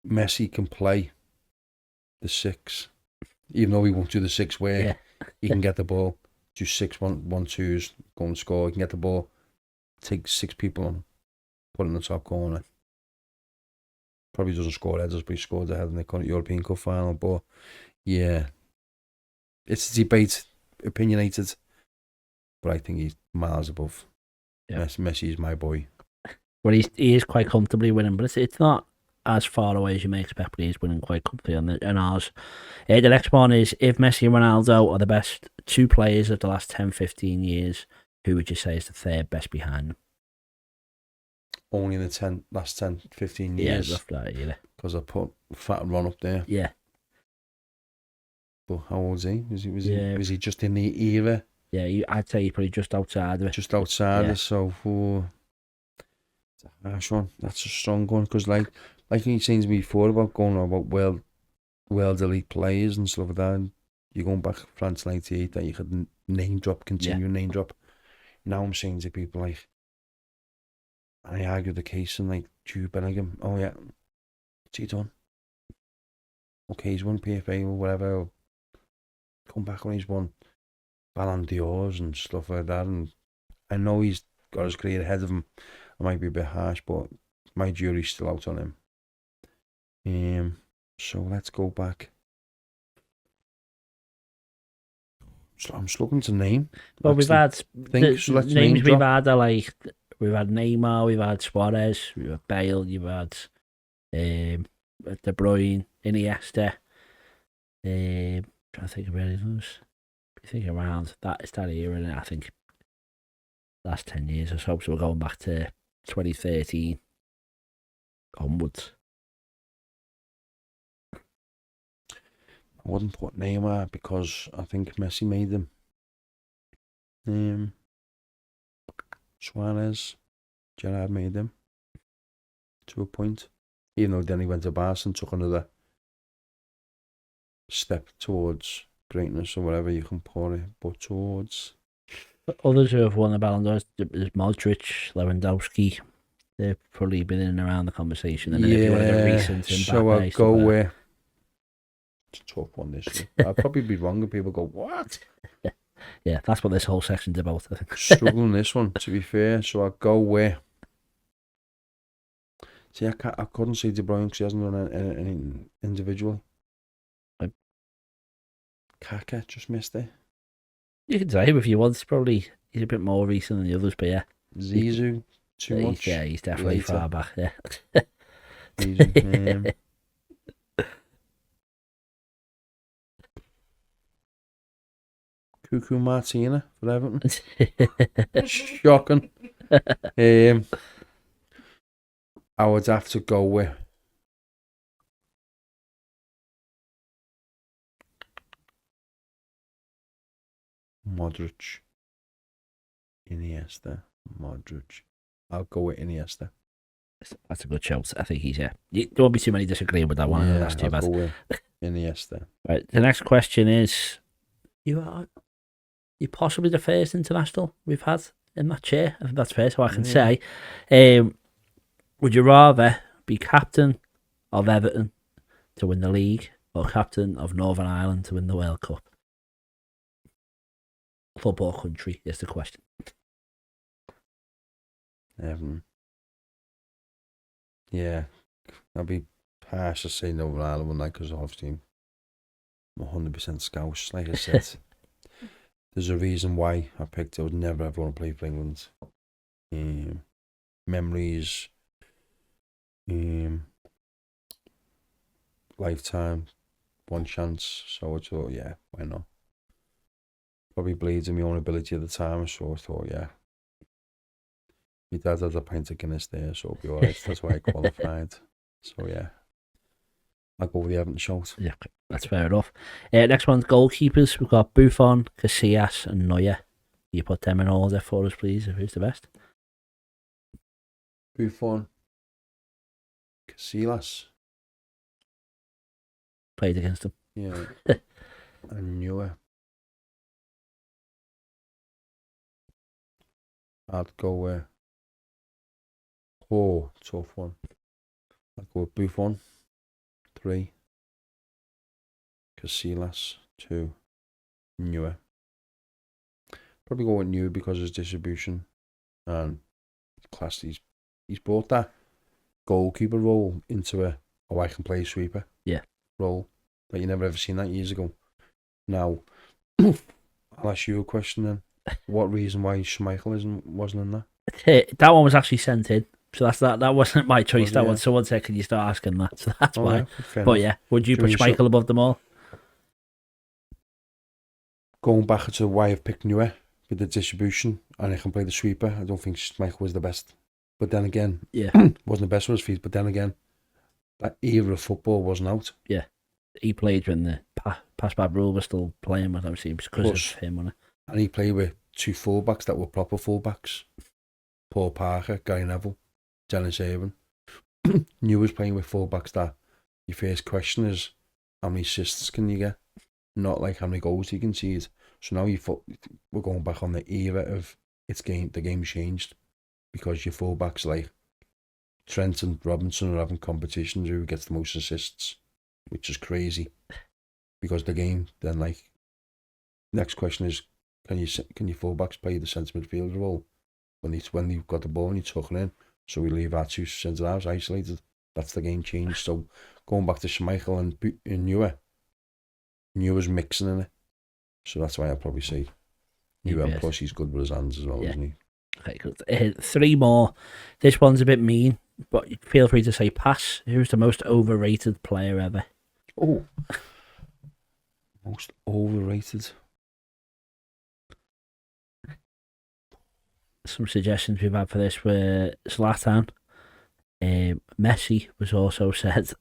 Messi can play the 6. Even though he won't do the 6 where he can get the ball, do 6-1-1-2s, go and score. He can get the ball, take 6 people on, put it in the top corner. Probably doesn't score headers, but he scored ahead in the European Cup final. But yeah, it's a debate, opinionated, but I think he's miles above. Yeah. Messi is my boy. Well, he is quite comfortably winning, but it's not as far away as you may expect, but he's winning quite comfortably on ours. The next one is, if Messi and Ronaldo are the best 2 players of the last 10-15 years, who would you say is the third best behind them? Only in the last 10-15 years. Yeah, roughly, yeah. Because I put Fat Ron up there. Yeah. But how old is he? Was he just in the era? Yeah, I'd say he's probably just outside of it. Just outside it, so it's a harsh one. That's a strong one, because like you saying to me before about going on about world elite players and stuff like that, and you're going back France 98 that you could name drop, continue name drop. Now I'm saying to people like, and I argue the case and like Jude Bellingham, oh yeah, what's he done? Okay, he's won PFA or whatever. Or come back when he's won Ballon d'Ors and stuff like that. And I know he's got his career ahead of him. I might be a bit harsh, but my jury's still out on him. So let's go back. So I'm just looking to name. Well, we've had so names name we've had are like, we've had Neymar, we've had Suarez, we've had Bale, you've had De Bruyne, Iniesta. Trying to think of anything else. I think around that era, and I think last 10 years or so. So we're going back to 2013 onwards. I wouldn't put Neymar because I think Messi made them. Suarez, Gerrard made them to a point. Even though then he went to Barca and took another step towards greatness or whatever you can put it, but towards. Others who have won the Ballon d'Or is Modric, Lewandowski. They've probably been in and around the conversation. And then if you want to get recent, so I'll go with. It's a tough one, this year. I'll probably be wrong and people go, what? Yeah, that's what this whole section's about, I think. Struggling this one, to be fair. So I'll go with. See, I couldn't say De Bruyne because he hasn't done anything individually. Kaka just missed it. You can say him if you want. He's a bit more recent than the others, but yeah. Zizou, too much. Yeah, he's definitely far back, yeah. Zizou, Cuckoo Martina for Everton. Shocking. I would have to go with Modric, Iniesta, Modric. I'll go with Iniesta. That's a good shout. I think he's, yeah. There won't be too many disagreeing with that one. Yeah, that's too I'll bad. go with Iniesta. Right, the next question is, you're possibly the first international we've had in that chair. I think that's fair, so I can say. Would you rather be captain of Everton to win the league or captain of Northern Ireland to win the World Cup? Football country is the question. Yeah, I'd be harsh to say Northern Ireland one night because obviously I'm 100% Scouse. Like I said, there's a reason why I picked it. I would never ever want to play for England. Memories, lifetime, one chance. So I thought, yeah, why not? Probably believes in my own ability at the time, so I thought, yeah. My dad had a pint of Guinness there, so it'll be alright. That's why I qualified. So yeah, I'll go with the Everton shout. Yeah, that's fair enough. Next one's goalkeepers. We've got Buffon, Casillas and Neuer. You put them in order for us, please. Who's the best? Buffon, Casillas. Played against them. Yeah. And Neuer. I'd go with tough one. I'd go with Buffon 3, Casillas 2, Neuer. Probably go with Neuer because of his distribution and class. He's brought that goalkeeper role into I can play sweeper role that you never ever seen that years ago. Now, I'll ask you a question then. What reason why Schmeichel wasn't in that? That one was actually sent in, so that wasn't my choice. That one, someone said, "Can you start asking that?" So that's why. Yeah, but enough. Yeah, would you put Schmeichel above them all? Going back to why I've picked Neuer with the distribution and I can play the sweeper, I don't think Schmeichel was the best. But then again, wasn't the best with his feet. But then again, that era of football wasn't out. Yeah, he played when the pass-back rule was still playing, but obviously it was because of him, wasn't it? And he played with 2 fullbacks that were proper fullbacks. Paul Parker, Gary Neville, Dennis Irwin. Neuer was playing with fullbacks that your first question is, how many assists can you get? not like how many goals he conceded. So now we're going back on the era of the game's changed because your fullbacks like Trent and Robinson are having competitions who gets the most assists, which is crazy. Because the game then like next question is can your fullbacks play the centre midfielder role when you've got the ball and you're tucking in? So we leave our two centre halves isolated. That's the game changed. So going back to Schmeichel and Neuer's mixing in it. So that's why I'd probably say Neuer. Plus he's good with his hands as well, isn't he? Okay, good. 3 more. This one's a bit mean, but feel free to say pass. Who's the most overrated player ever? Oh, most overrated. Some suggestions we've had for this were Zlatan. Messi was also said.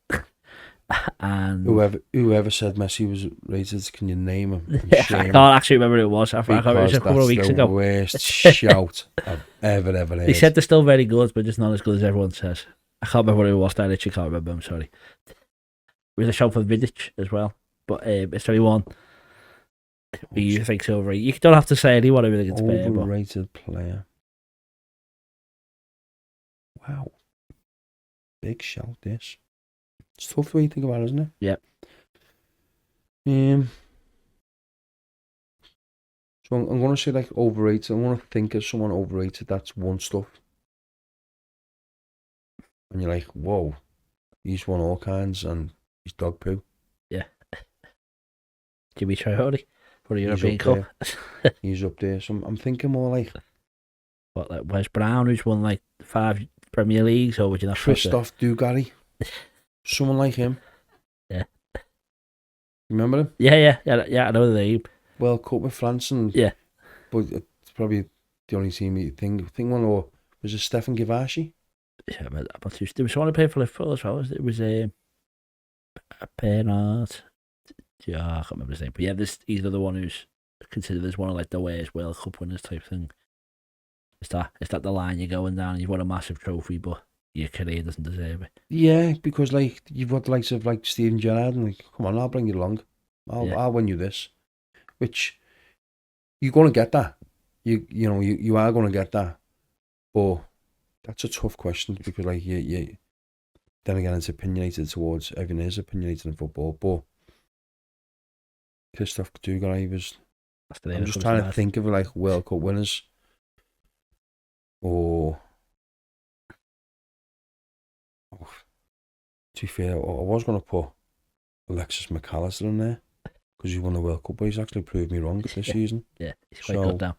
And whoever said Messi was rated, can you name him? I can't actually remember who it was. I forgot it was a couple of weeks ago. Worst shout I've ever heard. They said they're still very good, but just not as good as everyone says. I can't remember who it was. I literally can't remember. I'm sorry. There was a shout for Vidic as well, but it's 21. Who you think's overrated? You don't have to say anyone. I really think it's fair. Overrated player. Wow, big shout this. It's tough the way you think about it, isn't it? Yeah. So I'm going to say like overrated. I'm going to think of someone overrated that's won stuff. And you're like, whoa, he's won all kinds and he's dog poo. Yeah. Jimmy Traore for the European Cup. He's up there. So I'm thinking more like... What, like Wes Brown, who's won like 5 Premier Leagues, or would you not... Christophe Dugarry. Someone like him. Yeah. Remember him? Yeah, I know the name. World Cup with France and... Yeah. But it's probably the only team you think one, or was it Stefan Givashi? Yeah, but there was someone who played for Liverpool as well. It was Bernard. Yeah, I can't remember his name. But yeah, he's the other one who's considered as one of like the worst World Cup winners type thing. Is that the line you're going down and you've won a massive trophy, but your career doesn't deserve it? Yeah, because like you've got the likes of like Steven Gerrard and like, come on, I'll bring you along. I'll win you this. Which you're gonna get that. You are gonna get that. But that's a tough question because like you then again it's opinionated towards everything is opinionated in football. But Christophe Dugarry was I'm just trying to think of like World Cup winners. Or to be fair, I was going to put Alexis McAllister in there because he won the World Cup, but he's actually proved me wrong this season. Yeah, he's quite good now.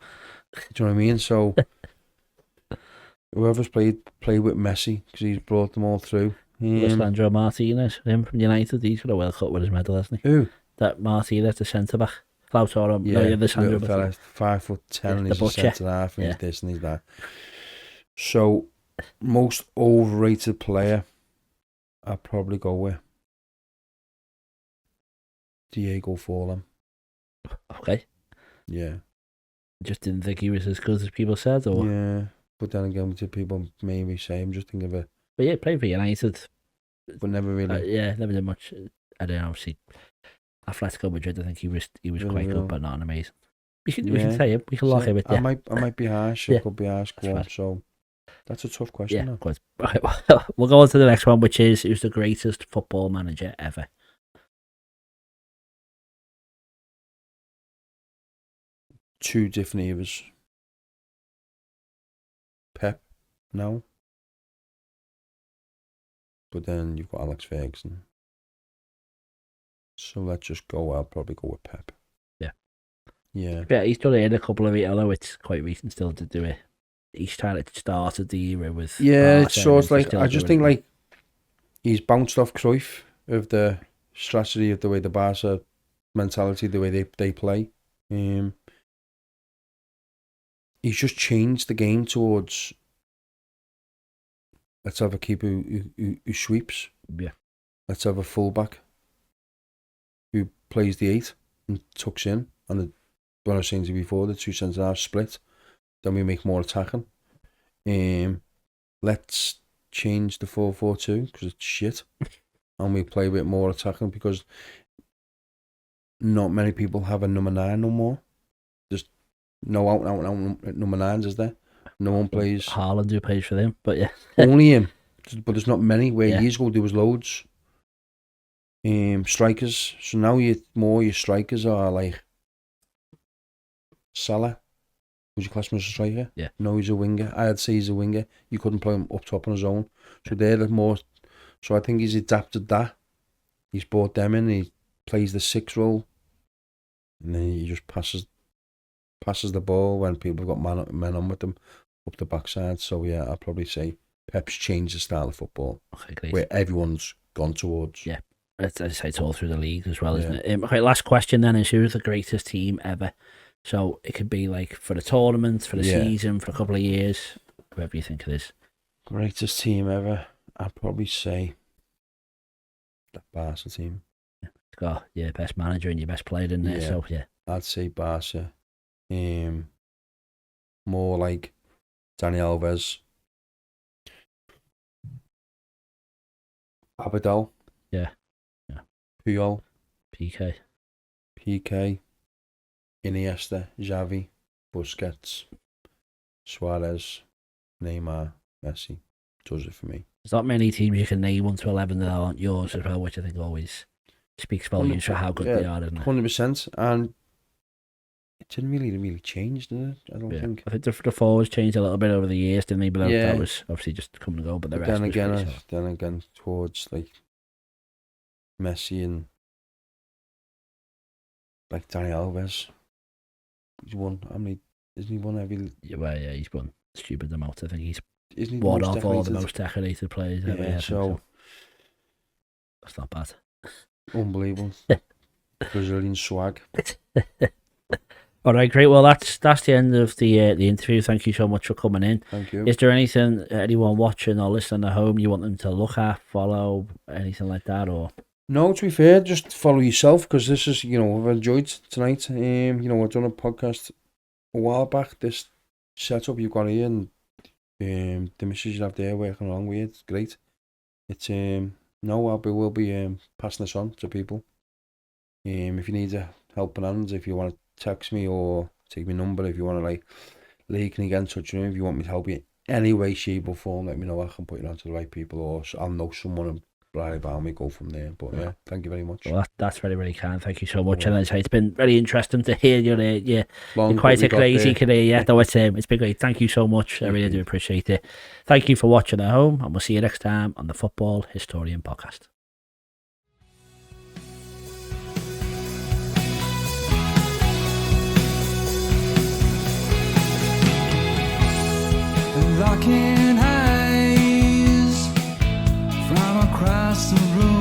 Do you know what I mean? So whoever's played with Messi because he's brought them all through. Lisandro Martinez, him from United, he's got a World Cup with his medal, hasn't he? Who? That Martinez, the centre back. Lautaro, the little fella, 5'10", and he's a centre half, and he's this and he's that. So, most overrated player, I'd probably go with Diego Forlan. Okay. Yeah. Just didn't think he was as good as people said, or? Yeah, but then again, to people maybe say, I'm just thinking of it. But yeah, played for United. But never really. Never did much. I don't know, obviously. Atletico Madrid, I think he was quite good, but not amazing. We can say it. We can lock him with. I might be harsh. It could be harsh. So that's a tough question. Yeah, good. Right, we'll go on to the next one, which is who's the greatest football manager ever? Two different eras. Pep, no. But then you've got Alex Ferguson. So let's just go. I'll probably go with Pep. Yeah, he's done it in a couple of years, although it's quite recent still to do it. Each time it started the era with... Yeah, it's sort of like, I just think like he's bounced off Cruyff of the strategy of the way the Barca mentality, the way they play. He's just changed the game towards let's have a keeper who sweeps. Yeah. Let's have a fullback who plays the 8 and tucks in. And what I was saying to you before, the two centre halves split. Then we make more attacking. Let's change the 4-4-2 because it's shit. And we play a bit more attacking because not many people have a number 9 no more. Just no out number 9s, is there? No one plays. Haaland who plays for them, but yeah. Only him. But there's not many. Where years ago there was loads. Strikers. So now your strikers are like Salah. Would you class him as a striker? Yeah. No, he's a winger. I'd say he's a winger. You couldn't play him up top on his own. So they're the more. So I think he's adapted that. He's brought them in. He plays the 6 role, and then he just passes the ball when people have got men on with them up the backside. So yeah, I'd probably say Pep's changed the style of football. Okay, great. Where everyone's gone towards. Yeah. It's all through the league as well, isn't it? Okay, last question then is, who's the greatest team ever? So it could be like for the tournament, for the season, for a couple of years, whoever you think it is. Greatest team ever? I'd probably say the Barca team. Yeah. It's got your best manager and your best player in there, so yeah. I'd say Barca. More like Dani Alves. Abidal. Yeah. Puyol. PK. Iniesta. Xavi. Busquets. Suarez. Neymar. Messi. Does it for me. There's not many teams you can name 1 to 11 that aren't yours as well, which I think always speaks volumes for how good they are, doesn't it? 100%. And it didn't really change, did it? I don't think. I think the forwards changed a little bit over the years, didn't they? But that was obviously just come and go. But the rest then again, towards like Messi and like Dani Alves, he's won. How many? Isn't he won every? Yeah, he's won stupid amount. I think he's isn't he one of all the most decorated players ever. Yeah, so that's not bad. Unbelievable. Brazilian swag. All right, great. Well, that's the end of the interview. Thank you so much for coming in. Thank you. Is there anything anyone watching or listening at home you want them to look at, follow, anything like that, or? No, to be fair, just follow yourself, because this is, I've enjoyed tonight. I've done a podcast a while back. This setup you've got here and the message you have there working along with it's great. It's we'll be passing this on to people. If you need a helping hand, if you want to text me or take my number, if you want to can you get in touch with me, if you want me to help you any way, shape or form, let me know. I can put you on to the right people, or I'll know someone and right about me, go from there. But yeah, thank you very much. Well, that's very, very kind. Thank you so much. And as I say, it's been very interesting to hear you're Long quite a crazy career. Yeah, though it's been great. Thank you so much. I really do appreciate it. Thank you for watching at home, and we'll see you next time on the Football Historian Podcast. Locking eyes from across the room.